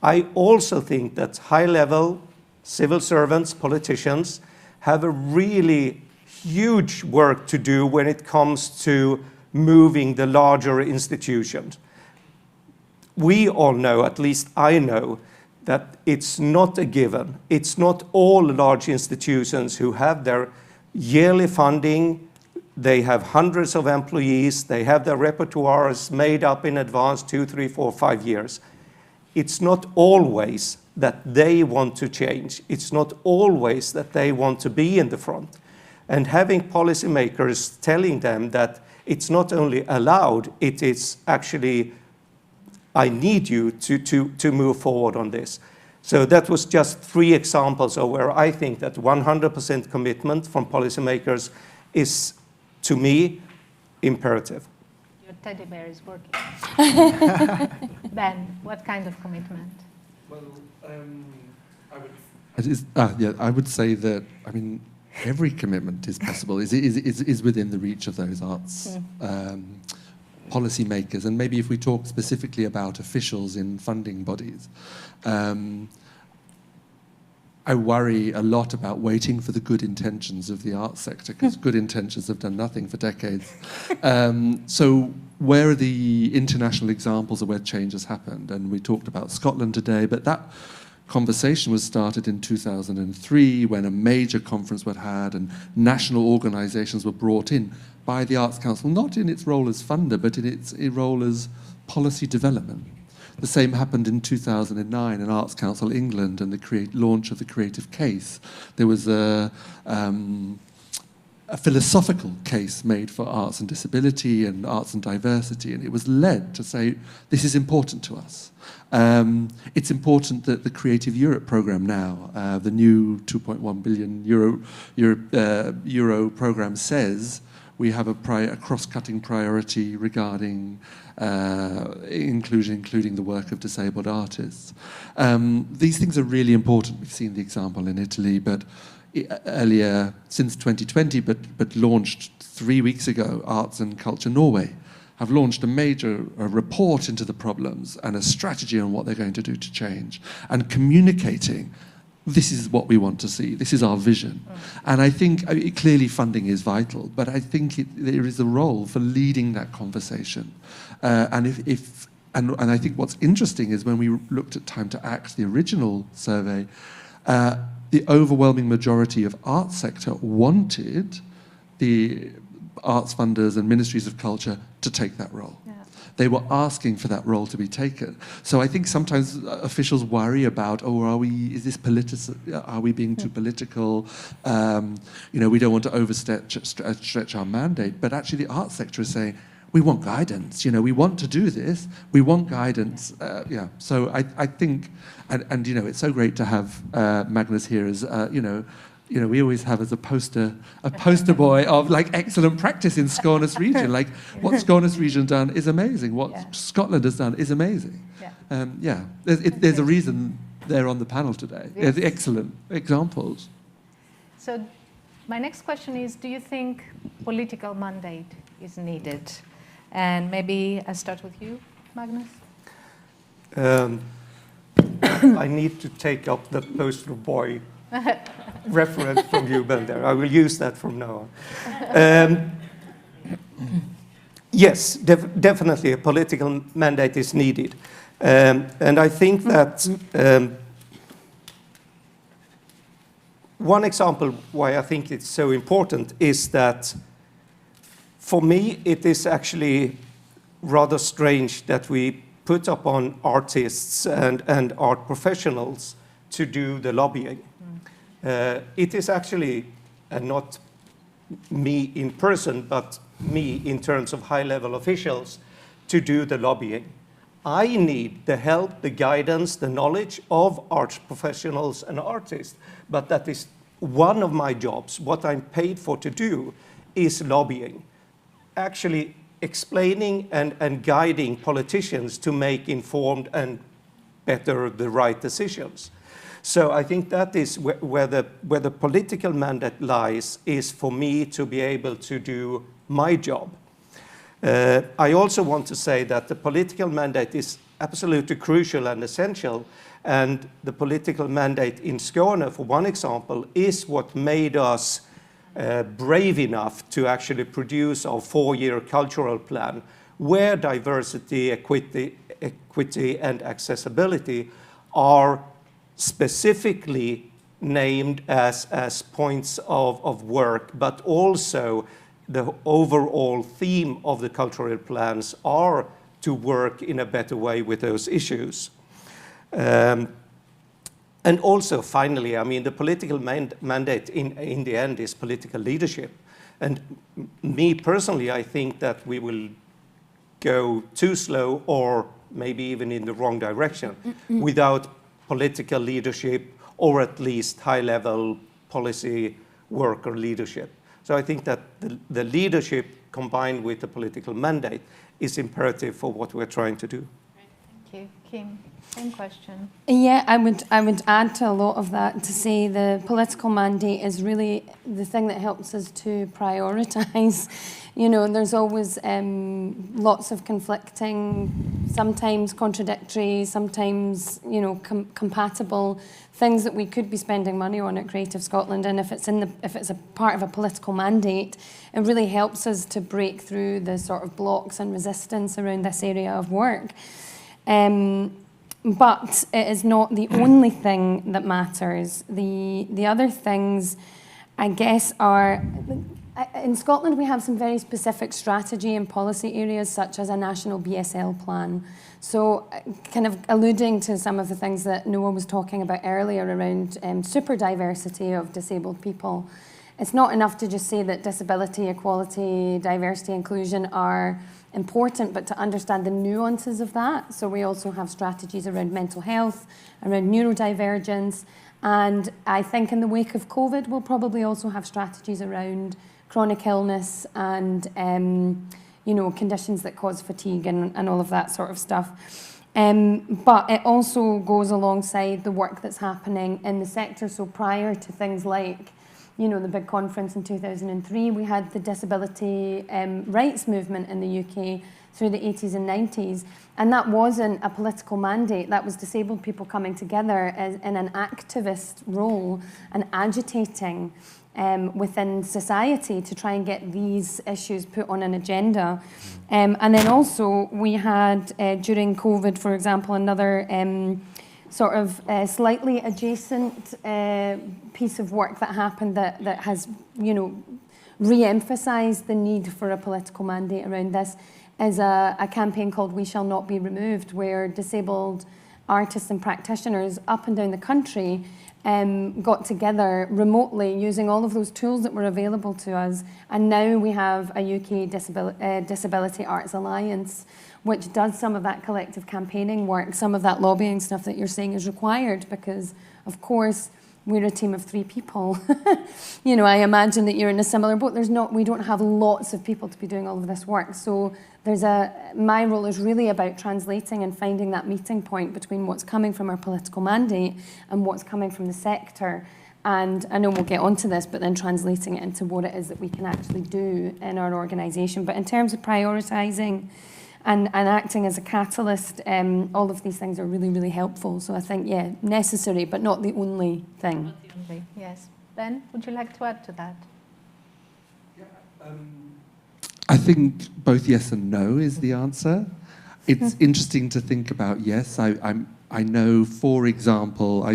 [SPEAKER 7] I also think that high-level civil servants, politicians, have a really huge work to do when it comes to moving the larger institutions. We all know, at least I know, that it's not a given. It's not all large institutions who have their yearly funding, they have hundreds of employees, they have their repertoires made up in advance 2, 3, 4, 5 years. It's not always that they want to change. It's not always that they want to be in the front. And having policymakers telling them that it's not only allowed, it is actually, I need you to move forward on this. So that was just 3 examples of where I think that 100% commitment from policymakers is, to me, imperative.
[SPEAKER 2] Your teddy bear is working. Ben, what kind of commitment?
[SPEAKER 8] Well, I would say that, I mean, every commitment is possible, is within the reach of those arts policymakers. And maybe if we talk specifically about officials in funding bodies, I worry a lot about waiting for the good intentions of the arts sector, because good intentions have done nothing for decades. So where are the international examples of where change has happened? And we talked about Scotland today, but that conversation was started in 2003 when a major conference was had and national organisations were brought in by the Arts Council, not in its role as funder, but in its role as policy development. The same happened in 2009 in Arts Council England and the launch of the Creative Case. There was a philosophical case made for arts and disability and arts and diversity, and it was led to say, this is important to us. It's important that the Creative Europe programme now, the new 2.1 billion euro programme says we have a cross-cutting priority regarding including the work of disabled artists. These things are really important. We've seen the example in Italy, but earlier, since 2020, but launched 3 weeks ago, Arts and Culture Norway have launched a major report into the problems and a strategy on what they're going to do to change, and communicating, this is what we want to see, this is our vision. And I think, clearly funding is vital, but I think there is a role for leading that conversation. And I think what's interesting is when we looked at Time to Act, the original survey, the overwhelming majority of arts sector wanted the arts funders and ministries of culture to take that role. Yeah. They were asking for that role to be taken. So I think sometimes officials worry about, are we being too political? We don't want to overstretch our mandate. But actually the arts sector is saying, we want guidance, we want to do this, we want guidance, So I think, and it's so great to have Magnus here as, we always have as a poster boy of like excellent practice in Skånes region. Like what Skånes region done is amazing. What Scotland has done is amazing. There's a reason they're on the panel today. Yes. There's excellent examples.
[SPEAKER 2] So my next question is, do you think political mandate is needed? And maybe I start with you, Magnus.
[SPEAKER 7] I need to take up the poster boy reference from you, Bender. I will use that from now on. Yes, definitely a political mandate is needed. And I think that one example why I think it's so important is that for me, it is actually rather strange that we put upon artists and art professionals to do the lobbying. It is actually not me in person, but me in terms of high-level officials to do the lobbying. I need the help, the guidance, the knowledge of art professionals and artists, but that is one of my jobs. What I'm paid for to do is lobbying. Actually explaining and guiding politicians to make informed and better the right decisions. So I think that is where the political mandate lies, is for me to be able to do my job. I also want to say that the political mandate is absolutely crucial and essential, and the political mandate in Skåne, for one example, is what made us brave enough to actually produce our 4-year cultural plan, where diversity, equity and accessibility are specifically named as points of work, but also the overall theme of the cultural plans are to work in a better way with those issues. And also, finally, I mean, the political mandate in the end is political leadership. And me personally, I think that we will go too slow or maybe even in the wrong direction without political leadership, or at least high-level policy work or leadership. So I think that the leadership combined with the political mandate is imperative for what we're trying to do.
[SPEAKER 2] Thank you. Kim, same question.
[SPEAKER 3] Yeah, I would add to a lot of that to say the political mandate is really the thing that helps us to prioritise. You know, there's always lots of conflicting, sometimes contradictory, sometimes, you know, compatible things that we could be spending money on at Creative Scotland. And if it's a part of a political mandate, it really helps us to break through the sort of blocks and resistance around this area of work. But it is not the only thing that matters. The other things, I guess, are... In Scotland, we have some very specific strategy and policy areas, such as a national BSL plan. So kind of alluding to some of the things that Noah was talking about earlier around super diversity of disabled people, it's not enough to just say that disability, equality, diversity, inclusion are important, but to understand the nuances of that. So we also have strategies around mental health, around neurodivergence, and I think in the wake of COVID, we'll probably also have strategies around chronic illness and you know, conditions that cause fatigue and all of that sort of stuff. But it also goes alongside the work that's happening in the sector. So prior to things like, you know, the big conference in 2003, we had the disability rights movement in the UK through the 80s and 90s. And that wasn't a political mandate. That was disabled people coming together in an activist role and agitating within society to try and get these issues put on an agenda. And then also we had, during COVID, for example, another sort of slightly adjacent piece of work that happened that has, you know, re-emphasised the need for a political mandate around this is a campaign called We Shall Not Be Removed, where disabled artists and practitioners up and down the country got together remotely using all of those tools that were available to us. And now we have a UK Disability Arts Alliance, which does some of that collective campaigning work. Some of that lobbying stuff that you're saying is required because, of course, we're a team of 3 people. You know, I imagine that you're in a similar boat. We don't have lots of people to be doing all of this work. So my role is really about translating and finding that meeting point between what's coming from our political mandate and what's coming from the sector. And I know we'll get onto this, but then translating it into what it is that we can actually do in our organisation. But in terms of prioritising and acting as a catalyst, all of these things are really, really helpful. So I think, yeah, necessary, but not the only thing.
[SPEAKER 2] Not the only, yes. Ben, would you like to add to that?
[SPEAKER 8] I think both yes and no is the answer. It's interesting to think about yes. I know, for example,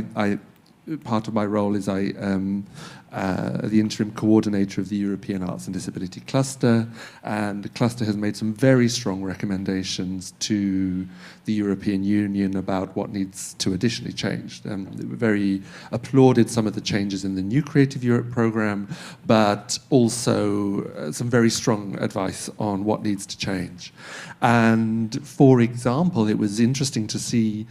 [SPEAKER 8] part of my role is the interim coordinator of the European Arts and Disability Cluster, and the cluster has made some very strong recommendations to the European Union about what needs to additionally change. They very applauded some of the changes in the new Creative Europe programme, but also some very strong advice on what needs to change. And for example, it was interesting to see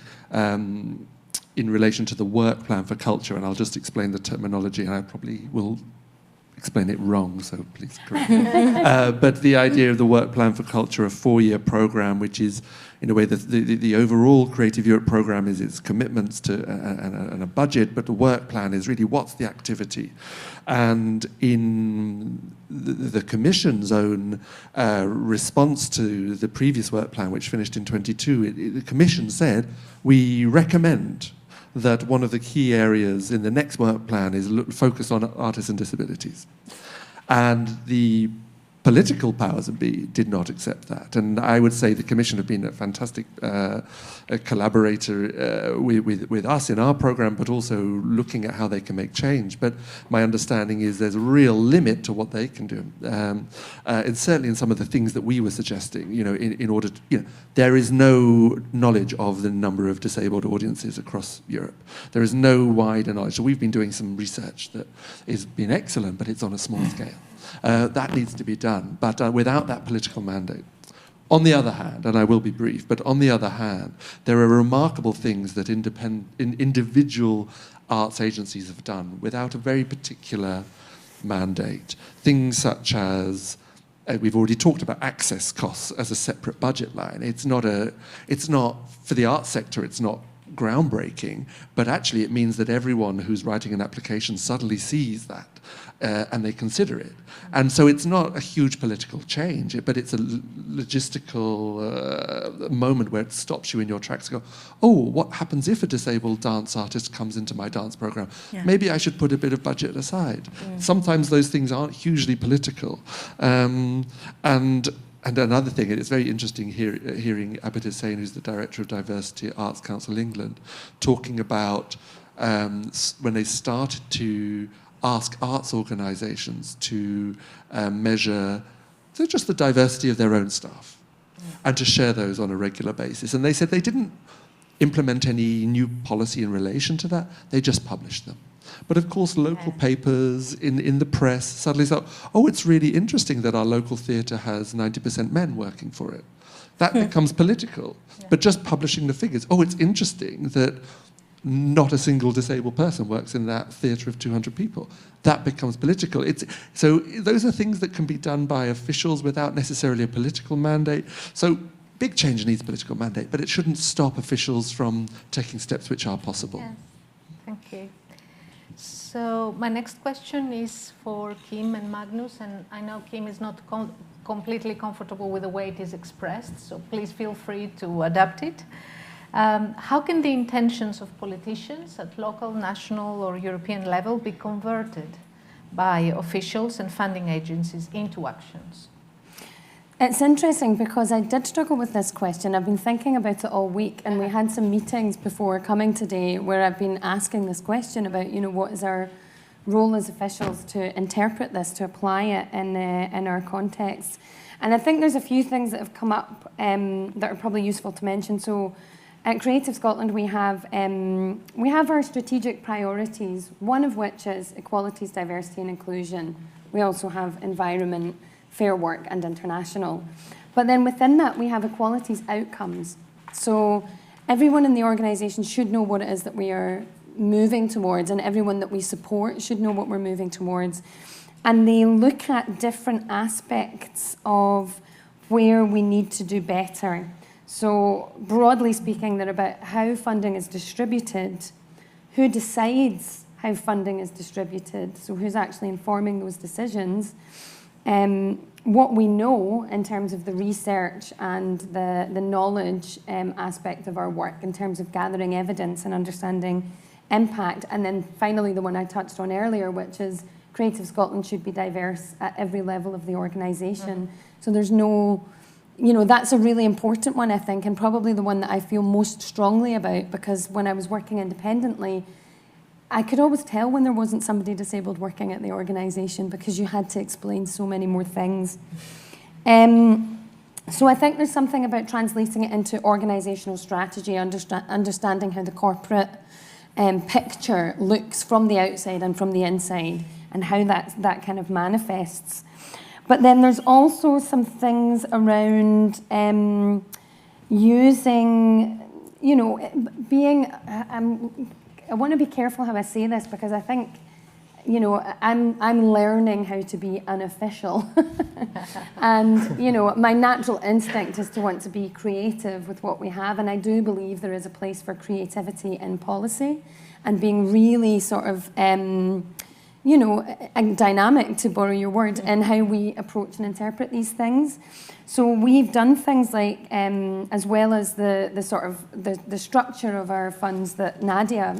[SPEAKER 8] in relation to the work plan for culture, and I'll just explain the terminology, and I probably will explain it wrong, so please correct me. But the idea of the Work Plan for Culture, a 4-year program, which is, in a way, the overall Creative Europe program is its commitments to and a budget, but the work plan is really what's the activity. And in the Commission's own response to the previous work plan, which finished in 22, the Commission said, we recommend that one of the key areas in the next work plan is focus on artists and disabilities. And the political powers that be did not accept that. And I would say the Commission have been a fantastic collaborator with us in our program, but also looking at how they can make change. But my understanding is there's a real limit to what they can do. And certainly in some of the things that we were suggesting, in order to, there is no knowledge of the number of disabled audiences across Europe. There is no wider knowledge. So we've been doing some research that has been excellent, but it's on a small scale. That needs to be done, but without that political mandate. On the other hand, and I will be brief, but on the other hand, there are remarkable things that individual arts agencies have done without a very particular mandate. Things such as, we've already talked about access costs as a separate budget line. It's not, for the arts sector, it's not groundbreaking, but actually it means that everyone who's writing an application suddenly sees that and they consider it. And so it's not a huge political change, but it's a logistical moment where it stops you in your tracks and go, oh, what happens if a disabled dance artist comes into my dance program? Yeah. Maybe I should put a bit of budget aside. Sometimes those things aren't hugely political. And another thing, and it's very interesting hearing Abid Hussain, who's the director of Diversity at Arts Council England, talking about when they started to ask arts organisations to measure just the diversity of their own staff and to share those on a regular basis. And they said they didn't implement any new policy in relation to that, they just published them. But of course, local papers in the press suddenly thought, oh, it's really interesting that our local theatre has 90% men working for it. That becomes political. But just publishing the figures, oh, it's interesting that not a single disabled person works in that theatre of 200 people. That becomes political. So those are things that can be done by officials without necessarily a political mandate. So big change needs a political mandate, but it shouldn't stop officials from taking steps which are possible.
[SPEAKER 2] Yes. Thank you. So my next question is for Kim and Magnus, and I know Kim is not completely comfortable with the way it is expressed, so please feel free to adapt it. How can the intentions of politicians at local, national or European level be converted by officials and funding agencies into actions?
[SPEAKER 3] It's interesting because I did struggle with this question. I've been thinking about it all week, and we had some meetings before coming today where I've been asking this question about, what is our role as officials to interpret this, to apply it in our context. And I think there's a few things that have come up that are probably useful to mention. So at Creative Scotland, we have our strategic priorities, one of which is equalities, diversity and inclusion. We also have environment, fair work and international. But then within that, we have equalities outcomes. So everyone in the organisation should know what it is that we are moving towards, and everyone that we support should know what we're moving towards. And they look at different aspects of where we need to do better. So broadly speaking, they're about how funding is distributed, who decides how funding is distributed, so who's actually informing those decisions, what we know in terms of the research and the knowledge aspect of our work in terms of gathering evidence and understanding impact, and then finally the one I touched on earlier, which is Creative Scotland should be diverse at every level of the organisation. So there's no, that's a really important one, I think, and probably the one that I feel most strongly about, because when I was working independently, I could always tell when there wasn't somebody disabled working at the organisation because you had to explain so many more things. So I think there's something about translating it into organisational strategy, understanding how the corporate picture looks from the outside and from the inside, and how that kind of manifests. But then there's also some things around using, being... I want to be careful how I say this, because I think, you know, I'm learning how to be unofficial. And, you know, my natural instinct is to want to be creative with what we have. And I do believe there is a place for creativity in policy and being really sort of, you know, dynamic, to borrow your word, in how we approach and interpret these things. So we've done things like, as well as the sort of the structure of our funds that Nadia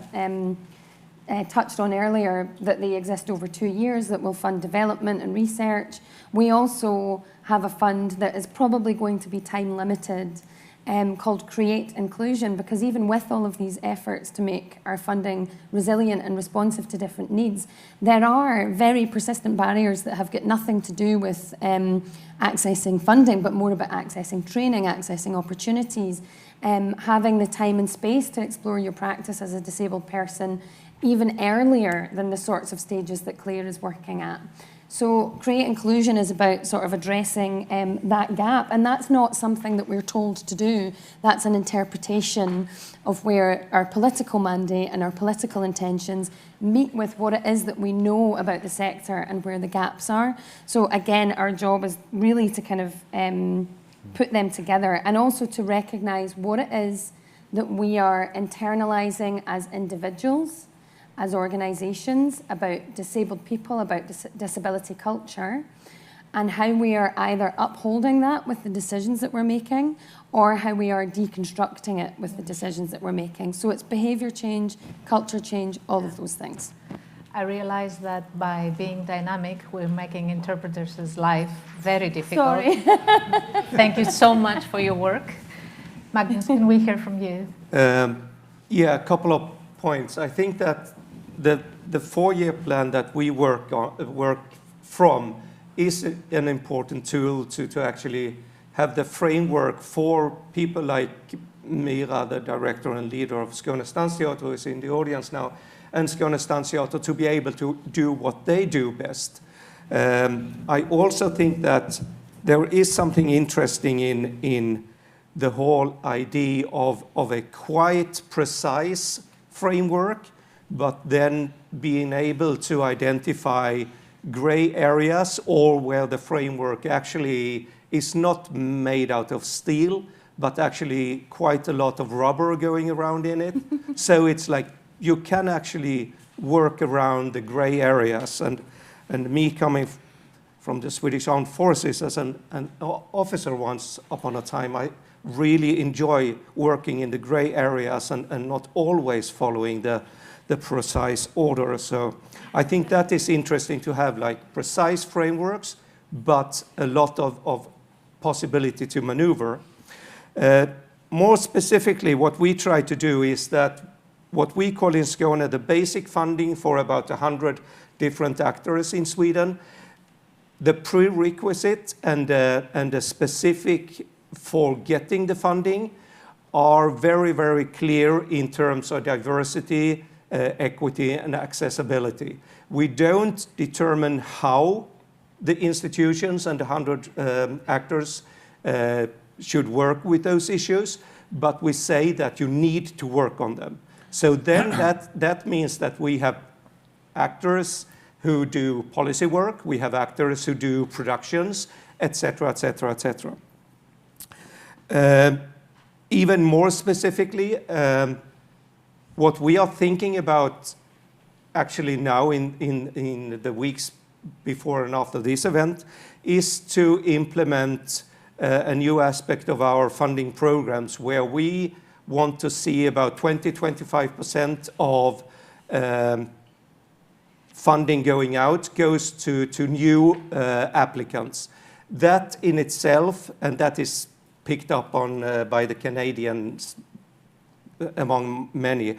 [SPEAKER 3] touched on earlier, that they exist over 2 years, that will fund development and research. We also have a fund that is probably going to be time limited, called Create Inclusion, because even with all of these efforts to make our funding resilient and responsive to different needs, there are very persistent barriers that have got nothing to do with accessing funding, but more about accessing training, accessing opportunities, having the time and space to explore your practice as a disabled person even earlier than the sorts of stages that Claire is working at. So Create Inclusion is about sort of addressing that gap, and that's not something that we're told to do. That's an interpretation of where our political mandate and our political intentions meet with what it is that we know about the sector and where the gaps are. So again, our job is really to kind of put them together, and also to recognise what it is that we are internalising as individuals, as organisations, about disabled people, about disability culture, and how we are either upholding that with the decisions that we're making, or how we are deconstructing it with the decisions that we're making. So it's behaviour change, culture change, all of those things.
[SPEAKER 2] I realize that by being dynamic, we're making interpreters' life very difficult.
[SPEAKER 3] Sorry.
[SPEAKER 2] Thank you so much for your work. Magnus, can we hear from you?
[SPEAKER 7] Yeah, a couple of points. I think that the 4-year plan that we work from is an important tool to actually have the framework for people like Mira, the director and leader of Kunstenfestivaldesarts, who is in the audience now, and Kunstenfestivaldesarts, to be able to do what they do best. I also think that there is something interesting in the whole idea of a quite precise framework, but then being able to identify gray areas, or where the framework actually is not made out of steel, but actually quite a lot of rubber going around in it. So it's like you can actually work around the gray areas. And me coming from the Swedish Armed Forces as an officer once upon a time, I really enjoy working in the gray areas and not always following the precise order. So I think that is interesting to have like precise frameworks, but a lot of possibility to maneuver. More specifically, what we try to do is that what we call in Skåne the basic funding for about 100 different actors in Sweden. The prerequisite and the specific for getting the funding are very, very clear in terms of diversity, equity, and accessibility. We don't determine how the institutions and the 100 actors should work with those issues, but we say that you need to work on them. So then that means that we have actors who do policy work, we have actors who do productions, etc., etc., etc. Even more specifically, what we are thinking about actually now in the weeks before and after this event is to implement a new aspect of our funding programs, where we want to see about 20-25% of funding going out goes to new applicants. That in itself, and that is picked up on by the Canadians among many,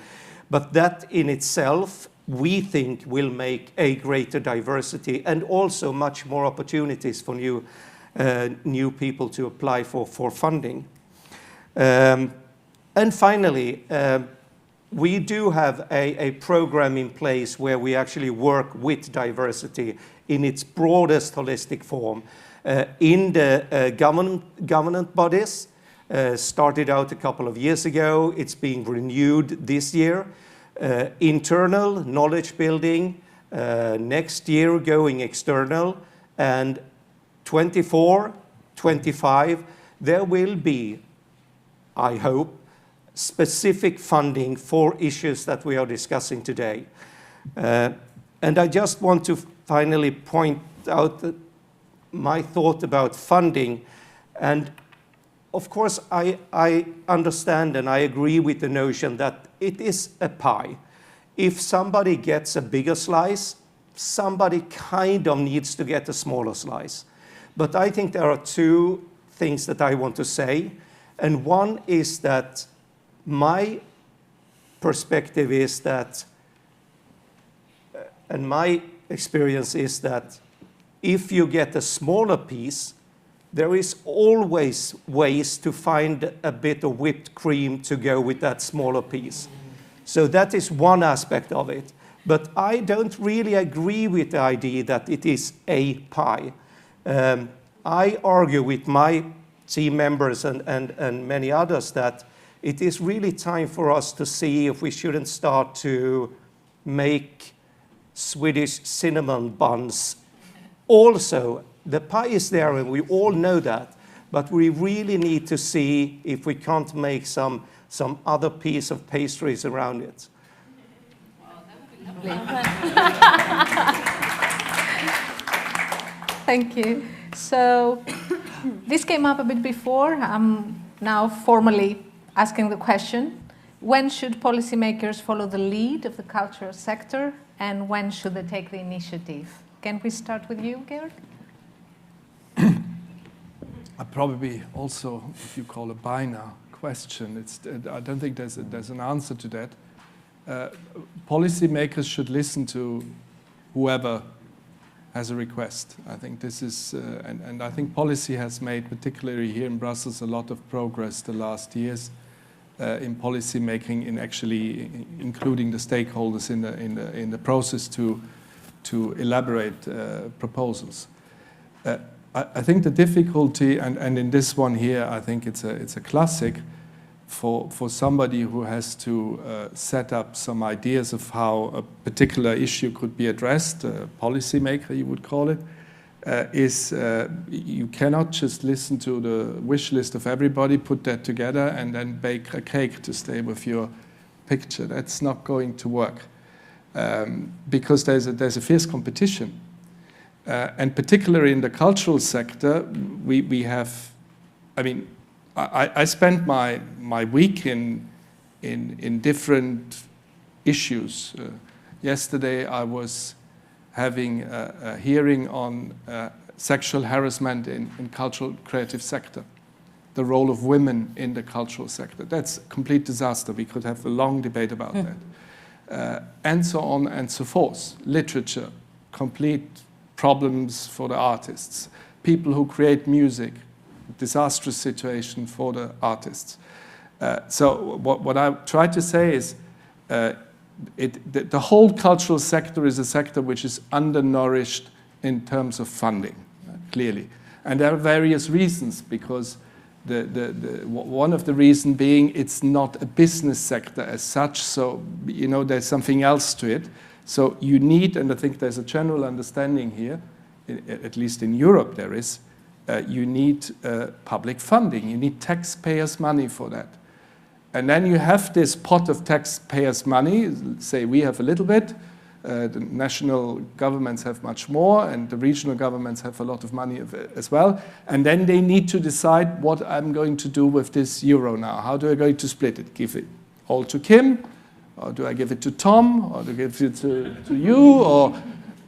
[SPEAKER 7] but that in itself we think will make a greater diversity and also much more opportunities for new people to apply for funding. And finally, we do have a program in place where we actually work with diversity in its broadest holistic form. In the government bodies, started out a couple of years ago, it's being renewed this year. Internal knowledge building, next year going external, and 24, 25, there will be, I hope, specific funding for issues that we are discussing today. And I just want to finally point out that my thought about funding. And of course, I understand and I agree with the notion that it is a pie. If somebody gets a bigger slice, somebody kind of needs to get a smaller slice. But I think there are two things that I want to say. And one is that my perspective is that, and my experience is that if you get a smaller piece, there is always ways to find a bit of whipped cream to go with that smaller piece. So that is one aspect of it. But I don't really agree with the idea that it is a pie. I argue with my team members and many others that it is really time for us to see if we shouldn't start to make Swedish cinnamon buns. Also, the pie is there and we all know that, but we really need to see if we can't make some other piece of pastries around it.
[SPEAKER 2] Thank you. So this came up a bit before. I'm now formally asking the question, when should policymakers follow the lead of the cultural sector and when should they take the initiative? Can we start with you, Georg?
[SPEAKER 22] Probably also, if you call a binary question, I don't think there's an answer to that. Policymakers should listen to whoever has a request. I think this is, and I think policy has made, particularly here in Brussels, a lot of progress the last years in policy making, in actually including the stakeholders in the process to elaborate proposals. I think the difficulty, and in this one here, I think it's a classic for somebody who has to set up some ideas of how a particular issue could be addressed, a policymaker you would call it, is you cannot just listen to the wish list of everybody, put that together, and then bake a cake to stay with your picture. That's not going to work because there's a fierce competition. And particularly in the cultural sector, we have, I mean, I spent my week in different issues. Yesterday I was having a hearing on sexual harassment in cultural creative sector, the role of women in the cultural sector. That's a complete disaster. We could have a long debate about that. And so on and so forth. Literature, complete problems for the artists. People who create music, disastrous situation for the artists. So what I try to say is the whole cultural sector is a sector which is undernourished in terms of funding, clearly. And there are various reasons, because one of the reasons being it's not a business sector as such, so you know there's something else to it. So you need, and I think there's a general understanding here, at least in Europe there is, you need public funding. You need taxpayers' money for that. And then you have this pot of taxpayers' money, say we have a little bit, the national governments have much more, and the regional governments have a lot of money as well. And then they need to decide what I'm going to do with this euro now. How do I going to split it? Give it all to Kim? Or do I give it to Tom? Or do I give it to you? Or,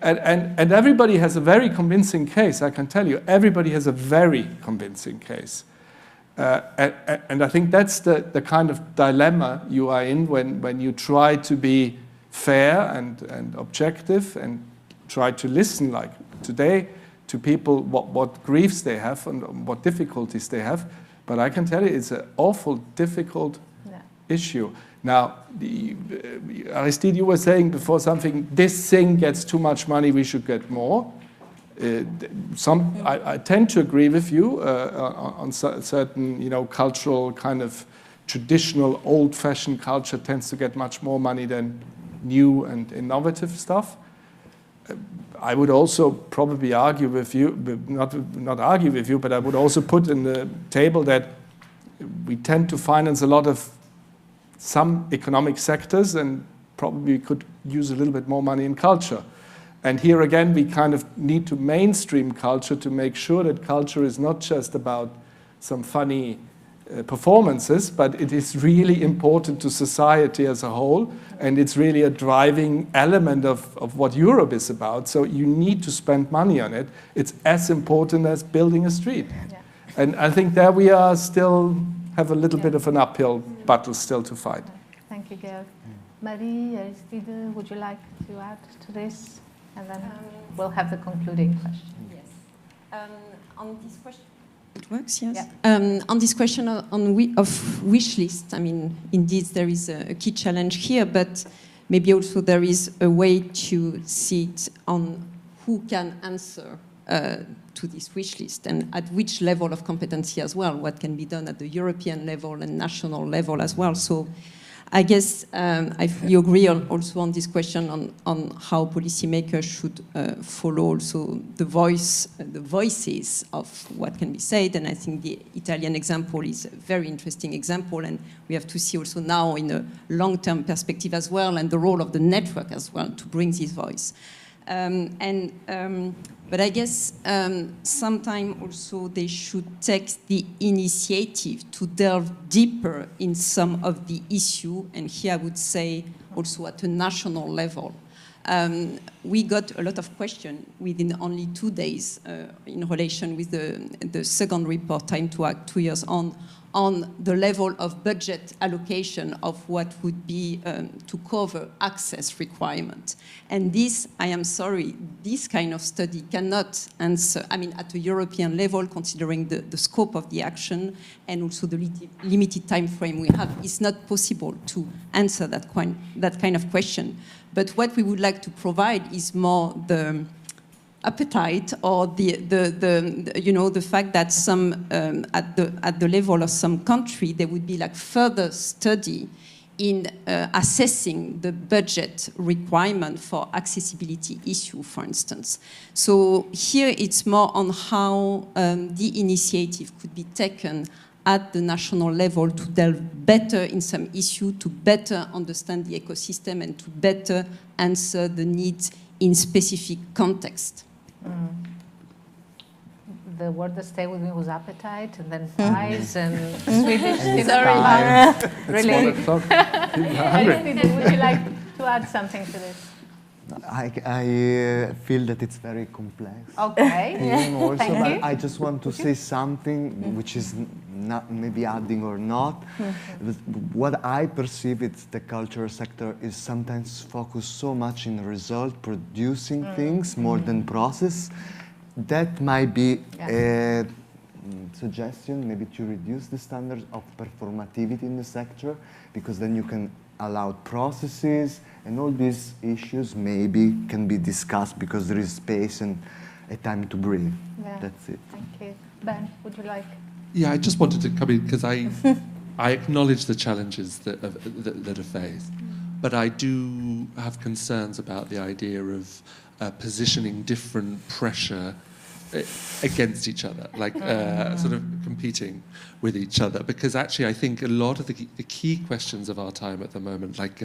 [SPEAKER 22] and everybody has a very convincing case, I can tell you. Everybody has a very convincing case. And I think that's the kind of dilemma you are in when you try to be fair and objective and try to listen, like today, to people what griefs they have and what difficulties they have. But I can tell you it's an awful difficult issue. Now, Aristide, you were saying before something, this thing gets too much money, we should get more. I tend to agree with you on certain, cultural kind of traditional, old-fashioned culture tends to get much more money than new and innovative stuff. I would also probably argue with you, not argue with you, but I would also put in the table that we tend to finance a lot of some economic sectors and probably could use a little bit more money in culture. And here again, we kind of need to mainstream culture to make sure that culture is not just about some funny performances, but it is really important to society as a whole, and it's really a driving element of what Europe is about. So you need to spend money on it. It's as important as building a street. Yeah. And I think there we are still have a little bit of an uphill battle still to fight.
[SPEAKER 2] Thank you, Georg. Marie, Aristide, would you like to add to this? And then we'll have the concluding question.
[SPEAKER 4] Yes. On this question, it works, yes. Yeah. On this question of wish list, I mean, indeed there is a key challenge here, but maybe also there is a way to see it on who can answer to this wish list and at which level of competency as well, what can be done at the European level and national level as well. So I guess you agree also on this question on how policymakers should follow also the voices of what can be said. And I think the Italian example is a very interesting example, and we have to see also now in a long-term perspective as well, and the role of the network as well to bring this voice. But I guess sometimes also they should take the initiative to delve deeper in some of the issue, and here I would say also at a national level. We got a lot of questions within only 2 days in relation with the second report, Time to Act, 2 years on the level of budget allocation of what would be to cover access requirements. And this, I am sorry, this kind of study cannot answer, I mean, at a European level, considering the scope of the action and also the limited time frame we have, it's not possible to answer that kind of question. But what we would like to provide is more the appetite or the fact that some at the level of some country there would be like further study in assessing the budget requirement for accessibility issue, for instance. So here it's more on how the initiative could be taken at the national level to delve better in some issue, to better understand the ecosystem and to better answer the needs in specific context.
[SPEAKER 2] The word that stayed with me was appetite, and then pies and Swedish dinner. Really? Would you like to add something to this?
[SPEAKER 6] I feel that it's very complex.
[SPEAKER 2] Okay.
[SPEAKER 6] Also,
[SPEAKER 2] Thank
[SPEAKER 6] but
[SPEAKER 2] you.
[SPEAKER 6] I just want to say something which is not maybe adding or not. What I perceive is the cultural sector is sometimes focused so much in result, producing things more than process. That might be a suggestion, maybe to reduce the standards of performativity in the sector, because then you can allow processes and all these issues maybe can be discussed because there is space and a time to breathe.
[SPEAKER 2] Yeah.
[SPEAKER 6] That's it.
[SPEAKER 2] Thank you. Ben, would you like?
[SPEAKER 8] Yeah, I just wanted to come in because I acknowledge the challenges that are faced, but I do have concerns about the idea of positioning different pressure against each other, like sort of competing with each other, because actually I think a lot of the key questions of our time at the moment, like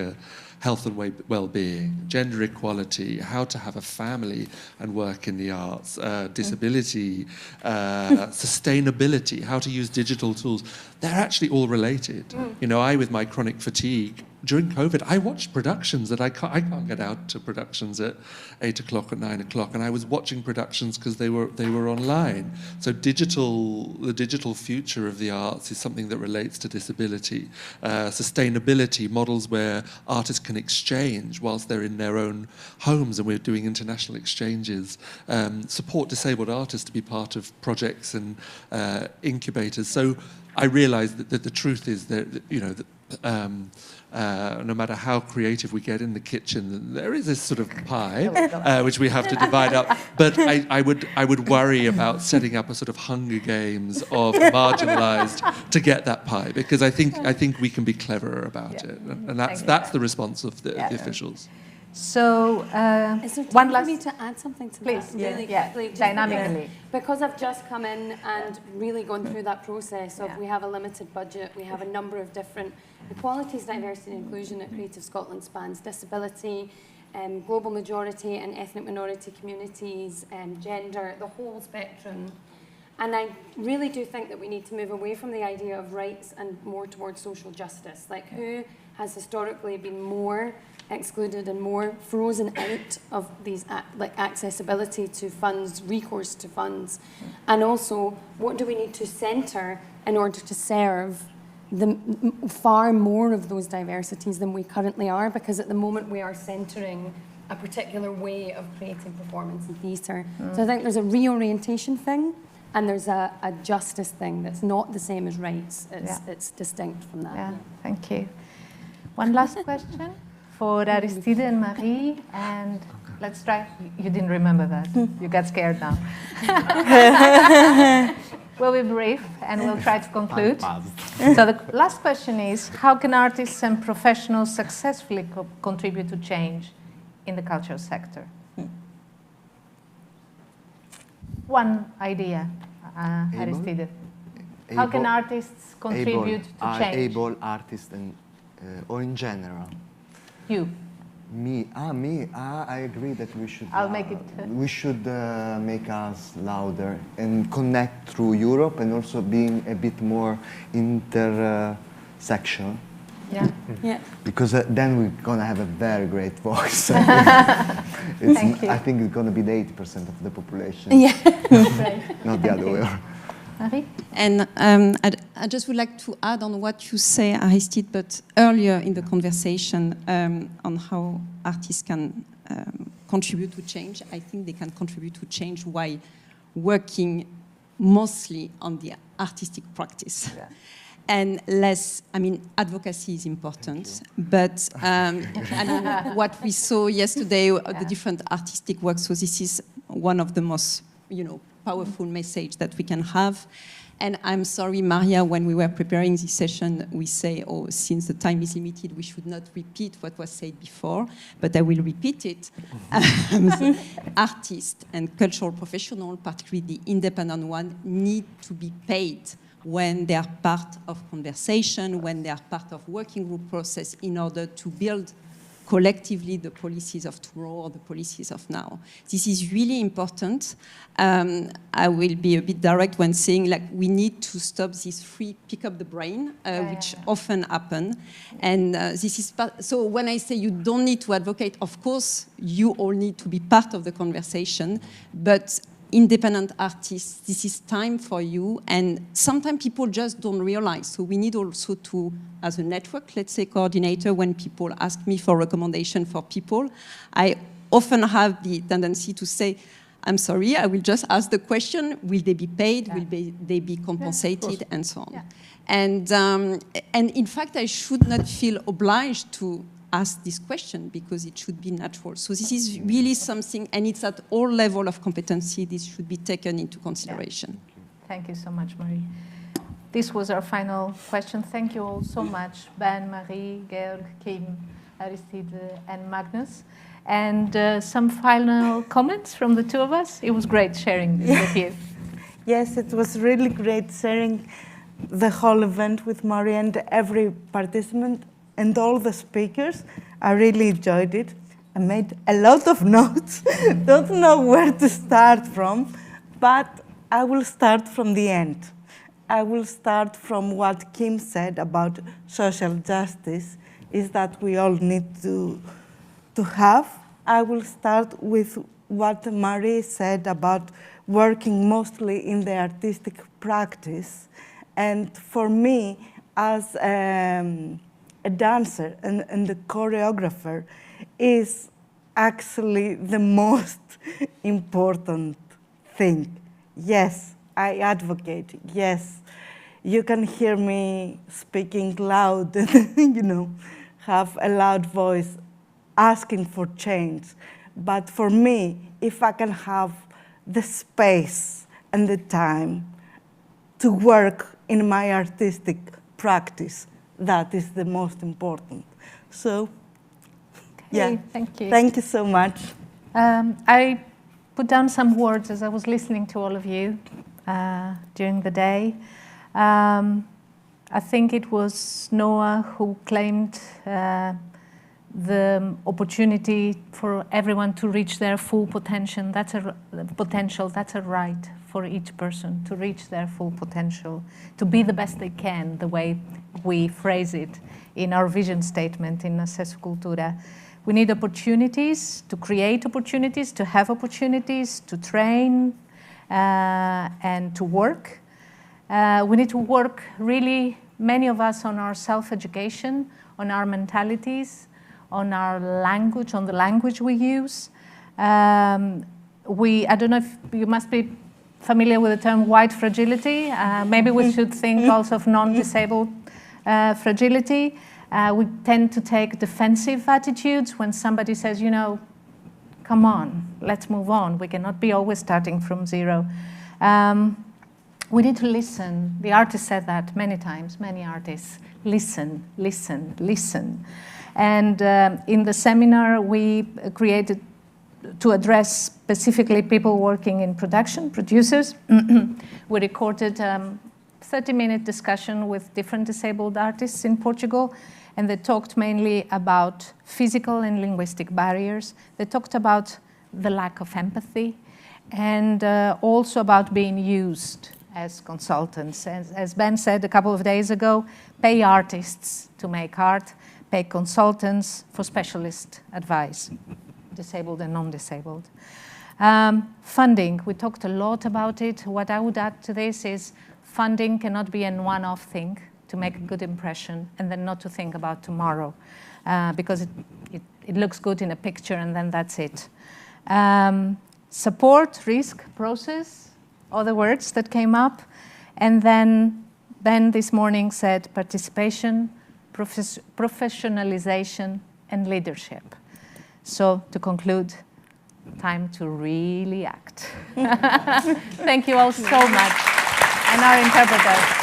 [SPEAKER 8] health and well-being, gender equality, how to have a family and work in the arts, disability, sustainability, how to use digital tools, they're actually all related. You know, I with my chronic fatigue, during COVID, I watched productions that I can't get out to productions at 8 o'clock or 9 o'clock, and I was watching productions because they were online. So the digital future of the arts is something that relates to disability, sustainability, models where artists can exchange whilst they're in their own homes, and we're doing international exchanges, support disabled artists to be part of projects and incubators. So I realise that the truth is that, you know, no matter how creative we get in the kitchen, there is this sort of pie which we have to divide up. But I would worry about setting up a sort of Hunger Games of marginalised to get that pie, because I think we can be cleverer about it, and that's the response of the officials.
[SPEAKER 2] So
[SPEAKER 3] is there
[SPEAKER 2] one
[SPEAKER 3] time
[SPEAKER 2] last
[SPEAKER 3] for me to add something to
[SPEAKER 2] please,
[SPEAKER 3] that?
[SPEAKER 2] yeah,
[SPEAKER 3] Really
[SPEAKER 2] yeah,
[SPEAKER 3] quickly, just
[SPEAKER 2] dynamically.
[SPEAKER 3] because I've just come in and really gone through that process of
[SPEAKER 2] Yeah.
[SPEAKER 3] we have a limited budget, we have a number of different equalities, diversity and inclusion at Creative Scotland spans disability, global majority and ethnic minority communities, gender, the whole spectrum. And I really do think that we need to move away from the idea of rights and more towards social justice. Like who has historically been more excluded and more frozen out of these like accessibility to funds, recourse to funds, and also what do we need to centre in order to serve the far more of those diversities than we currently are, because at the moment we are centering a particular way of creating performance and theatre. So I think there's a reorientation thing and there's a justice thing that's not the same as rights. It's distinct from that.
[SPEAKER 2] Yeah, thank you. One last question for Aristide and Marie, and let's try. You didn't remember that. You got scared now. We'll be brief and we'll try to conclude. So the last question is, how can artists and professionals successfully contribute to change in the cultural sector? One idea, Aristide. How can artists contribute to change?
[SPEAKER 6] Able artists and, or in general?
[SPEAKER 2] You.
[SPEAKER 6] Me. I agree that we should.
[SPEAKER 2] I'll make it.
[SPEAKER 6] We should make us louder and connect through Europe, and also being a bit more intersectional.
[SPEAKER 2] Yeah. Yeah.
[SPEAKER 6] Because then we're gonna have a very great voice.
[SPEAKER 2] Thank you.
[SPEAKER 6] I think it's gonna be the 80% of the population.
[SPEAKER 3] Yeah.
[SPEAKER 6] Not the other way around.
[SPEAKER 2] Marie?
[SPEAKER 4] And I just would like to add on what you say, Aristide, but earlier in the conversation on how artists can contribute to change. I think they can contribute to change while working mostly on the artistic practice. Yeah. And less, I mean, advocacy is important, but I mean, what we saw yesterday, the different artistic works, so this is one of the most, powerful message that we can have. And I'm sorry, Maria, when we were preparing this session, we say, since the time is limited, we should not repeat what was said before, but I will repeat it. So artists and cultural professionals, particularly the independent one, need to be paid when they are part of conversation, when they are part of working group process in order to build collectively the policies of tomorrow or the policies of now. This is really important. I will be a bit direct when saying we need to stop this free pick up the brain, which often happen. And this is so when I say you don't need to advocate, of course, you all need to be part of the conversation, but independent artists, this is time for you, and sometimes people just don't realize. So we need also to, as a network, let's say coordinator, when people ask me for recommendation for people, I often have the tendency to say, I'm sorry, I will just ask the question, will they be paid, will they be compensated, and so on. Yeah. And in fact, I should not feel obliged to ask this question because it should be natural. So this is really something, and it's at all level of competency, this should be taken into consideration.
[SPEAKER 2] Yeah. Thank you so much, Marie. This was our final question. Thank you all so much, Ben, Marie, Georg, Kim, Aristide, and Magnus. And some final comments from the two of us? It was great sharing this with you.
[SPEAKER 1] Yes, it was really great sharing the whole event with Marie and every participant and all the speakers. I really enjoyed it. I made a lot of notes. Don't know where to start from, but I will start from the end. I will start from what Kim said about social justice, is that we all need to have. I will start with what Marie said about working mostly in the artistic practice. And for me, as a dancer and a choreographer, is actually the most important thing. Yes, I advocate. Yes, you can hear me speaking loud and have a loud voice asking for change. But for me, if I can have the space and the time to work in my artistic practice, that is the most important. So, Yeah.
[SPEAKER 2] Thank you.
[SPEAKER 1] Thank you so much.
[SPEAKER 2] I put down some words as I was listening to all of you during the day. I think it was Noah who claimed the opportunity for everyone to reach their full potential. That's a right for each person to reach their full potential, to be the best they can, the way we phrase it in our vision statement in Acesso Cultura. We need opportunities, to create opportunities, to have opportunities, to train and to work. We need to work really, many of us, on our self-education, on our mentalities, on our language, on the language we use. I don't know if you must be familiar with the term white fragility. Maybe we should think also of non-disabled fragility. We tend to take defensive attitudes when somebody says, you know, come on, let's move on. We cannot be always starting from zero. We need to listen. The artist said that many times, many artists. Listen, listen, listen. And in the seminar, we created to address specifically people working in production, producers. We recorded 30-minute discussion with different disabled artists in Portugal, and they talked mainly about physical and linguistic barriers. They talked about the lack of empathy, and also about being used as consultants. As Ben said a couple of days ago, pay artists to make art, pay consultants for specialist advice, disabled and non-disabled. Funding, we talked a lot about it. What I would add to this is funding cannot be a one-off thing to make a good impression and then not to think about tomorrow, because it looks good in a picture and then that's it. Support, risk, process, other words that came up. And then Ben this morning said participation, professionalization, and leadership. So to conclude, time to really act. Thank you all so much. And our interpreter.